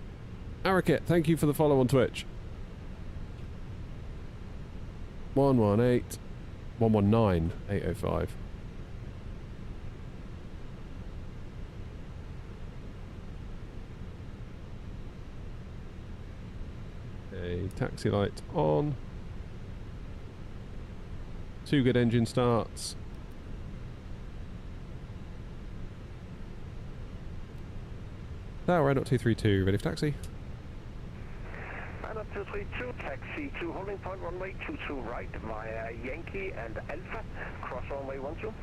Arakit, thank you for the follow on Twitch. 119.805. Okay, taxi light on. 2 good engine starts. Tower, Red 232, ready for taxi. Line 232, taxi to holding point runway 22 right via Yankee and Alpha, cross runway 12.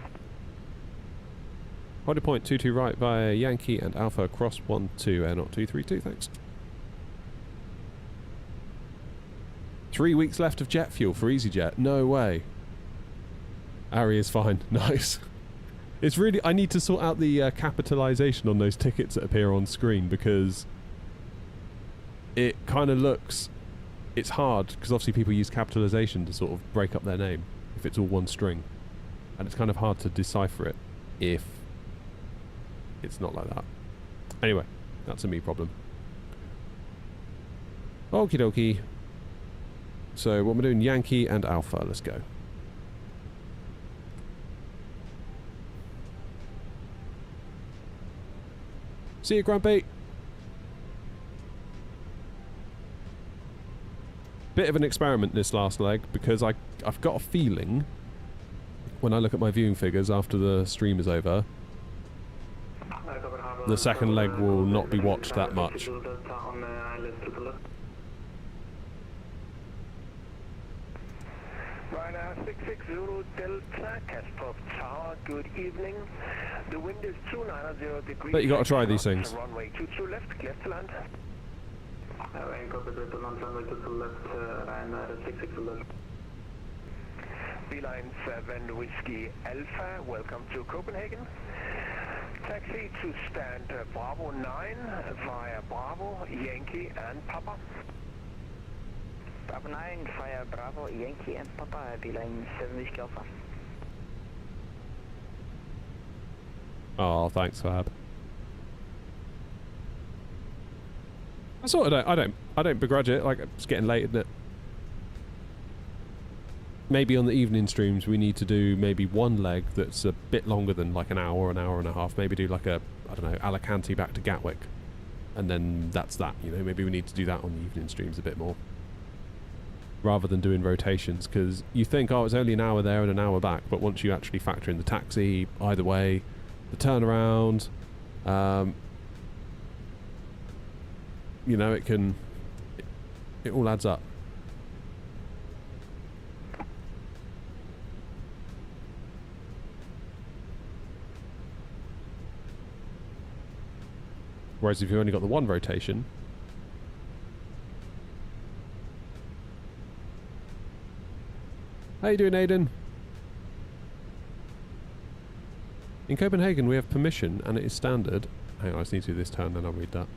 Holding point 22 right via Yankee and Alpha, cross 12, Air 232, thanks. 3 weeks left of jet fuel for EasyJet, no way. Ari is fine, nice. It's really, I need to sort out the capitalization on those tickets that appear on screen because it kind of looks... It's hard, because obviously people use capitalization to sort of break up their name, if it's all one string. And it's kind of hard to decipher it if it's not like that. Anyway, that's a me problem. Okie dokie. So what we're doing, Yankee and Alpha, let's go. See you, Grumpy. Bit of an experiment this last leg, because I've got a feeling when I look at my viewing figures after the stream is over, the second leg will not be watched that much. Ryanair 660 Delta, Casper Tower, good evening. The wind is 290 degrees. But you got to try these things. Runway 22 left, clear to land. Beeline 7 Whiskey Alpha, welcome to Copenhagen. Taxi to stand Bravo 9 via Bravo, Yankee and Papa. Bravo 9 via Bravo, Yankee and Papa, Beeline 7 Whiskey Alpha. Oh, thanks, Fab. I don't begrudge it. Like, it's getting late, isn't it? Maybe on the evening streams we need to do maybe one leg that's a bit longer than like an hour and a half. Maybe do like a, I don't know, Alicante back to Gatwick. And then that's that, you know. Maybe we need to do that on the evening streams a bit more. Rather than doing rotations, because you think, oh, it's only an hour there and an hour back. But once you actually factor in the taxi, either way, the turnaround, you know, it all adds up. Whereas if you've only got the one rotation, how you doing, Aiden? In Copenhagen we have permission and it is standard. Hang on, I just need to do this turn, then I'll read that.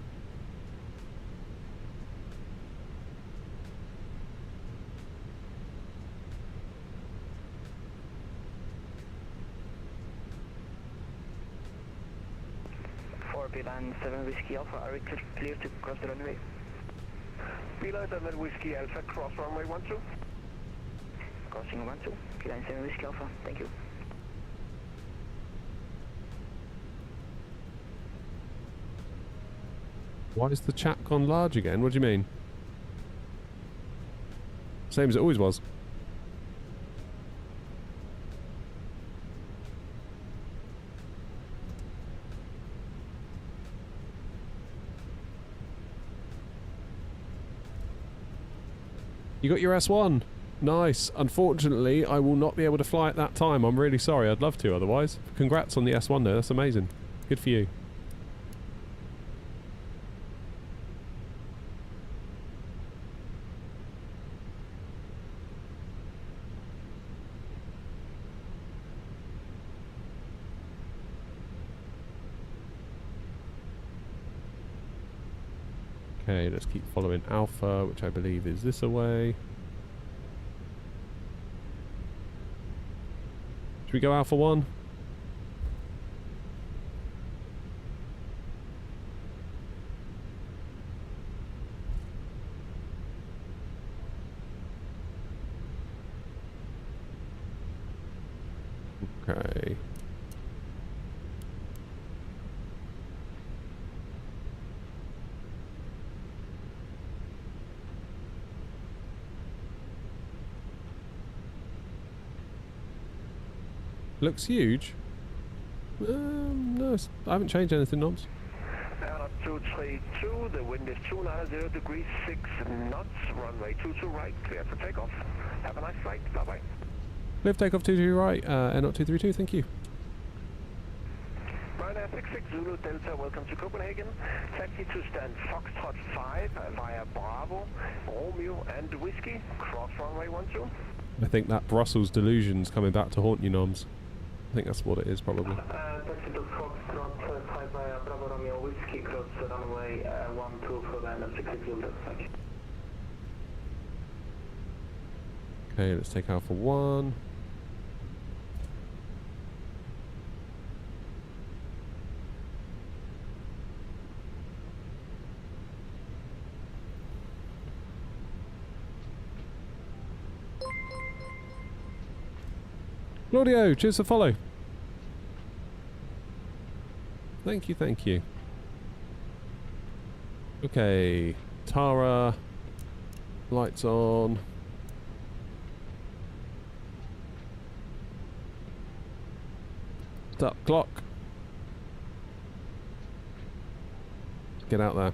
Beeline 7 Whiskey Alpha, are we clear to cross the runway? Beeline 7 Whiskey Alpha, cross runway 12. Crossing 12, Beeline 7 Whiskey Alpha, thank you. Why is the chat gone large again? What do you mean? Same as it always was. You got your S1? Nice. Unfortunately, I will not be able to fly at that time. I'm really sorry. I'd love to otherwise. Congrats on the S1 though. That's amazing. Good for you. Okay, let's keep following Alpha, which I believe is this away. Should we go Alpha 1? Okay. Looks huge. No, I haven't changed anything, Noms. 232, the wind is 290 degrees 6 knots, runway 22 right, clear for takeoff. Have a nice flight, bye bye. Live takeoff 22 right, N 232, thank you. Ryanair 66 Zulu Delta, welcome to Copenhagen. Taxi to stand Foxtrot 5 via Bravo, Romeo and Whiskey, cross runway 12. I think that Brussels delusion's coming back to haunt you, Noms. I think that's what it is, probably. Taxi to Foxtrot 5 via Bravo Romeo Whiskey, cross runway 12 for then Okay, let's take Alpha 1. Claudio, cheers for follow. Thank you, thank you. Okay, Tara, lights on. Stop clock. Get out there.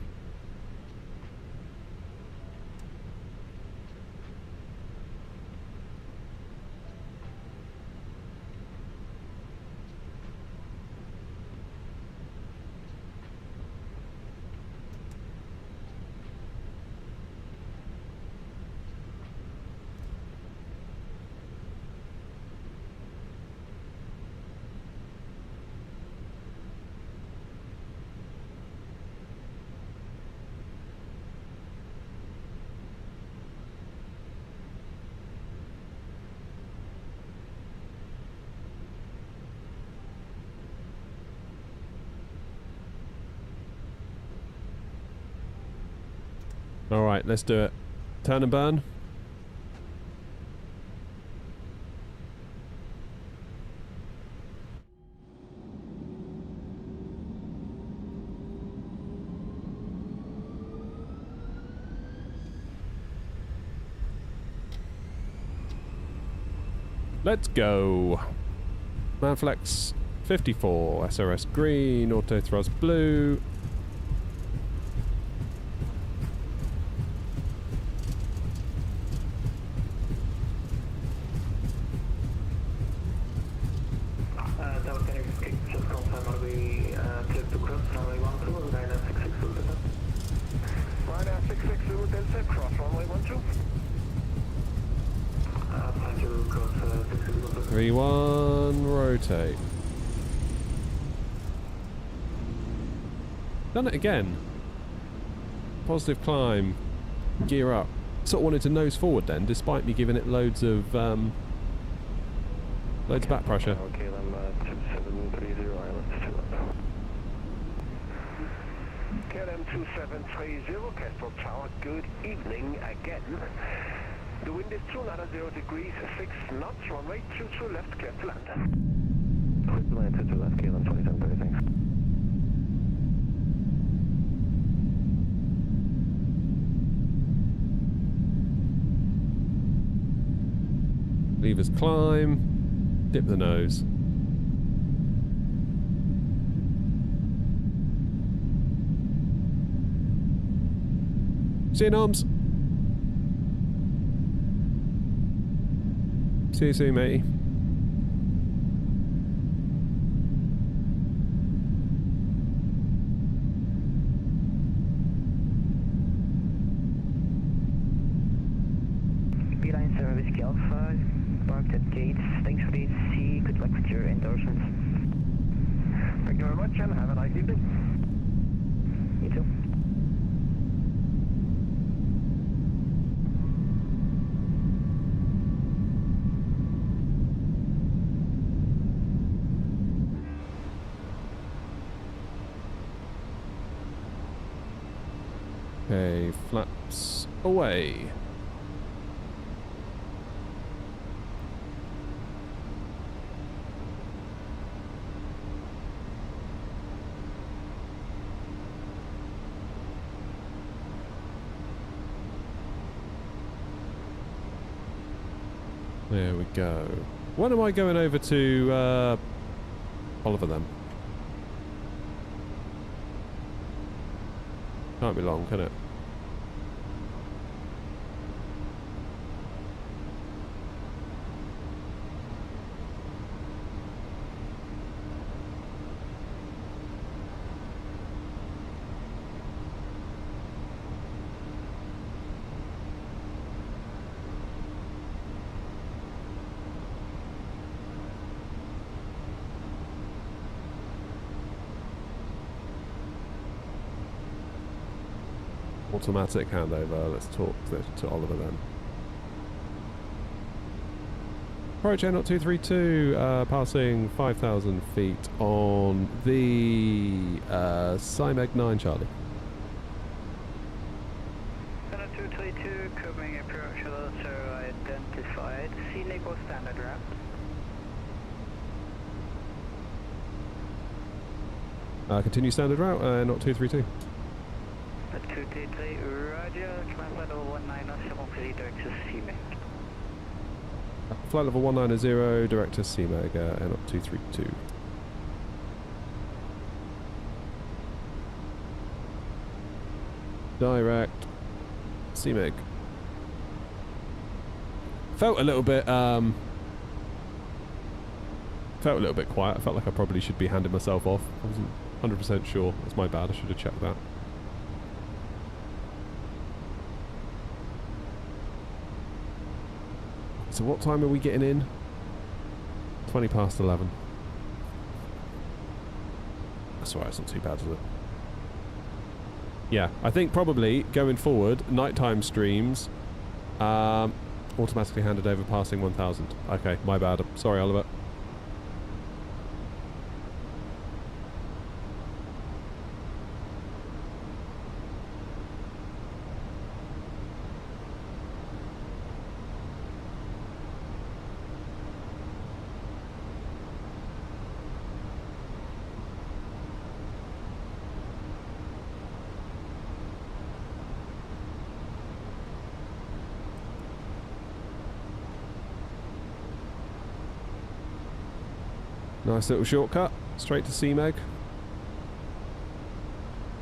Alright, let's do it. Turn and burn. Let's go. Manflex 54, SRS green, auto thrust blue. Rotate. Done it again. Positive climb. Gear up. Sort of wanted to nose forward then, despite me giving it loads of back pressure. Okay, then 2730 islands to up. KLM 2730, Castle Tower, good evening again. The wind is 290 degrees, 6 knots, runway 22 left, clear to land. Quick land to left, KLM 2730, thanks. Levers climb, dip the nose. See you, Noms. See you soon, matey. Beeline 7 Whiskey Alpha, parked at gates. Thanks for the ATC. Good luck with your endorsements. Thank you very much and have a nice evening. You too. Okay, flaps away. There we go. When am I going over to Oliver then? Can't be long, can it? Automatic handover. Let's talk to Oliver then. Approach Air 232, passing 5,000 feet on the CIMEG 9 Charlie. Air 232, Copenhagen approach also identified. Scenic or standard route? Continue standard route, not 232. 233, roger, climb level 190, direct to CMAC. Flight level 190, direct to CMAG, not 232. Direct CMAG. Felt a little bit quiet. I felt like I probably should be handing myself off. I wasn't 100% sure. That's my bad. I should have checked that. So what time are we getting in? 20 past 11. That's alright, it's not too bad, is it? Yeah, I think probably going forward, nighttime streams automatically handed over passing 1,000. Okay, my bad. Sorry, Oliver. Nice little shortcut, straight to CMEG.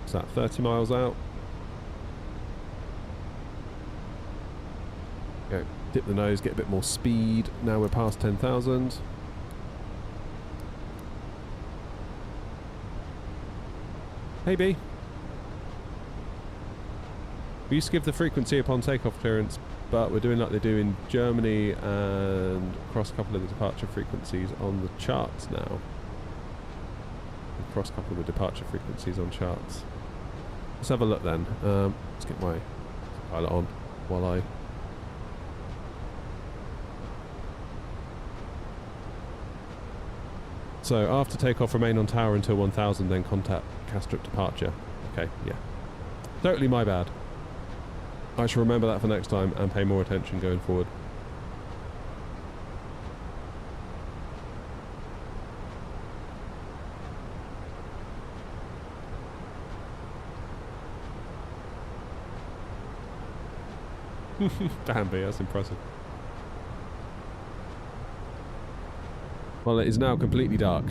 What's that, 30 miles out? Go, dip the nose, get a bit more speed. Now we're past 10,000. Hey B. We used to give the frequency upon takeoff clearance, but we're doing like they do in Germany and cross a couple of the departure frequencies on the charts now. Cross a couple of the departure frequencies on charts. Let's have a look then. Let's get my pilot on while I... So after takeoff, remain on tower until 1,000, then contact Castrip departure. Okay, yeah. Totally my bad. I shall remember that for next time and pay more attention going forward. Damn, B, that's impressive. Well, it is now completely dark,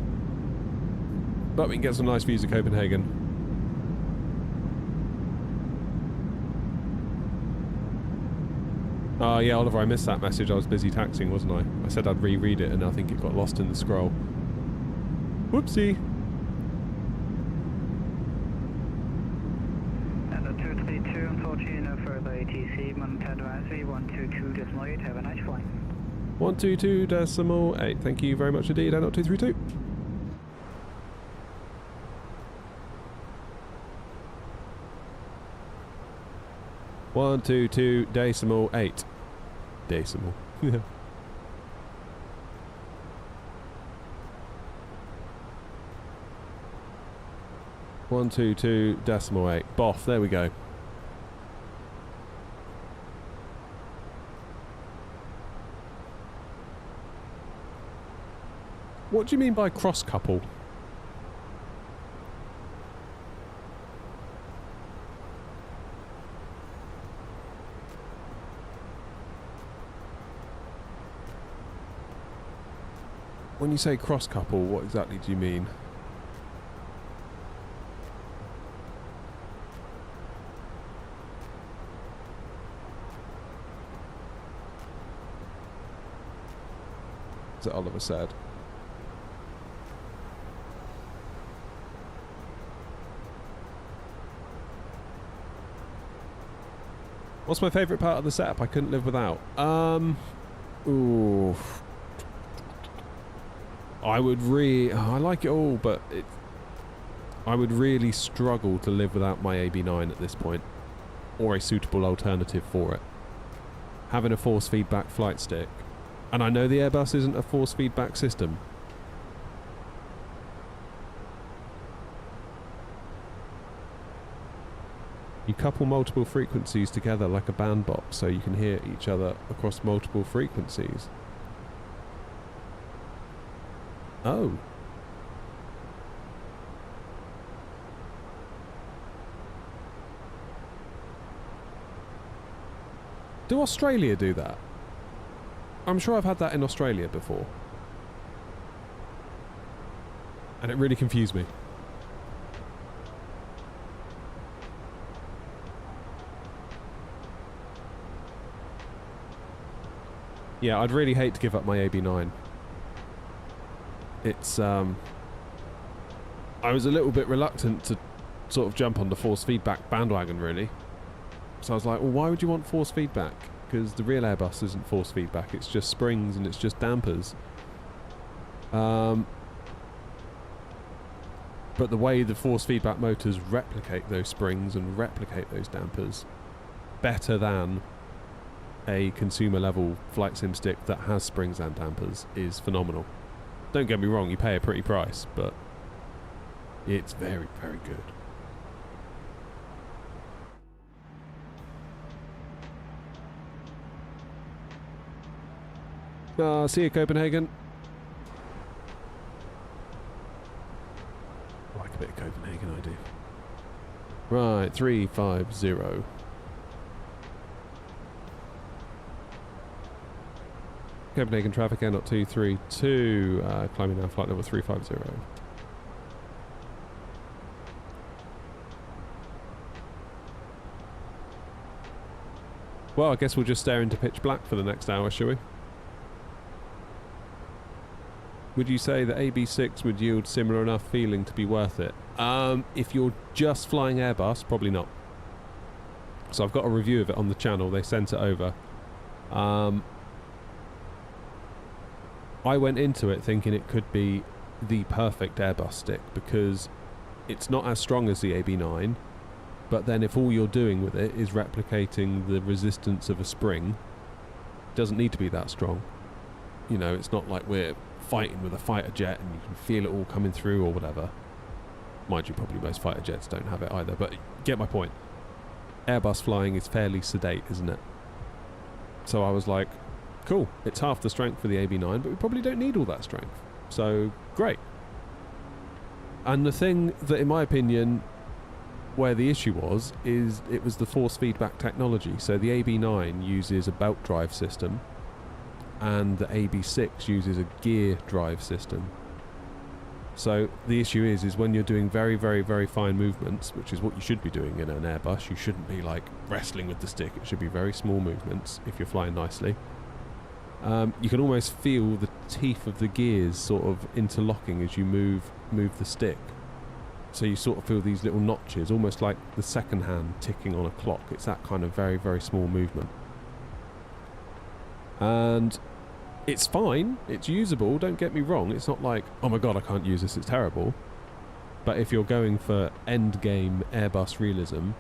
but we can get some nice views of Copenhagen. Yeah, Oliver, I missed that message. I was busy taxiing, wasn't I? I said I'd reread it, and I think it got lost in the scroll. Whoopsie. And 232, unfortunately, no further ATC. Monitor advisory 122.8. Have a nice flight. 122.8. Thank you very much indeed. And 232. One, 2, 2, decimal 8. Decimal. Yeah. 122 decimal 8. Boff, there we go. What do you mean by cross couple? When you say cross couple, what exactly do you mean? As Oliver said. What's my favourite part of the setup I couldn't live without? Ooh. I like it all, but I would really struggle to live without my AB9 at this point. or a suitable alternative for it. Having a force feedback flight stick, and I know the Airbus isn't a force feedback system. You couple multiple frequencies together like a bandbox so you can hear each other across multiple frequencies. Oh. Do Australia do that? I'm sure I've had that in Australia before. And it really confused me. Yeah, I'd really hate to give up my AB9. It's, I was a little bit reluctant to sort of jump on the force feedback bandwagon, really. So I was like, well, why would you want force feedback? Because the real Airbus isn't force feedback, it's just springs and it's just dampers. But the way the force feedback motors replicate those springs and replicate those dampers better than a consumer level flight sim stick that has springs and dampers is phenomenal. Don't get me wrong, you pay a pretty price, but it's very, very good. See you, Copenhagen. I like a bit of Copenhagen, I do. Right, 350. Copenhagen traffic, Air 232, climbing now flight level 350. Well, I guess we'll just stare into pitch black for the next hour, shall we? Would you say that AB6 would yield similar enough feeling to be worth it? If you're just flying Airbus, probably not. So I've got a review of it on the channel, they sent it over. I went into it thinking it could be the perfect Airbus stick because it's not as strong as the AB9, but then if all you're doing with it is replicating the resistance of a spring, it doesn't need to be that strong. You know, it's not like we're fighting with a fighter jet and you can feel it all coming through or whatever. Mind you, probably most fighter jets don't have it either, but get my point. Airbus flying is fairly sedate, isn't it? So I was like, cool, it's half the strength for the AB9, but we probably don't need all that strength. So, great. And the thing that, in my opinion, where the issue was, is it was the force feedback technology. So the AB9 uses a belt drive system, and the AB6 uses a gear drive system. So the issue is when you're doing very, very, very fine movements, which is what you should be doing in an Airbus, you shouldn't be like wrestling with the stick. It should be very small movements if you're flying nicely. You can almost feel the teeth of the gears sort of interlocking as you move the stick. So you sort of feel these little notches, almost like the second hand ticking on a clock. It's that kind of very, very small movement. And it's fine, it's usable, don't get me wrong. It's not like, oh my god, I can't use this, it's terrible. But if you're going for end game Airbus realism,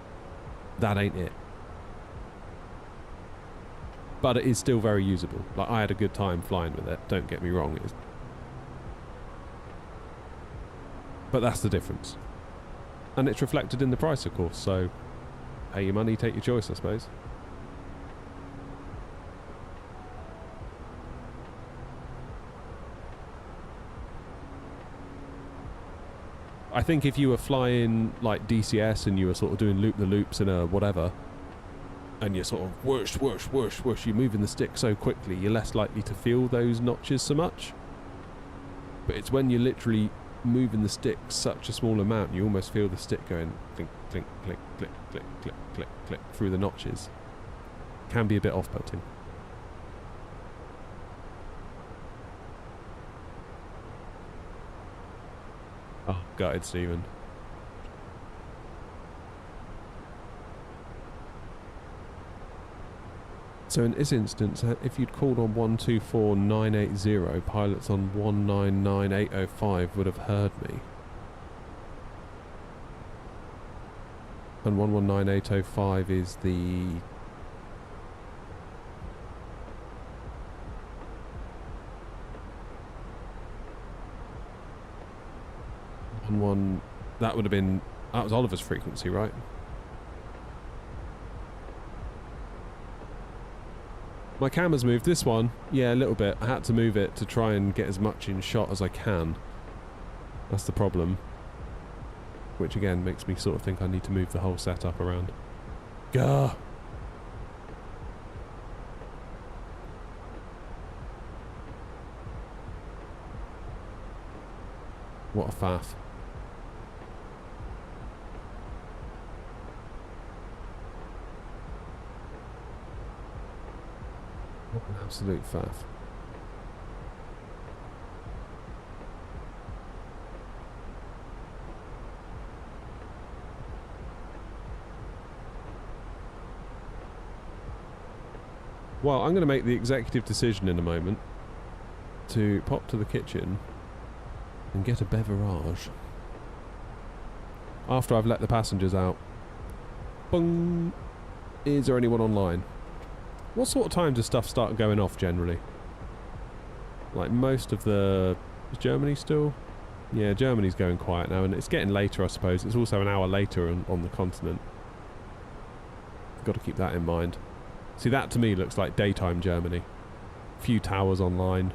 that ain't it. But it is still very usable. Like, I had a good time flying with it, don't get me wrong. But that's the difference. And it's reflected in the price, of course, so pay your money, take your choice, I suppose. I think if you were flying like DCS and you were sort of doing loop-the-loops in a whatever, and you're sort of whoosh, whoosh, whoosh, whoosh, you're moving the stick so quickly, you're less likely to feel those notches so much. But it's when you're literally moving the stick such a small amount, you almost feel the stick going clink, clink, click, click, click, click, click, click through the notches. Can be a bit off-putting. Oh, gutted, Stephen. So in this instance, if you'd called on 124980, pilots on 199805 would have heard me. And 119805 is the... That would have been... That was Oliver's frequency, right? My camera's moved. This one, yeah, a little bit. I had to move it to try and get as much in shot as I can. That's the problem. Which again makes me sort of think I need to move the whole setup around. Gah! What a faff. What an absolute faff. Well, I'm going to make the executive decision in a moment to pop to the kitchen and get a beverage. After I've let the passengers out. Bung! Is there anyone online? What sort of time does stuff start going off generally? Like most of the... Is Germany still? Yeah, Germany's going quiet now, and it's getting later, I suppose. It's also an hour later on the continent. Got to keep that in mind. See, that to me looks like daytime Germany. Few towers online.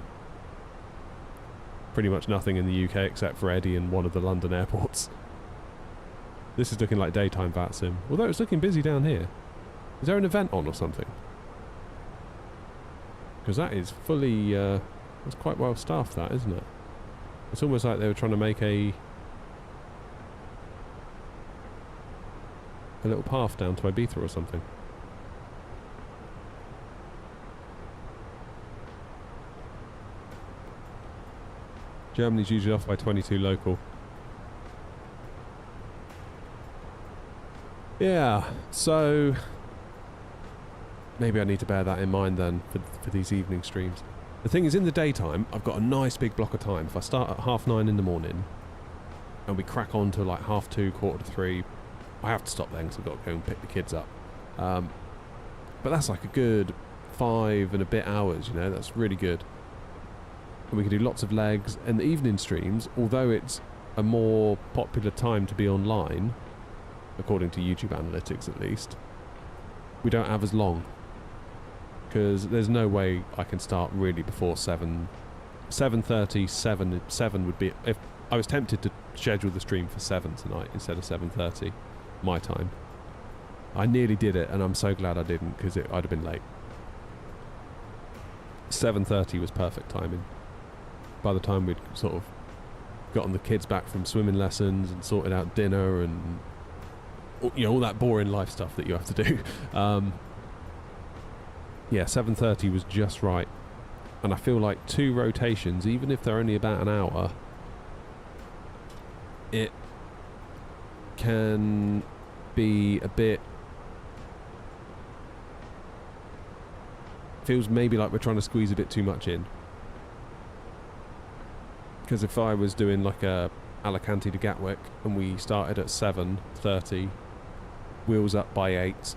Pretty much nothing in the UK except for Eddie and one of the London airports. This is looking like daytime VATSIM. Although it's looking busy down here. Is there an event on or something? Because that is fully... it's quite well staffed, that, isn't it? It's almost like they were trying to make a little path down to Ibiza or something. Germany's usually off by 22 local. Yeah, so maybe I need to bear that in mind then for these evening streams. The thing is, in the daytime, I've got a nice big block of time. If I start at 9:30 in the morning and we crack on to like 2:30, 2:45, I have to stop then because I've got to go and pick the kids up. But that's like a good 5 and a bit hours, you know, that's really good. And we can do lots of legs, and the evening streams, although it's a more popular time to be online, according to YouTube analytics at least, we don't have as long. Because there's no way I can start really before 7:30, 7 would be... If I was tempted to schedule the stream for 7 tonight instead of 7:30, my time. I nearly did it, and I'm so glad I didn't, because I'd have been late. 7:30 was perfect timing. By the time we'd sort of gotten the kids back from swimming lessons and sorted out dinner and, you know, all that boring life stuff that you have to do. Yeah, 7:30 was just right. And I feel like 2 rotations, even if they're only about an hour, it can be a bit... Feels maybe like we're trying to squeeze a bit too much in. Because if I was doing like a Alicante to Gatwick and we started at 7:30, wheels up by 8,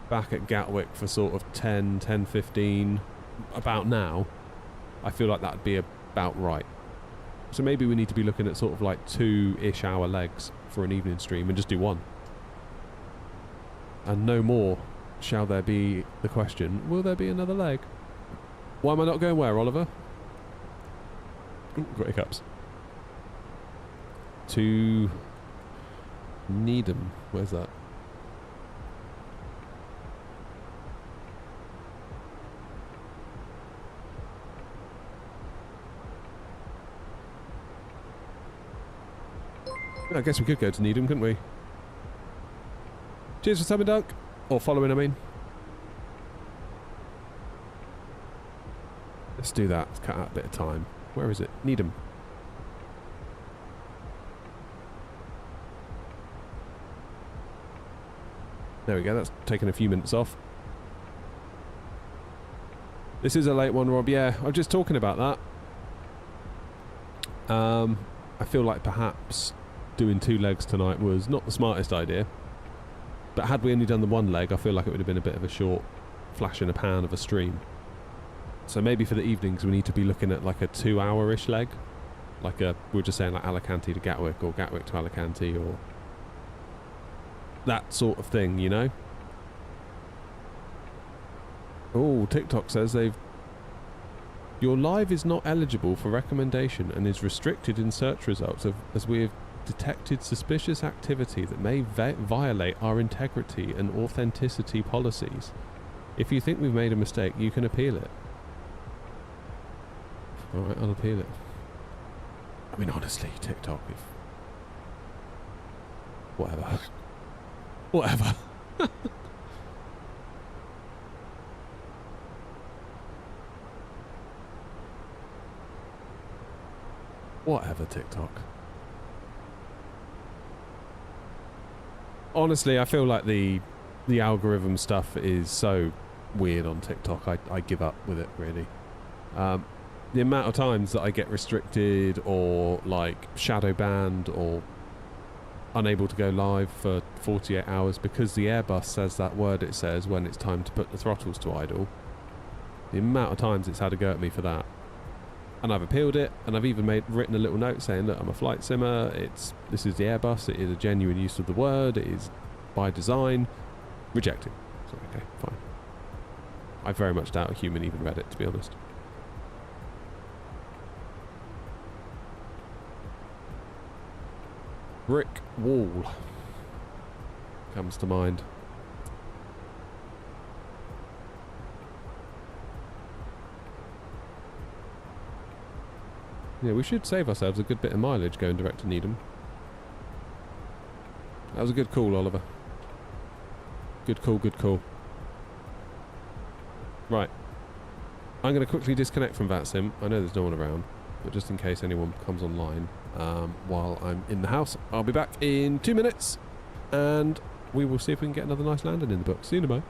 back at Gatwick for sort of 10:15, about now, I feel like that would be about right. So maybe we need to be looking at sort of like 2-ish hour legs for an evening stream and just do one. And no more shall there be the question, will there be another leg? Why am I not going where, Oliver? Ooh, got hiccups. To Needham. Where's that? I guess we could go to Needham, couldn't we? Cheers for subbing, Dunk. Or following, I mean. Let's do that. Let's cut out a bit of time. Where is it? Needham. There we go. That's taken a few minutes off. This is a late one, Rob. Yeah, I'm just talking about that. I feel like perhaps doing 2 legs tonight was not the smartest idea. But had we only done the 1 leg, I feel like it would have been a bit of a short flash in a pan of a stream. So maybe for the evenings we need to be looking at like a 2-hour-ish leg. Like we were just saying, like Alicante to Gatwick, or Gatwick to Alicante, or that sort of thing, you know? Oh, TikTok says your live is not eligible for recommendation and is restricted in search results as we have detected suspicious activity that may violate our integrity and authenticity policies. If you think we've made a mistake, you can appeal it. Alright, I'll appeal it. I mean, honestly, TikTok, whatever. Whatever. Whatever, TikTok. Honestly, I feel like the algorithm stuff is so weird on TikTok. I give up with it, really. The amount of times that I get restricted or like shadow banned or unable to go live for 48 hours because the Airbus says that word it says when it's time to put the throttles to idle. The amount of times it's had a go at me for that. And I've appealed it, and I've even written a little note saying, look, I'm a flight simmer, this is the Airbus, it is a genuine use of the word, it is by design. Rejected. So, okay, fine. I very much doubt a human even read it, to be honest. Brick wall comes to mind. Yeah, we should save ourselves a good bit of mileage going direct to Needham. That was a good call, Oliver. Good call, good call. Right. I'm going to quickly disconnect from VATSIM. I know there's no one around, but just in case anyone comes online while I'm in the house, I'll be back in 2 minutes, and we will see if we can get another nice landing in the book. See you in a moment.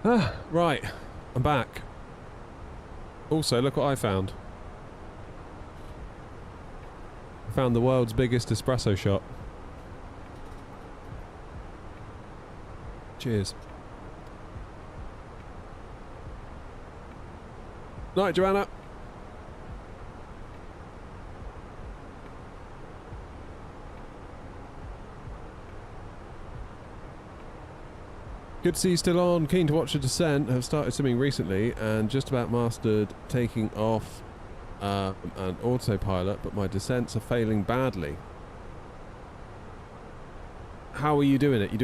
Right, I'm back. Also, look what I found. I found the world's biggest espresso shot. Cheers. Night, Joanna. Good to see you still on. Keen to watch a descent. Have started simming recently and just about mastered taking off an autopilot, but my descents are failing badly. How are you doing it? You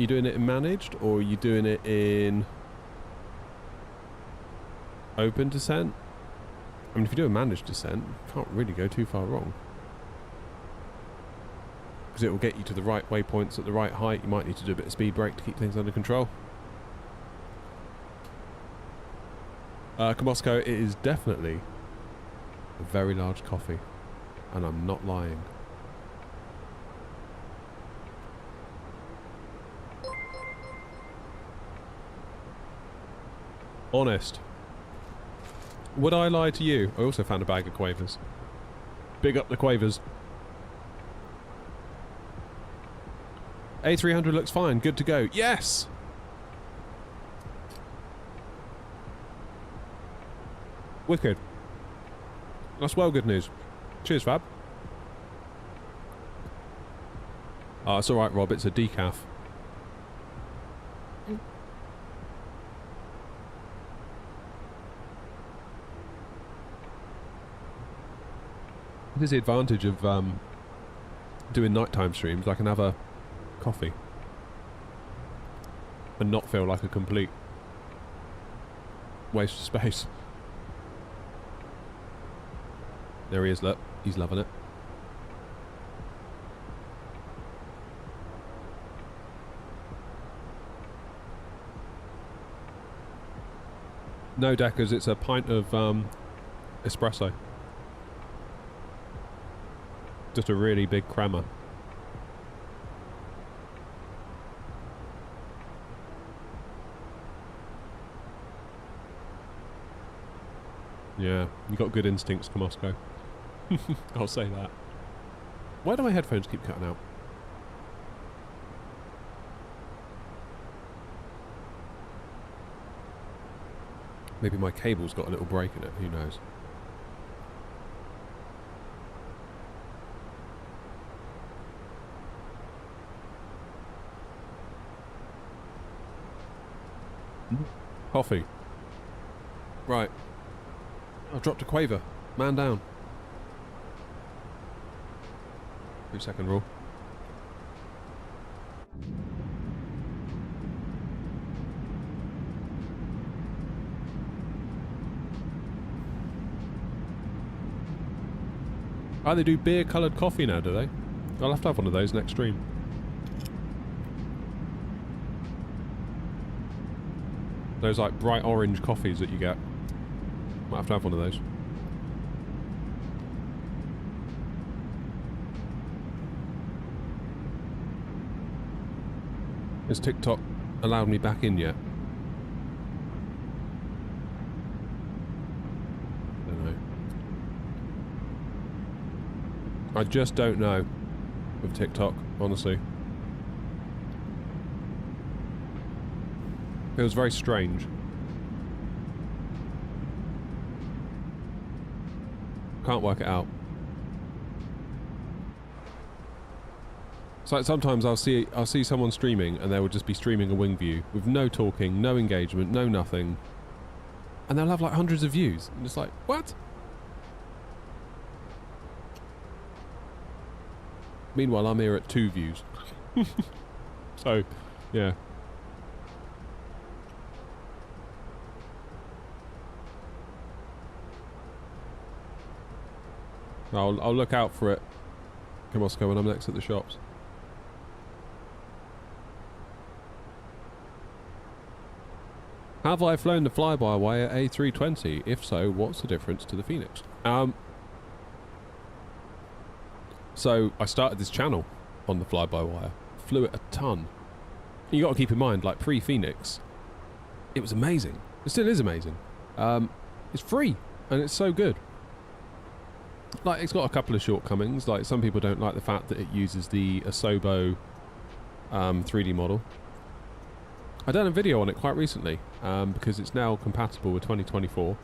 doing it in managed, or are you doing it in open descent? I mean, if you do a managed descent, you can't really go too far wrong. Because it will get you to the right waypoints at the right height. You might need to do a bit of speed brake to keep things under control. Moscow, it is definitely a very large coffee. And I'm not lying. Honest. Would I lie to you? I also found a bag of quavers. Big up the quavers. A300 looks fine. Good to go. Yes! Wicked. That's well good news. Cheers, Fab. Oh, it's alright, Rob. It's a decaf. This is the advantage of doing nighttime streams. I can have a coffee and not feel like a complete waste of space. There he is, look. He's loving it. No, Deckers, it's a pint of espresso. Just a really big crammer. Yeah, you got good instincts, Moscow. I'll say that. Why do my headphones keep cutting out? Maybe my cable's got a little break in it, who knows? Coffee. Right. I've dropped a quaver. Man down. 3-second rule. Oh, they do beer coloured coffee now, do they? I'll have to have one of those next stream. Those like bright orange coffees that you get. Might have to have one of those. Has TikTok allowed me back in yet? Don't know. I just don't know with TikTok, honestly. It was very strange. Can't work it out. It's like sometimes I'll see someone streaming and they will just be streaming a wing view with no talking, no engagement, no nothing. And they'll have like hundreds of views. And it's like, what? Meanwhile, I'm here at 2 views. So, yeah. I'll look out for it, Moscow, when I'm next at the shops. Have I flown the fly-by-wire A320? If so, what's the difference to the Fenix? So I started this channel on the fly-by-wire. Flew it a ton. You got to keep in mind, like pre-Fenix, it was amazing. It still is amazing. It's free, and it's so good. Like, it's got a couple of shortcomings. Like, some people don't like the fact that it uses the Asobo 3D model. I done a video on it quite recently, because it's now compatible with 2024.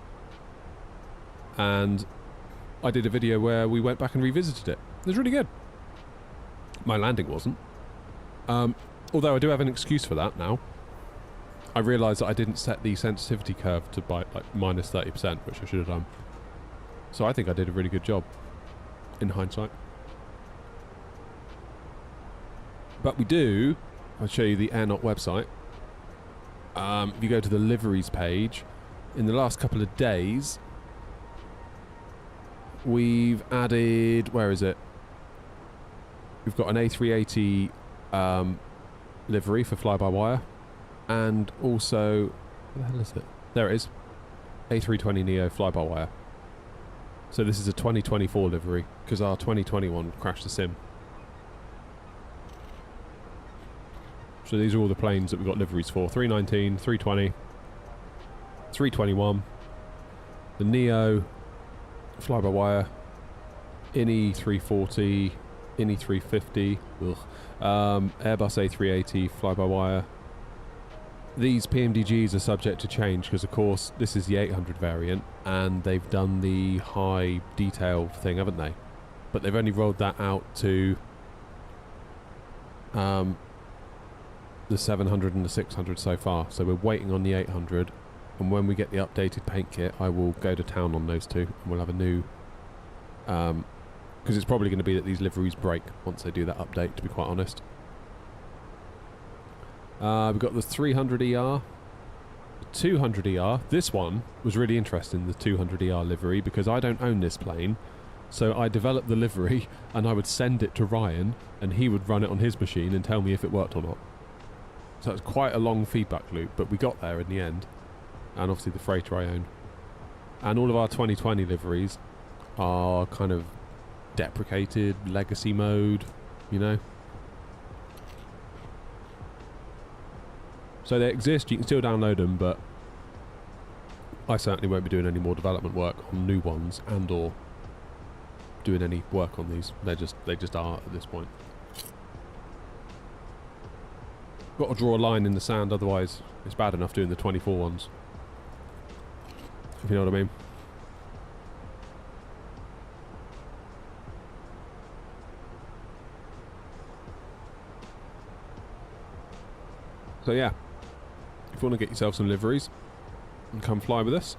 And I did a video where we went back and revisited it. It was really good. My landing wasn't. Although I do have an excuse for that now. I realised that I didn't set the sensitivity curve to like minus 30%, which I should have done. So I think I did a really good job, in hindsight. But we do, I'll show you the AirNot website. If you go to the liveries page, in the last couple of days, we've added, where is it? We've got an A380 livery for fly-by-wire, and also, where the hell is it? There it is. A320neo fly-by-wire. So this is a 2024 livery, because our 2021 crashed the sim. So these are all the planes that we've got liveries for. 319, 320, 321, the Neo, fly-by-wire, INI 340, INI 350, Airbus A380, fly-by-wire. These PMDGs are subject to change because, of course, this is the 800 variant, and they've done the high detail thing, haven't they? But they've only rolled that out to the 700 and the 600 so far. So we're waiting on the 800, and when we get the updated paint kit, I will go to town on those two, and we'll have a new... because it's probably going to be that these liveries break once they do that update, to be quite honest. We've got the 300ER, the 200ER. This one was really interesting, the 200ER livery, because I don't own this plane. So I developed the livery, and I would send it to Ryan, and he would run it on his machine and tell me if it worked or not. So it's quite a long feedback loop, but we got there in the end. And obviously the freighter I own. And all of our 2020 liveries are kind of deprecated, legacy mode, you know. So they exist, you can still download them, but I certainly won't be doing any more development work on new ones, and or doing any work on these. They just are at this point. Got to draw a line in the sand, otherwise it's bad enough doing the 24 ones. If you know what I mean. So yeah, if you want to get yourself some liveries and come fly with us,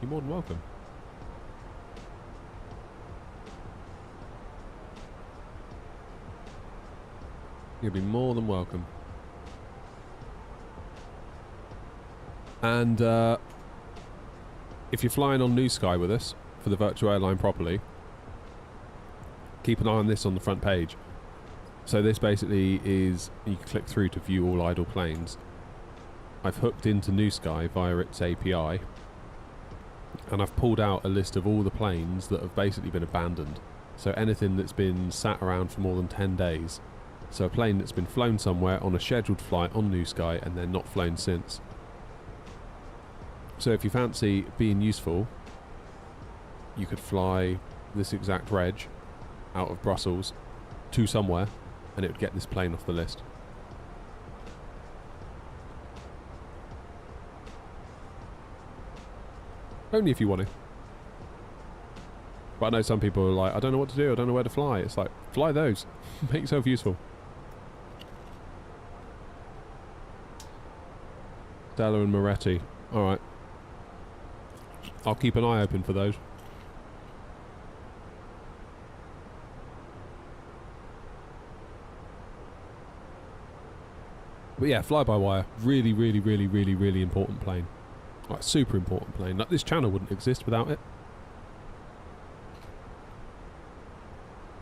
you're more than welcome. You'll be more than welcome. And if you're flying on New Sky with us for the virtual airline properly, keep an eye on this on the front page. So this basically is, you can click through to view all idle planes. I've hooked into New Sky via its API, and I've pulled out a list of all the planes that have basically been abandoned. So anything that's been sat around for more than 10 days. So a plane that's been flown somewhere on a scheduled flight on New Sky and then not flown since. So if you fancy being useful, you could fly this exact reg out of Brussels to somewhere, and it would get this plane off the list. Only if you want to. But I know some people are like, I don't know what to do, I don't know where to fly. It's like, fly those. Make yourself useful. Stella and Moretti. Alright. I'll keep an eye open for those. But yeah, fly-by-wire, really, really, really, really, really important plane. Like, super important plane. Like, this channel wouldn't exist without it.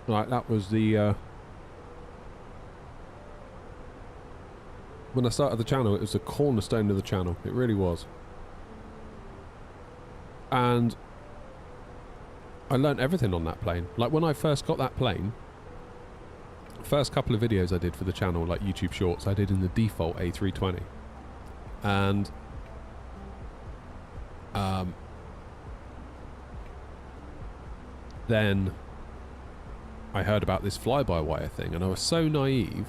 Like, that was the... when I started the channel, it was the cornerstone of the channel. It really was. And I learnt everything on that plane. Like, when I first got that plane, first couple of videos I did for the channel, like YouTube Shorts, I did in the default A320. And Then I heard about this fly-by-wire thing, and I was so naive.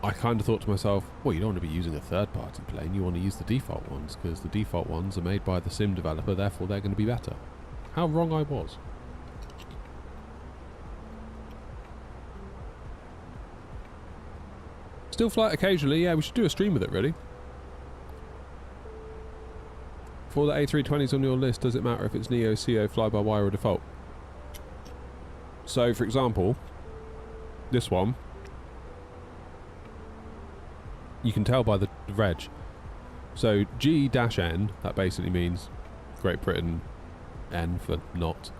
I kind of thought to myself, well, you don't want to be using a third-party plane, you want to use the default ones, because the default ones are made by the sim developer, therefore they're going to be better. How wrong I was. Still fly it occasionally, yeah, we should do a stream with it, really. For the A320s on your list, does it matter if it's Neo, CO, fly-by-wire or default? So, for example, this one, you can tell by the reg. So G-N, that basically means Great Britain, N for not.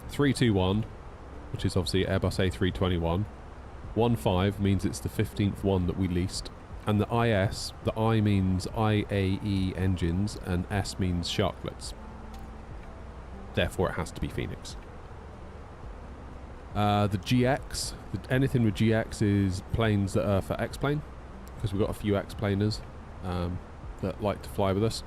321, which is obviously Airbus A321. 15 means it's the 15th one that we leased. And the IS, the I means IAE engines, and S means sharklets. Therefore it has to be Fenix. The GX, anything with GX is planes that are for X-plane, because we've got a few X-planers that like to fly with us.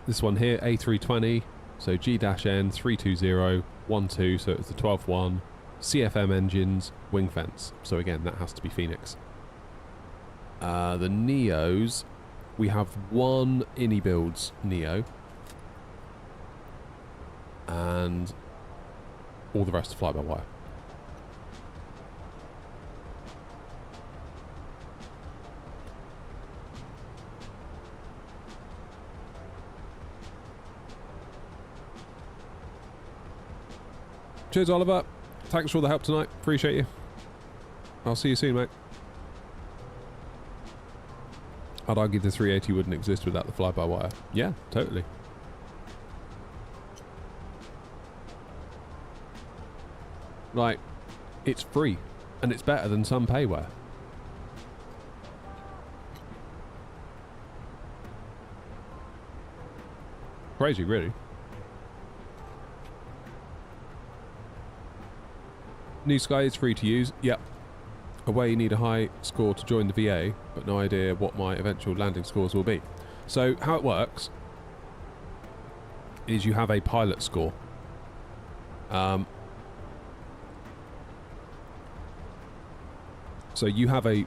This one here, A320, so G-N 320 12, so it's the 12th one. CFM engines, wing fence. So again, that has to be Fenix. The Neos, we have one INI builds Neo, and all the rest are fly-by-wire. Cheers, Oliver. Thanks for all the help tonight. Appreciate you. I'll see you soon, mate. I'd argue the 380 wouldn't exist without the fly-by-wire. Yeah, totally. Like, it's free, and it's better than some payware. Crazy, really. New Sky is free to use. Yep. Away you need a high score to join the VA, but no idea what my eventual landing scores will be. So how it works is you have a pilot score. So you have a,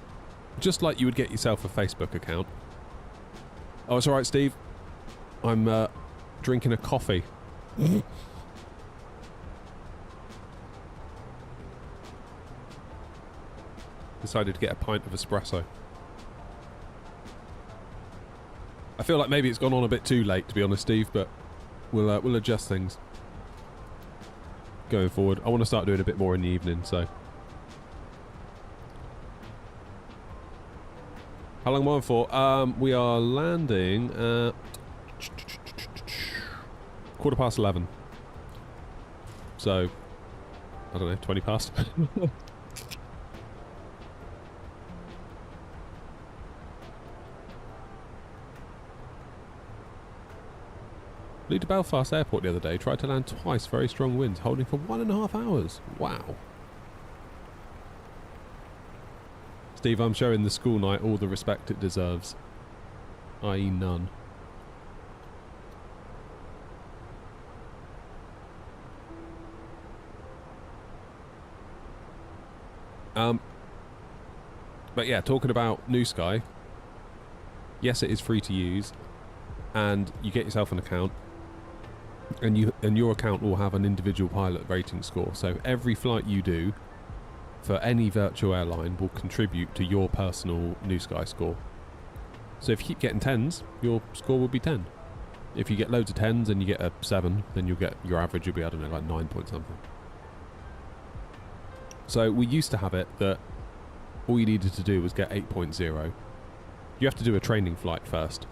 just like you would get yourself a Facebook account. Oh, it's alright, Steve. I'm drinking a coffee. Decided to get a pint of espresso. I feel like maybe it's gone on a bit too late, to be honest, Steve, but we'll adjust things going forward. I want to start doing a bit more in the evening, so. How long am I on for? We are landing at 11:15. So, I don't know, 20 past. Flew to Belfast Airport the other day, tried to land twice, very strong winds, holding for 1.5 hours. Wow. Steve, I'm showing the school night all the respect it deserves. I.e. none. But yeah, talking about New Sky, yes, it is free to use, and you get yourself an account, and your account will have an individual pilot rating score. So every flight you do for any virtual airline will contribute to your personal New Sky score. So if you keep getting 10s, your score will be 10. If you get loads of 10s and you get a 7, then you'll get your average will be, I don't know, like 9 point something. So we used to have it that all you needed to do was get 8.0. You have to do a training flight first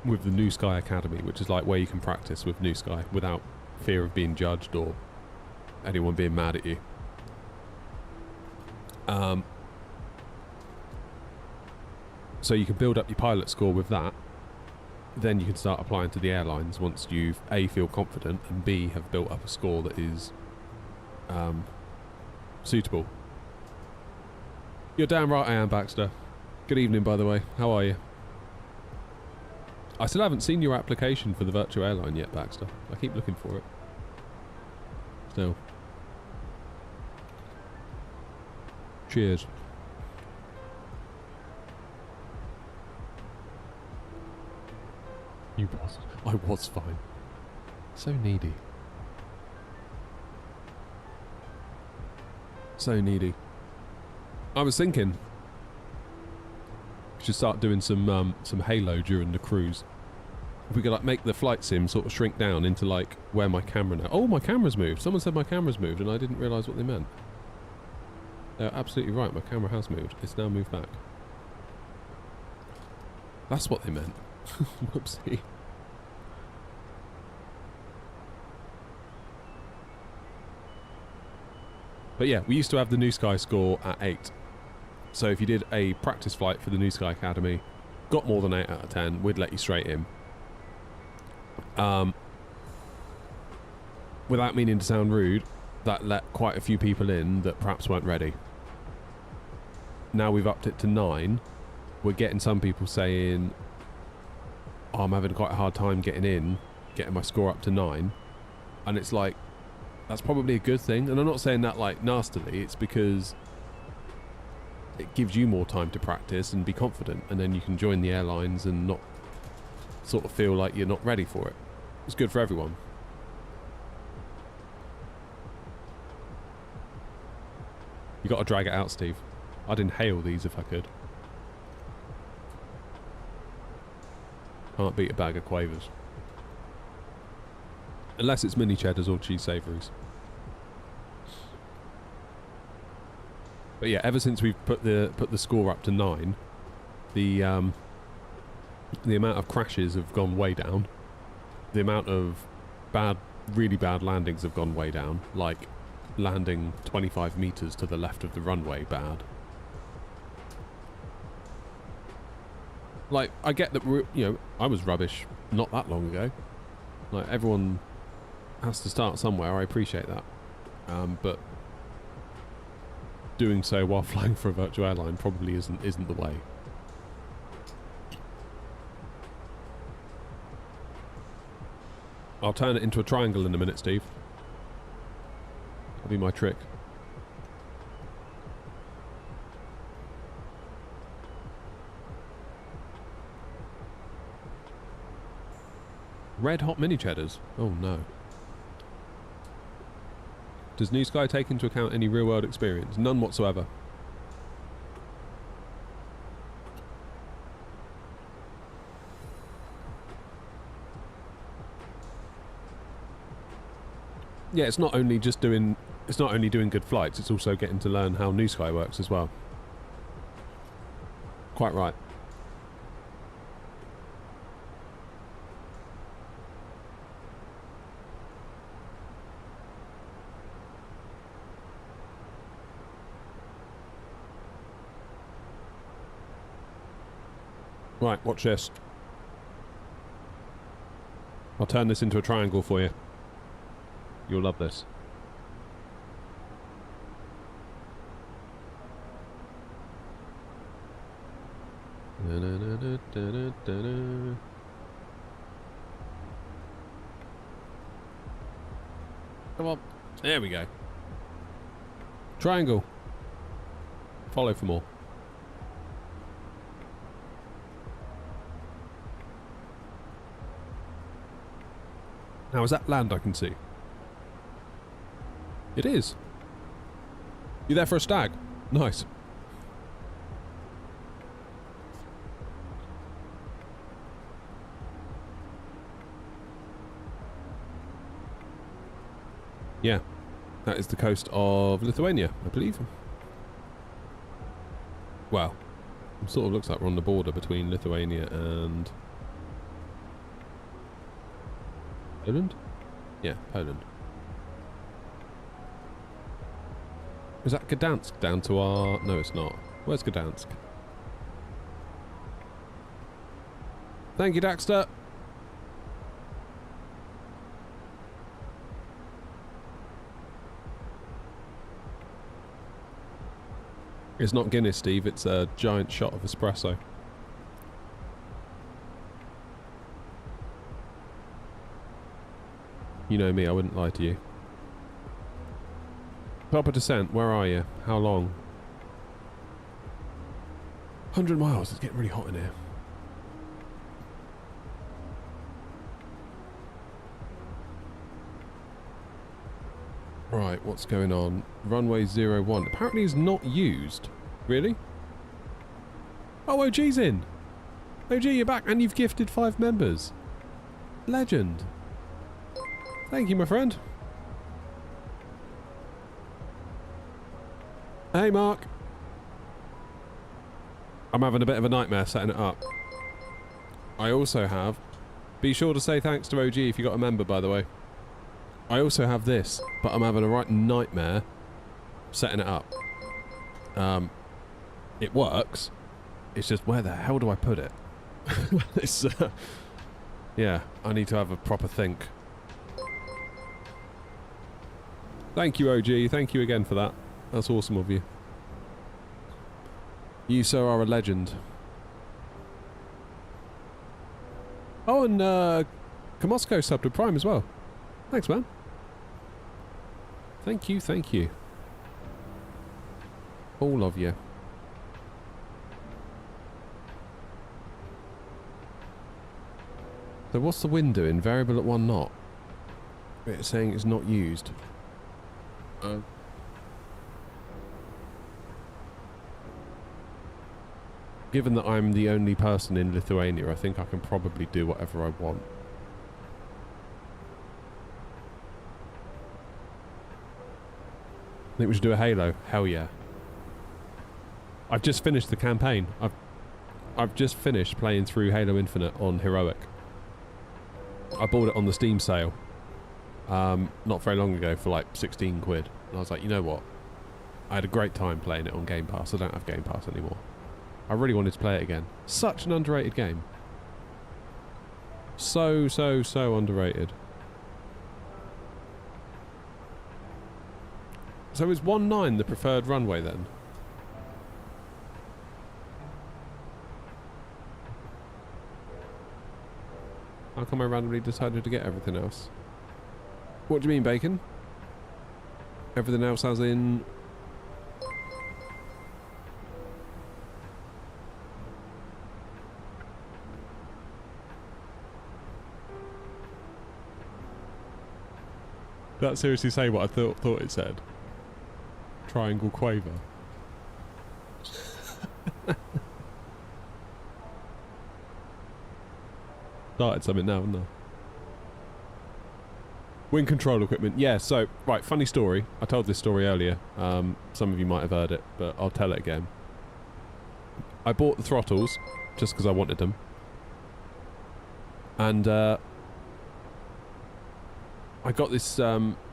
with the New Sky Academy, which is like where you can practice with New Sky without fear of being judged or anyone being mad at you. So you can build up your pilot score with that. Then you can start applying to the airlines once you've A, feel confident, and B, have built up a score that is suitable. You're damn right I am, Baxter. Good evening, by the way. How are you? I still haven't seen your application for the virtual airline yet, Baxter. I keep looking for it. Still. Cheers. You bastard. I was fine. So needy. So needy. I was thinking we should start doing some Halo during the cruise. If we could like make the flight sim sort of shrink down into like where my camera now. Oh, my camera's moved. Someone said my camera's moved and I didn't realise what they meant. They're absolutely right. My camera has moved. It's now moved back. That's what they meant. Whoopsie. But yeah, we used to have the New Sky score at 8. So if you did a practice flight for the New Sky Academy, got more than 8 out of 10, we'd let you straight in. Without meaning to sound rude, that let quite a few people in that perhaps weren't ready. Now we've upped it to 9. We're getting some people saying, oh, I'm having quite a hard time getting in, getting my score up to 9. And it's like, that's probably a good thing. And I'm not saying that like nastily, it's because it gives you more time to practice and be confident, and then you can join the airlines and not sort of feel like you're not ready for it. It's good for everyone. You got to drag it out, Steve. I'd inhale these if I could. Can't beat a bag of quavers. Unless it's mini cheddars or cheese savouries. But yeah, ever since we've put the score up to 9, the amount of crashes have gone way down. The amount of really bad landings have gone way down. Like landing 25 meters to the left of the runway, bad. Like, I get that, you know, I was rubbish not that long ago. Like, everyone has to start somewhere. I appreciate that. But doing so while flying for a virtual airline probably isn't the way. I'll turn it into a triangle in a minute, Steve. That'll be my trick. Red hot mini cheddars? Oh no. Does New Sky take into account any real world experience? None whatsoever. Yeah, it's not only doing good flights, it's also getting to learn how New Sky works as well. Quite right. Right, watch this. I'll turn this into a triangle for you. You'll love this. Come on. There we go. Triangle. Follow for more. Now, is that land I can see? It is. You there for a stag? Nice. Yeah. That is the coast of Lithuania, I believe. Well, it sort of looks like we're on the border between Lithuania and Poland? Yeah, Poland. Is that Gdansk down to our... No, it's not. Where's Gdansk? Thank you, Daxter. It's not Guinness, Steve. It's a giant shot of espresso. You know me, I wouldn't lie to you. Proper descent, where are you? How long? 100 miles, it's getting really hot in here. Right, what's going on? Runway 01. Apparently is not used. Really? Oh, OG's in! OG, you're back and you've gifted 5 members. Legend. Thank you, my friend. Hey, Mark. I'm having a bit of a nightmare setting it up. I also have... Be sure to say thanks to OG if you got a member, by the way. I also have this, but I'm having a right nightmare setting it up. It works. It's just, where the hell do I put it? It's, yeah, I need to have a proper think. Thank you, OG. Thank you again for that. That's awesome of you. You, sir, are a legend. Oh, and Kamosko subbed to Prime as well. Thanks, man. Thank you, thank you. All of you. So what's the wind doing? Variable at 1 knot. It's saying it's not used. Given that I'm the only person in Lithuania, I think I can probably do whatever I want. I think we should do a Halo. Hell yeah. I've just finished the campaign. I've just finished playing through Halo Infinite on Heroic. I bought it on the Steam sale. Not very long ago for like 16 quid. And I was like, you know what? I had a great time playing it on Game Pass. I don't have Game Pass anymore. I really wanted to play it again. Such an underrated game. So underrated. So is 19 the preferred runway then? How come I randomly decided to get everything else? What do you mean, Bacon? Everything else as in... Did that seriously say what I thought it said? Triangle Quaver. Started something now, haven't I? Wind control equipment. Yeah, so, right, funny story. I told this story earlier. Some of you might have heard it, but I'll tell it again. I bought the throttles just because I wanted them. And I got this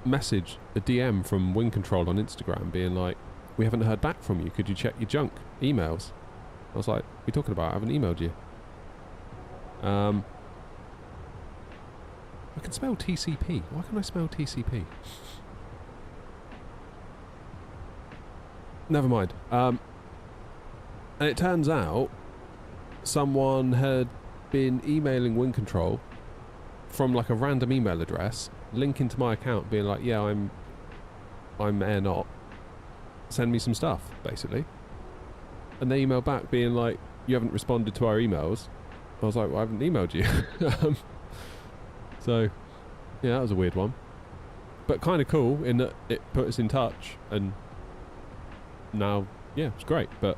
message, a DM from Wind Control on Instagram being like, we haven't heard back from you. Could you check your junk emails? I was like, what are you talking about? I haven't emailed you. I can spell TCP. Why can I spell TCP? Never mind. And it turns out someone had been emailing Wind Control from like a random email address, linking to my account, being like, yeah, I'm Air Not. Send me some stuff, basically. And they emailed back being like, you haven't responded to our emails. I was like, well, I haven't emailed you. So, yeah, that was a weird one. But kind of cool in that it put us in touch, and now, yeah, it's great, but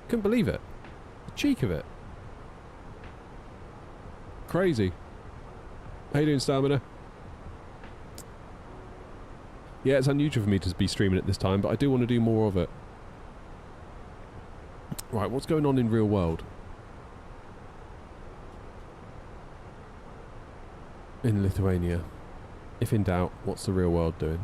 couldn't believe it. The cheek of it. Crazy. How you doing, Stamina? Yeah, it's unusual for me to be streaming at this time, but I do want to do more of it. Right, what's going on in real world? In Lithuania. If in doubt, what's the real world doing?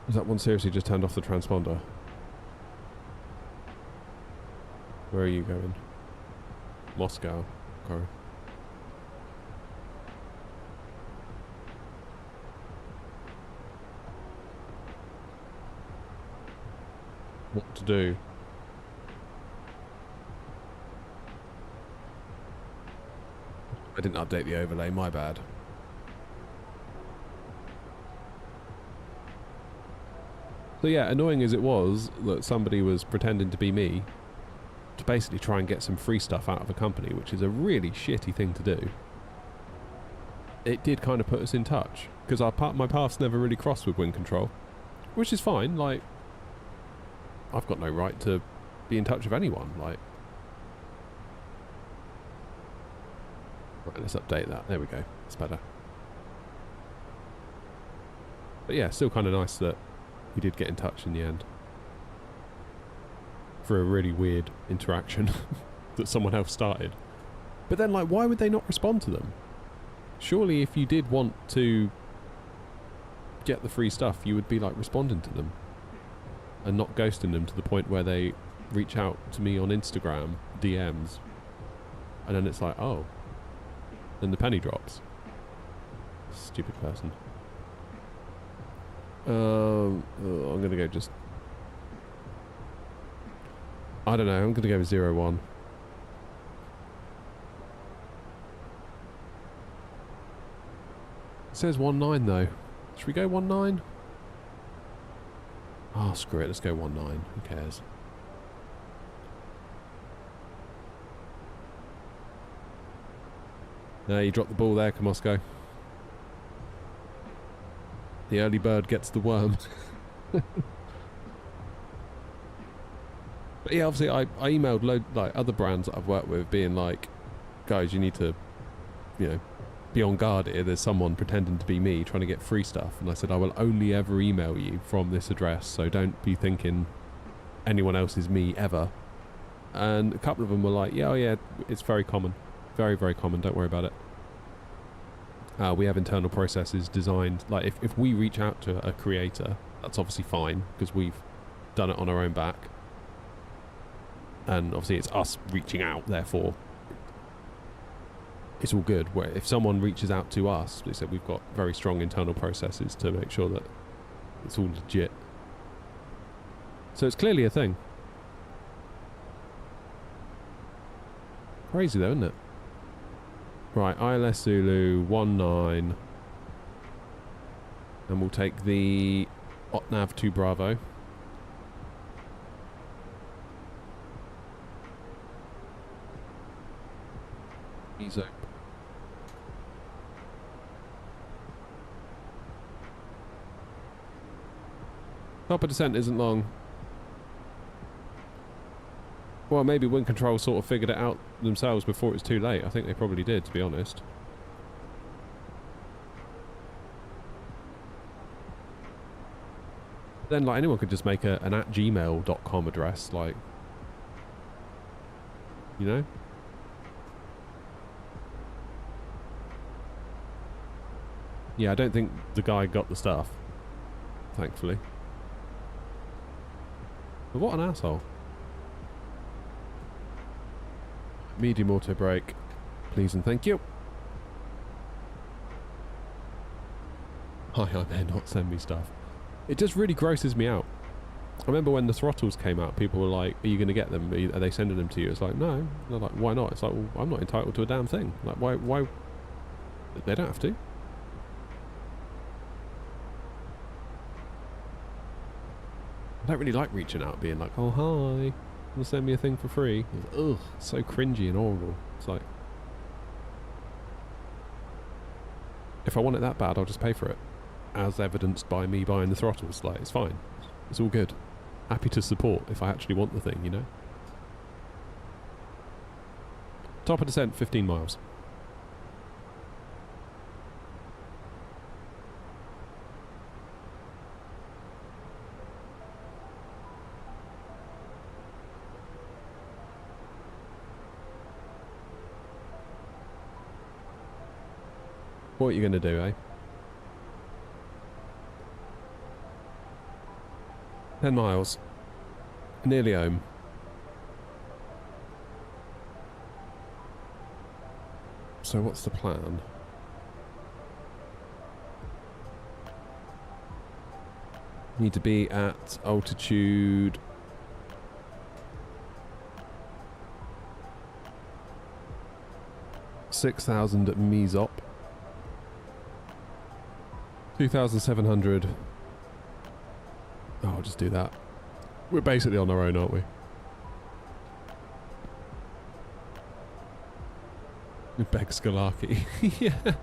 Has that one seriously just turned off the transponder? Where are you going? Moscow. Okay. What to do? I didn't update the overlay, my bad. So yeah, annoying as it was that somebody was pretending to be me to basically try and get some free stuff out of a company, which is a really shitty thing to do. It did kind of put us in touch, because my paths never really crossed with Wind Control, which is fine. Like, I've got no right to be in touch with anyone. Like, right, let's update that. There we go. It's better. But yeah, still kind of nice that he did get in touch in the end. For a really weird interaction that someone else started. But then, like, why would they not respond to them? Surely if you did want to get the free stuff, you would be, like, responding to them. And not ghosting them to the point where they reach out to me on Instagram, DMs. And then it's like, oh. Then the penny drops. Stupid person. I'm going to go just... I don't know, I'm going to go with 01. It says 19 though. Should we go 19? Oh, screw it, let's go 19. Who cares? No, you dropped the ball there, Kamosko. The early bird gets the worm. But yeah, obviously I emailed other brands that I've worked with being like, guys, you need to, you know, be on guard here. There's someone pretending to be me trying to get free stuff. And I said, I will only ever email you from this address, so don't be thinking anyone else is me ever. And a couple of them were like, yeah, oh yeah, it's very common. Very, very common. Don't worry about it. We have internal processes designed, like if we reach out to a creator, that's obviously fine because we've done it on our own back. And obviously it's us reaching out, therefore it's all good. Where if someone reaches out to us, they said we've got very strong internal processes to make sure that it's all legit. So it's clearly a thing. Crazy though, isn't it? Right, ILS Zulu 19. And we'll take the OTNAV to Bravo. EZO. Top of descent isn't long. Well, maybe Wind Control sort of figured it out themselves before it was too late. I think they probably did, to be honest. Then, like, anyone could just make an @gmail.com address, like, you know? Yeah, I don't think the guy got the stuff, thankfully. But what an asshole. Medium auto brake, please and thank you. Hi, I may not send me stuff. It just really grosses me out. I remember when the throttles came out, people were like, are you going to get them? Are they sending them to you? It's like, no. They're like, why not? It's like, well, I'm not entitled to a damn thing. Like, why? They don't have to. I don't really like reaching out being like, oh, hi, you'll send me a thing for free. Ugh, so cringy and horrible. It's like, if I want it that bad, I'll just pay for it. As evidenced by me buying the throttles. Like, it's fine. It's all good. Happy to support if I actually want the thing, you know? Top of descent, 15 miles. What are you going to do, eh? 10 miles. Nearly home. So what's the plan? Need to be at altitude... 6,000 at Mesop. 2,700. Oh, I'll just do that. We're basically on our own, aren't we? Beg Skolaki. Yeah.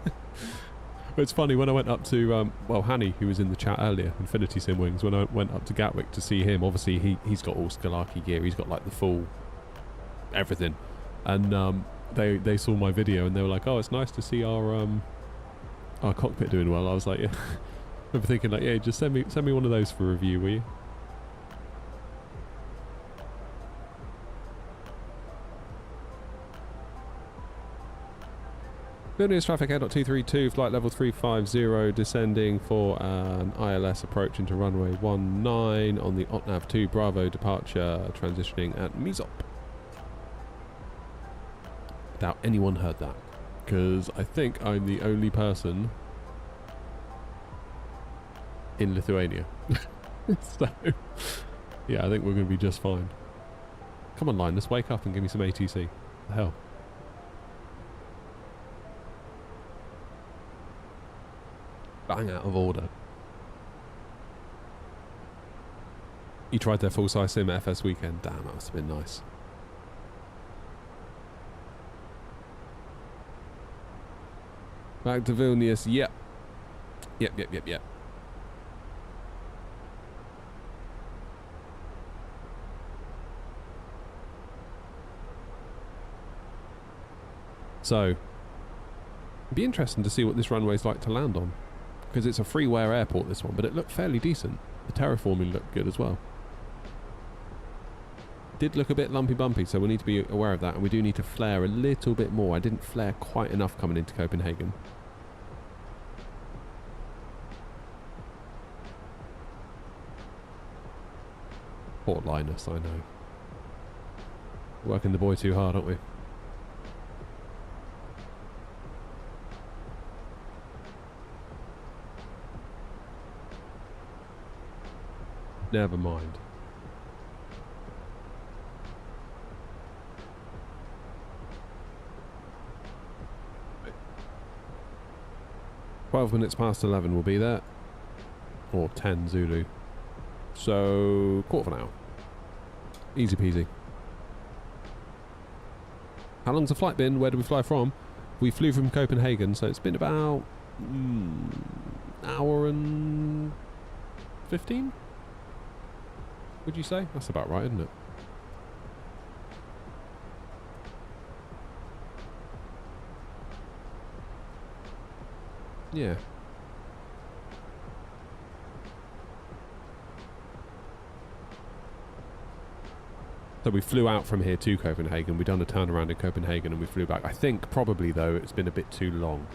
It's funny, when I went up to, well, Hanny, who was in the chat earlier, Infinity Sim Wings, when I went up to Gatwick to see him, obviously he's got all Skolaki gear, he's got like the full everything. And they saw my video and they were like, oh, it's nice to see our cockpit doing well. I was like, yeah. I'm thinking like, yeah, just send me one of those for review, will you? Vilnius traffic A.232, flight level 350, descending for an ILS approach into runway 19 on the OTNAV 2 Bravo departure, transitioning at Mesop. Doubt anyone heard that, because I think I'm the only person in Lithuania. So, yeah, I think we're going to be just fine. Come on, Linus, wake up and give me some ATC. The hell? Bang out of order. You tried their full-size sim FS weekend. Damn, that must have been nice. Back to Vilnius. Yep. Yep. So, it'd be interesting to see what this runway's like to land on. Because it's a freeware airport, this one, but it looked fairly decent. The terraforming looked good as well. Did look a bit lumpy bumpy, so we need to be aware of that, and we do need to flare a little bit more. I didn't flare quite enough coming into Copenhagen. Poor Linus, I know. Working the boy too hard, aren't we? Never mind. Wait. 12 minutes past 11 will be there. Or 10 Zulu. So, quarter of an hour. Easy peasy. How long's the flight been? Where did we fly from? We flew from Copenhagen, so it's been about hour and 15? Would you say? That's about right, isn't it? Yeah. So we flew out from here to Copenhagen. We done a turnaround in Copenhagen and we flew back. I think probably though it's been a bit too long.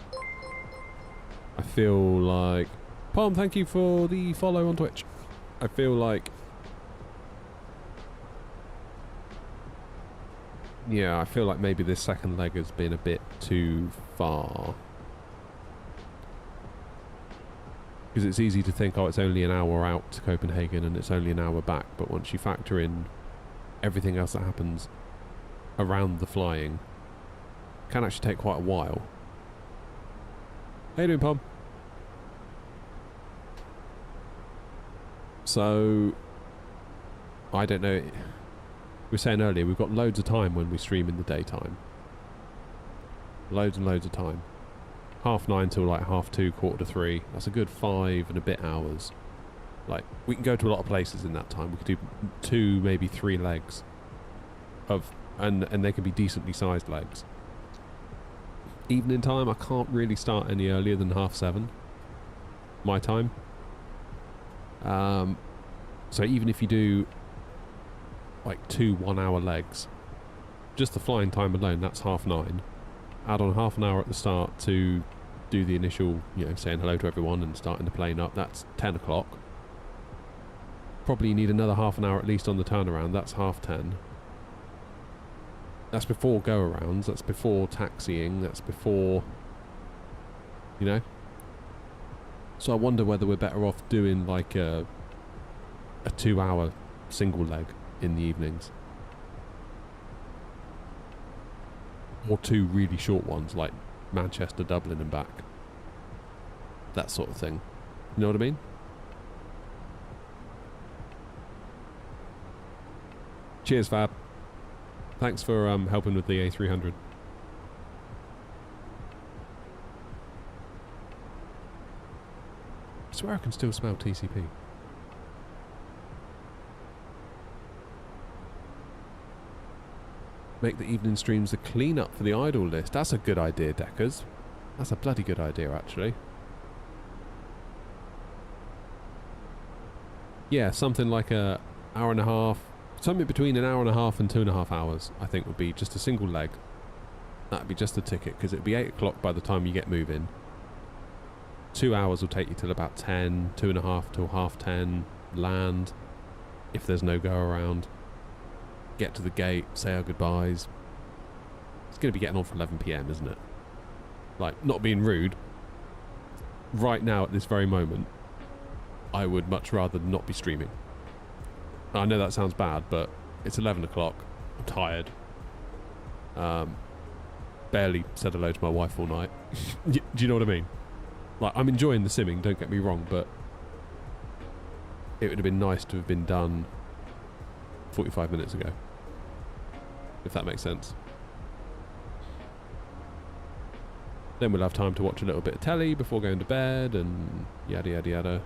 I feel like... Palm, thank you for the follow on Twitch. I feel like... Yeah, I feel like maybe this second leg has been a bit too far. Because it's easy to think, oh, it's only an hour out to Copenhagen and it's only an hour back. But once you factor in everything else that happens around the flying, it can actually take quite a while. How you doing, Pom? So, I don't know. We were saying earlier, we've got loads of time when we stream in the daytime. Loads and loads of time. 9:30 till like 2:30, 2:45. That's a good 5 and a bit hours. Like, we can go to a lot of places in that time. We could do 2, maybe 3 legs of, and they can be decently sized legs. Evening time, I can't really start any earlier than 7:30 my time. So even if you do like 2 1-hour legs, just the flying time alone, that's 9:30. Add on half an hour at the start to do the initial, you know, saying hello to everyone and starting the plane up. That's 10 o'clock. Probably need another half an hour at least on the turnaround. That's 10:30. That's before go-arounds. That's before taxiing. That's before, you know. So I wonder whether we're better off doing like a 2-hour single leg in the evenings. Or 2 really short ones, like Manchester, Dublin and back. That sort of thing. You know what I mean? Cheers, Fab. Thanks for helping with the A300. I swear I can still smell TCP. Make the evening streams the clean-up for the idle list. That's a good idea, Deckers. That's a bloody good idea, actually. Yeah, something like a hour and a half. Something between an hour and a half and 2.5 hours, I think, would be just a single leg. That would be just the ticket, because it would be 8 o'clock by the time you get moving. 2 hours will take you till about 10, 2.5 till 10:30, land, if there's no go around. Get to the gate, say our goodbyes. It's going to be getting on for 11 PM, isn't it? Like, not being rude. Right now, at this very moment, I would much rather not be streaming. I know that sounds bad, but it's 11 o'clock. I'm tired. Barely said hello to my wife all night. Do you know what I mean? Like, I'm enjoying the simming, don't get me wrong, but it would have been nice to have been done 45 minutes ago. If that makes sense. Then we'll have time to watch a little bit of telly before going to bed and yada yada yada.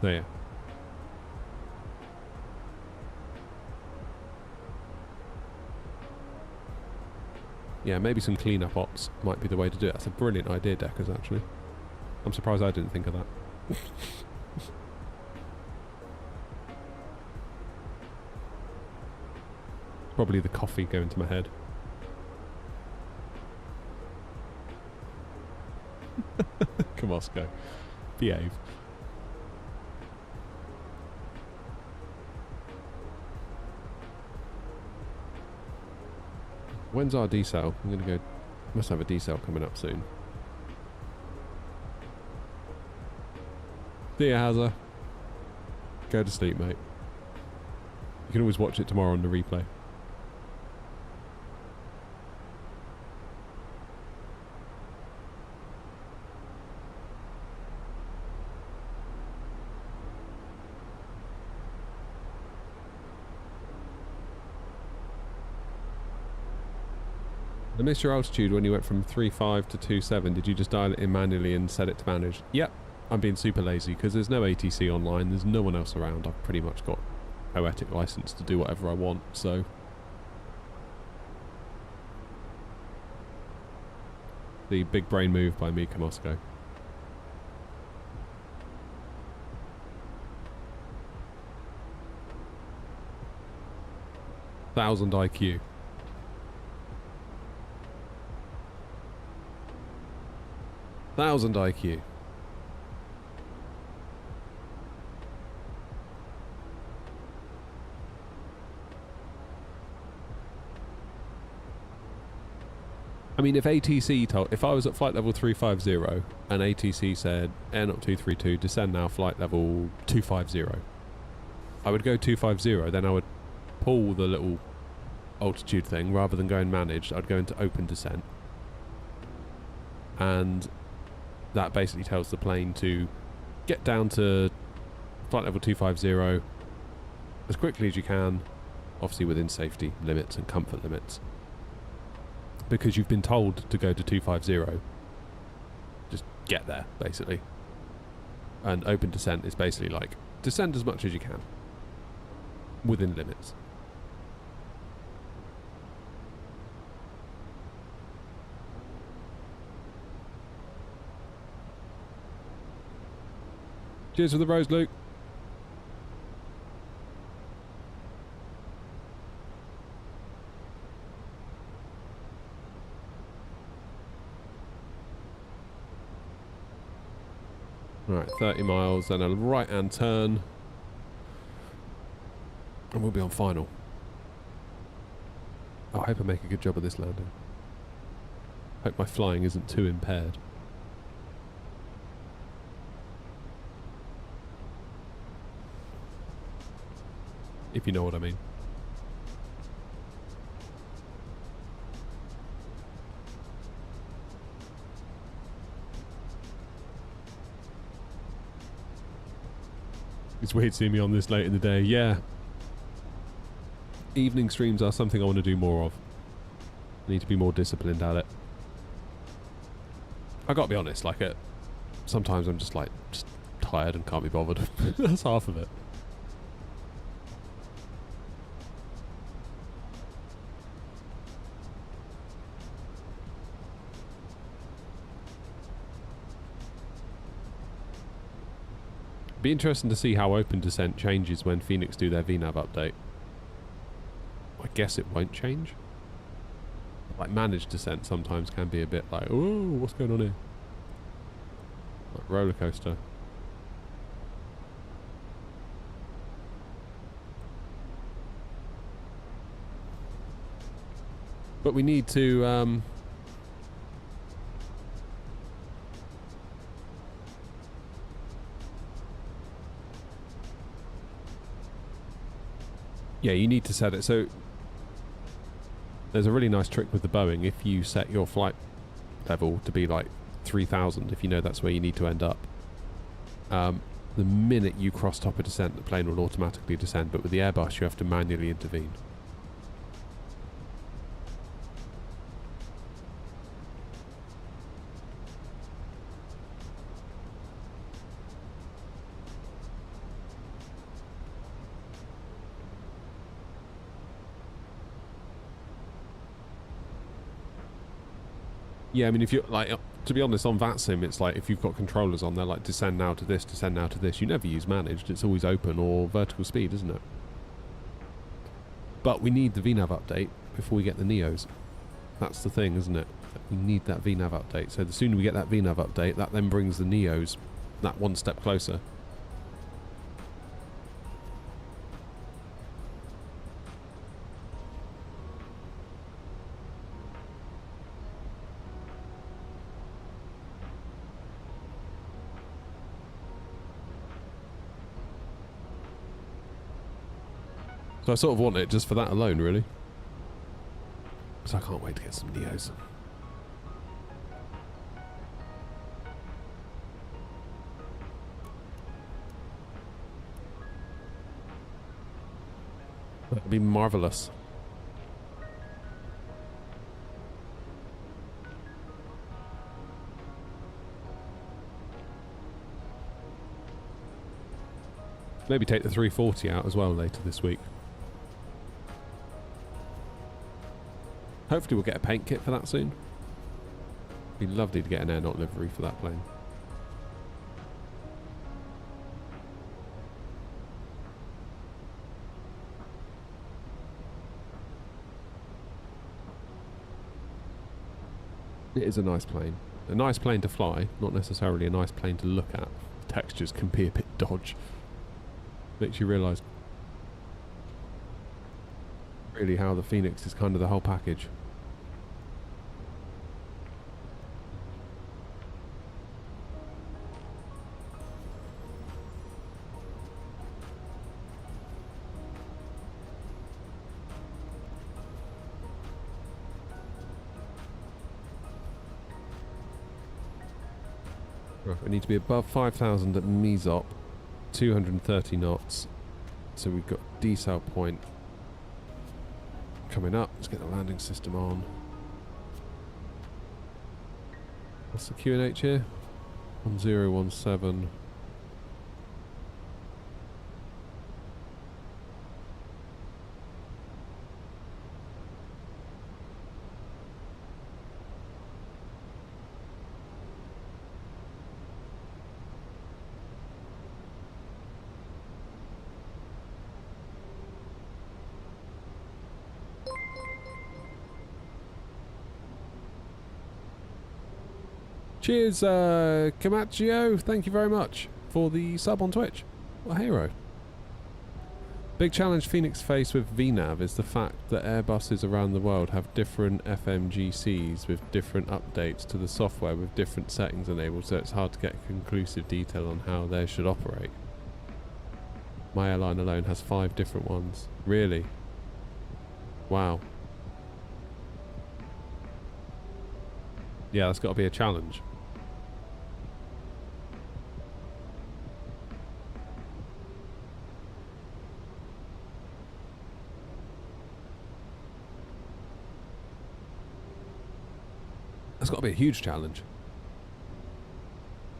So yeah. Yeah, maybe some clean-up ops might be the way to do it. That's a brilliant idea, Deckers, actually. I'm surprised I didn't think of that. Probably the coffee going to my head. Come on, Moscow. Behave. When's our decel? I'm gonna go. Must have a decel coming up soon. Dear Hazza. Go to sleep, mate. You can always watch it tomorrow on the replay. I missed your altitude when you went from 3.5 to 2.7. Did you just dial it in manually and set it to manage? Yep. I'm being super lazy because there's no ATC online. There's no one else around. I've pretty much got poetic license to do whatever I want, so... The big brain move by Mika Moscow. Thousand IQ. Thousand IQ. I mean, if ATC told, if I was at flight level 350 and ATC said Air 232 descend now flight level 250, I would go 250. Then I would pull the little altitude thing rather than going managed. I'd go into open descent, and that basically tells the plane to get down to flight level 250 as quickly as you can, obviously within safety limits and comfort limits. Because you've been told to go to 250, just get there, basically. And open descent is basically like, descend as much as you can, within limits. Cheers for the rose, Luke. Right, 30 miles, then a right-hand turn. And we'll be on final. I hope I make a good job of this landing. Hope my flying isn't too impaired. if you know what I mean. It's weird seeing me on this late in the day. Yeah. Evening streams are something I want to do more of. I need to be more disciplined at it. I gotta be honest, like sometimes I'm just tired and can't be bothered. That's half of it. Be interesting to see how open descent changes when Fenix do their VNAV update. I guess it won't change. Like managed descent sometimes can be a bit like, oh, what's going on here? Like roller coaster. But we need to yeah, you need to set it. So there's a really nice trick with the Boeing. If you set your flight level to be like 3,000, if you know that's where you need to end up, the minute you cross top of descent, the plane will automatically descend. But with the Airbus, you have to manually intervene. Yeah, I mean, if you're like, to be honest, on VATSIM, it's like if you've got controllers on, they're like descend now to this, descend now to this. You never use managed; it's always open or vertical speed, isn't it? But we need the VNAV update before we get the Neos. That's the thing, isn't it? We need that VNAV update. So the sooner we get that VNAV update, that then brings the Neos that one step closer. So I sort of want it just for that alone, really. So I can't wait to get some Neos. That'd be marvellous. Maybe take the 340 out as well later this week. Hopefully we'll get a paint kit for that soon. It'd be lovely to get an aeronaut livery for that plane. It is a nice plane. A nice plane to fly, not necessarily a nice plane to look at. The textures can be a bit dodge. Makes you realise really how the Fenix is kind of the whole package. Right, we need to be above 5,000 at MESOP, 230 knots. So we've got decel point coming up. Let's get the landing system on. What's the QNH here? 1017. Cheers, Camaccio. Thank you very much for the sub on Twitch. What a hero. Big challenge Fenix face with VNAV is the fact that Airbuses around the world have different FMGCs with different updates to the software with different settings enabled, so it's hard to get conclusive detail on how they should operate. My airline alone has 5 different ones. Really? Wow. Yeah, that's got to be a challenge. That's got to be a huge challenge.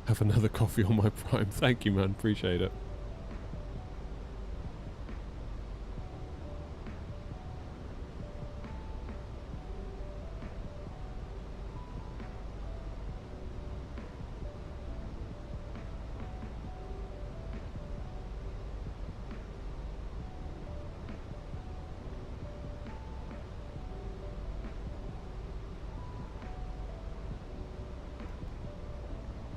Have another coffee on my Prime. Thank you, man. Appreciate it.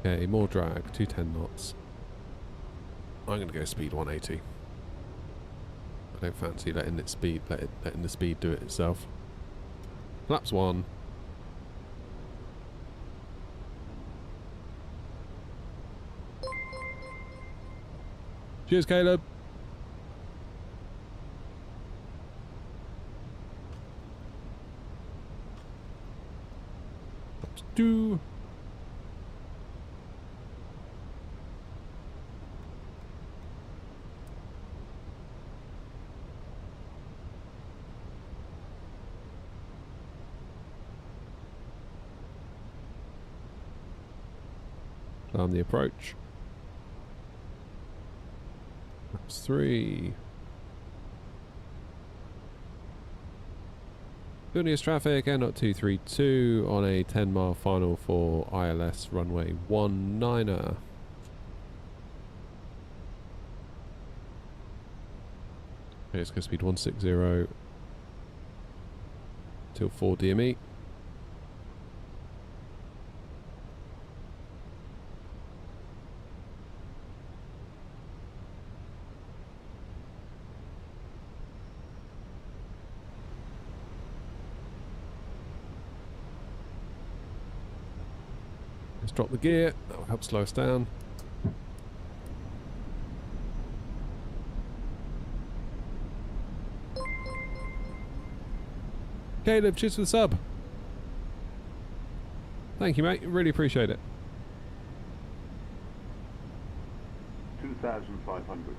Okay, more drag, 210 knots. I'm going to go speed 180. I don't fancy letting the speed do it itself. Flaps 1. Cheers, Caleb. Flaps 2. On the approach. That's 3. Vilnius traffic, Air 232 on a 10-mile final for ILS runway 19er. Okay, let's go speed 160 till 4 DME. Drop the gear, that will help slow us down. Caleb, cheers for the sub. Thank you, mate. Really appreciate it. 2,500.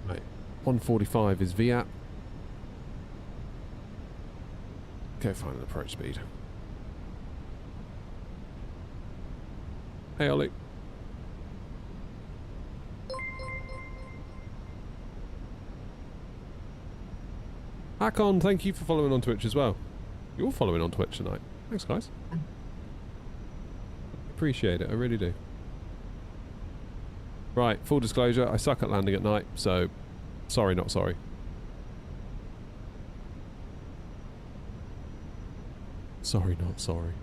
Right, 145 is VAP. Go find an approach speed. Hey, Ollie. Hakon, thank you for following on Twitch as well. You're following on Twitch tonight. Thanks, guys. Appreciate it, I really do. Right, full disclosure, I suck at landing at night, so sorry, not sorry. Sorry, not sorry.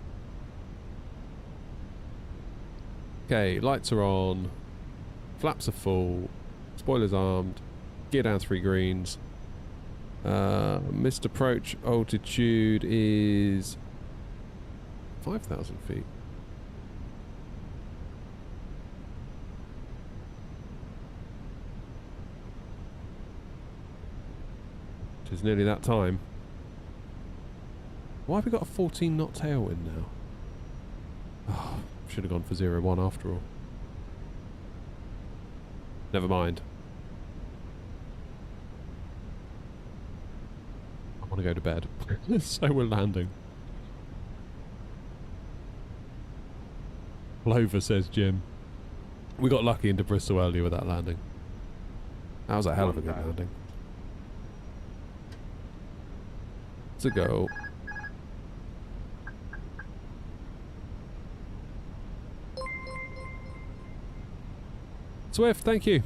Okay, lights are on. Flaps are full. Spoilers armed. Gear down 3 greens. Missed approach altitude is 5,000 feet. Which is nearly that time. Why have we got a 14 knot tailwind now? Oh, should have gone for 0-1 after all. Never mind. I want to go to bed. So we're landing. Clover, says Jim. We got lucky into Bristol earlier with that landing. That was a hell of a good landing. To go. Swift, thank you.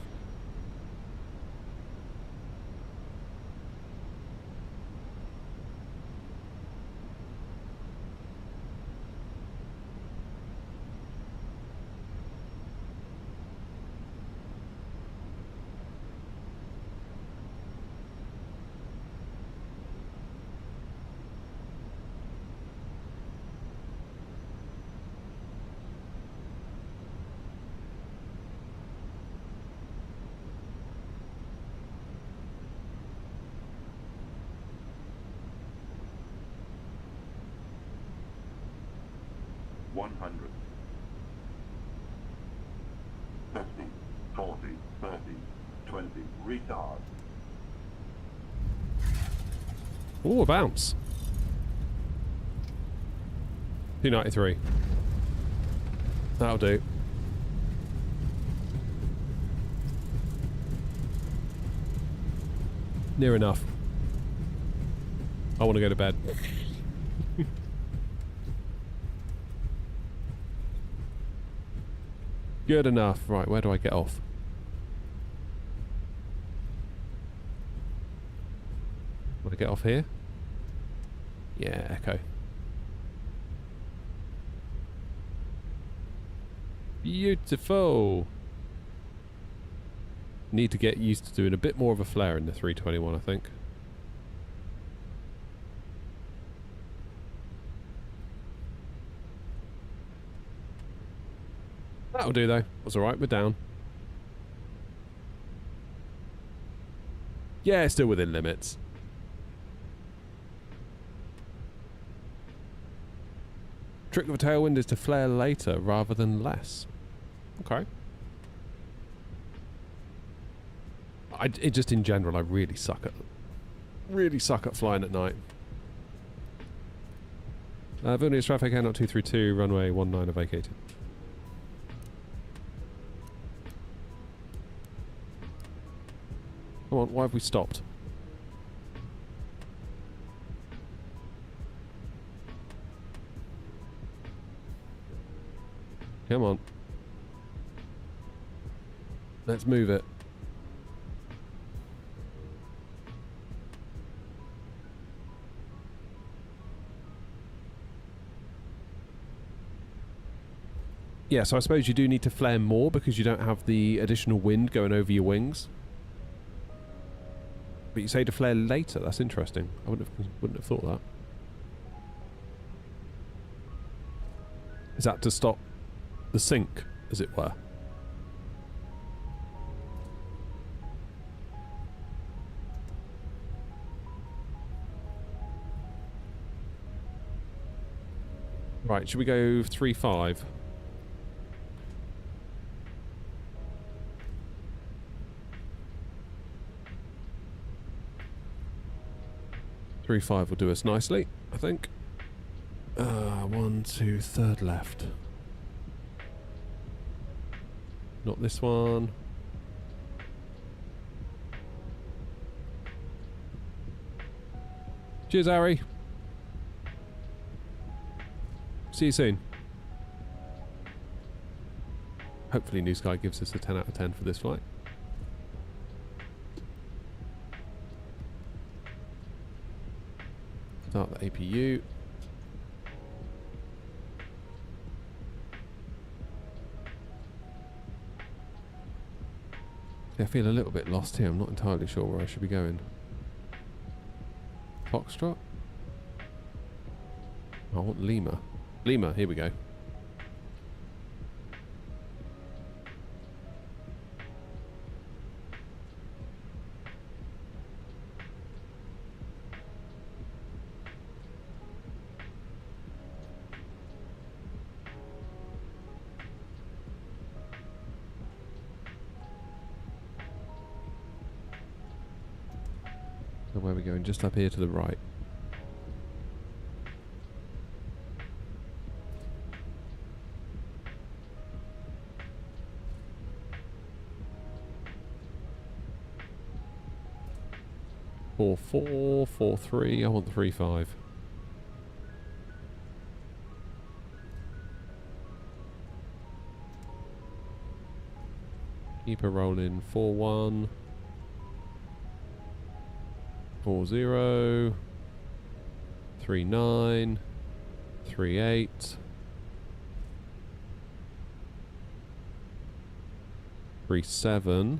100. 50, 40, 30, 20, retard. Ooh, a bounce. 293. That'll do. Near enough. I want to go to bed. Good enough. Right, where do I get off? Want to get off here? Yeah, Echo. Beautiful. Need to get used to doing a bit more of a flare in the 321, I think. That'll do though. That's alright, we're down. Yeah, still within limits. Trick of a tailwind is to flare later rather than less. Okay. It just in general, I really suck at flying at night. Vilnius traffic, Airnaut 232, runway 19 are vacated. Come on, why have we stopped? Come on. Let's move it. Yeah, so I suppose you do need to flare more because you don't have the additional wind going over your wings. But you say to flare later. That's interesting. I wouldn't have thought that. Is that to stop the sink, as it were? Right, should we go 3-5? Will do us nicely, I think. 1, 2, third left. Not this one. Cheers, Harry. See you soon. Hopefully New Sky gives us a 10 out of 10 for this flight. Start the APU. I feel a little bit lost here. I'm not entirely sure where I should be going. Foxtrot? I want Lima. Lima, here we go. So where are we going? Just up here to the right. Four, 4-3. I want 3-5. Keep her rolling. 4-1. 4-0. 3-9. 3-8. 3-7.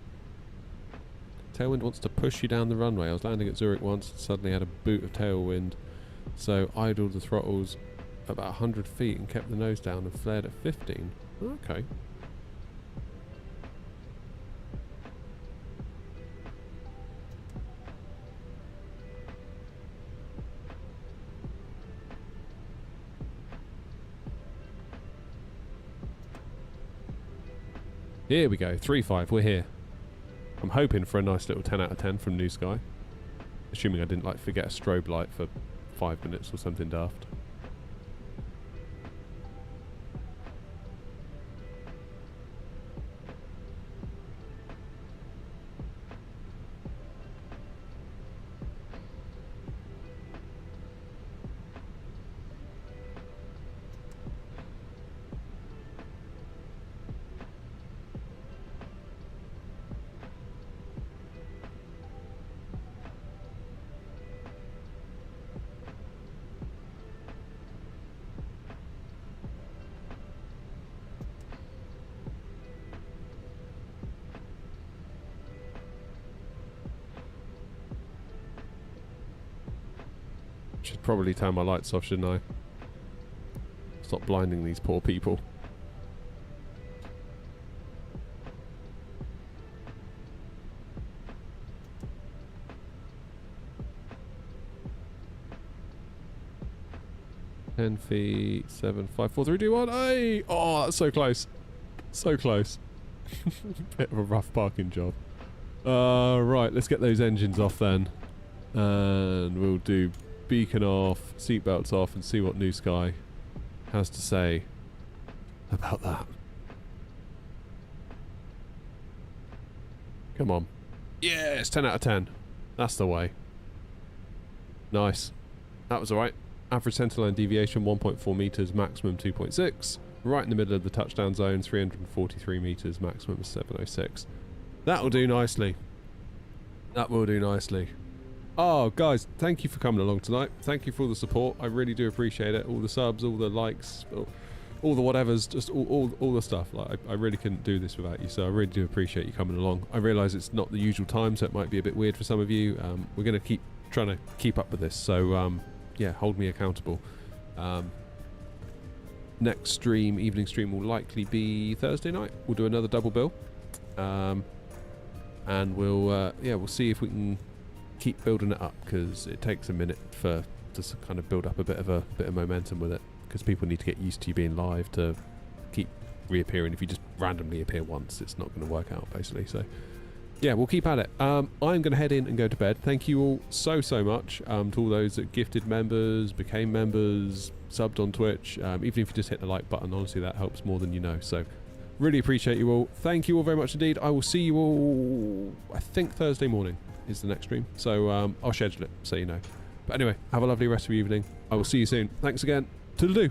Tailwind wants to push you down the runway. I was landing at Zurich once and suddenly had a boot of tailwind, so idled the throttles about 100 feet and kept the nose down and flared at 15. Okay. Here we go, 3-5, we're here. I'm hoping for a nice little 10 out of 10 from New Sky. Assuming I didn't like forget a strobe light for 5 minutes or something daft. Should probably turn my lights off, shouldn't I? Stop blinding these poor people. Ten feet, 7, 5, 4, 3, 2, 1. Hey! Oh, that's so close. So close. Bit of a rough parking job. Right, let's get those engines off then. And we'll do beacon off, seatbelts off, and see what New Sky has to say about that. Come on. Yes, 10 out of 10. That's the way. Nice. That was alright. Average centerline deviation 1.4 meters, maximum 2.6. Right in the middle of the touchdown zone, 343 meters, maximum 706. That'll do nicely. That will do nicely. Oh, guys, thank you for coming along tonight. Thank you for all the support. I really do appreciate it. All the subs, all the likes, all the whatevers, just all the stuff. Like, I really couldn't do this without you, so I really do appreciate you coming along. I realise it's not the usual time, so it might be a bit weird for some of you. We're going to keep trying to keep up with this, so yeah, hold me accountable. Next stream, evening stream, will likely be Thursday night. We'll do another double bill, and we'll see if we can keep building it up, because it takes a minute to kind of build up a bit of momentum with it, because people need to get used to you being live to keep reappearing. If you just randomly appear once, it's not going to work out, basically. So yeah, we'll keep at it. I'm going to head in and go to bed. Thank you all so much to all those that gifted members, became members, subbed on Twitch. Even if you just hit the like button, honestly, that helps more than you know. So really appreciate you all. Thank you all very much indeed. I will see you all, I think Thursday morning is the next stream, so I'll schedule it so you know. But anyway, have a lovely rest of your evening. I will see you soon. Thanks again. Toodaloo.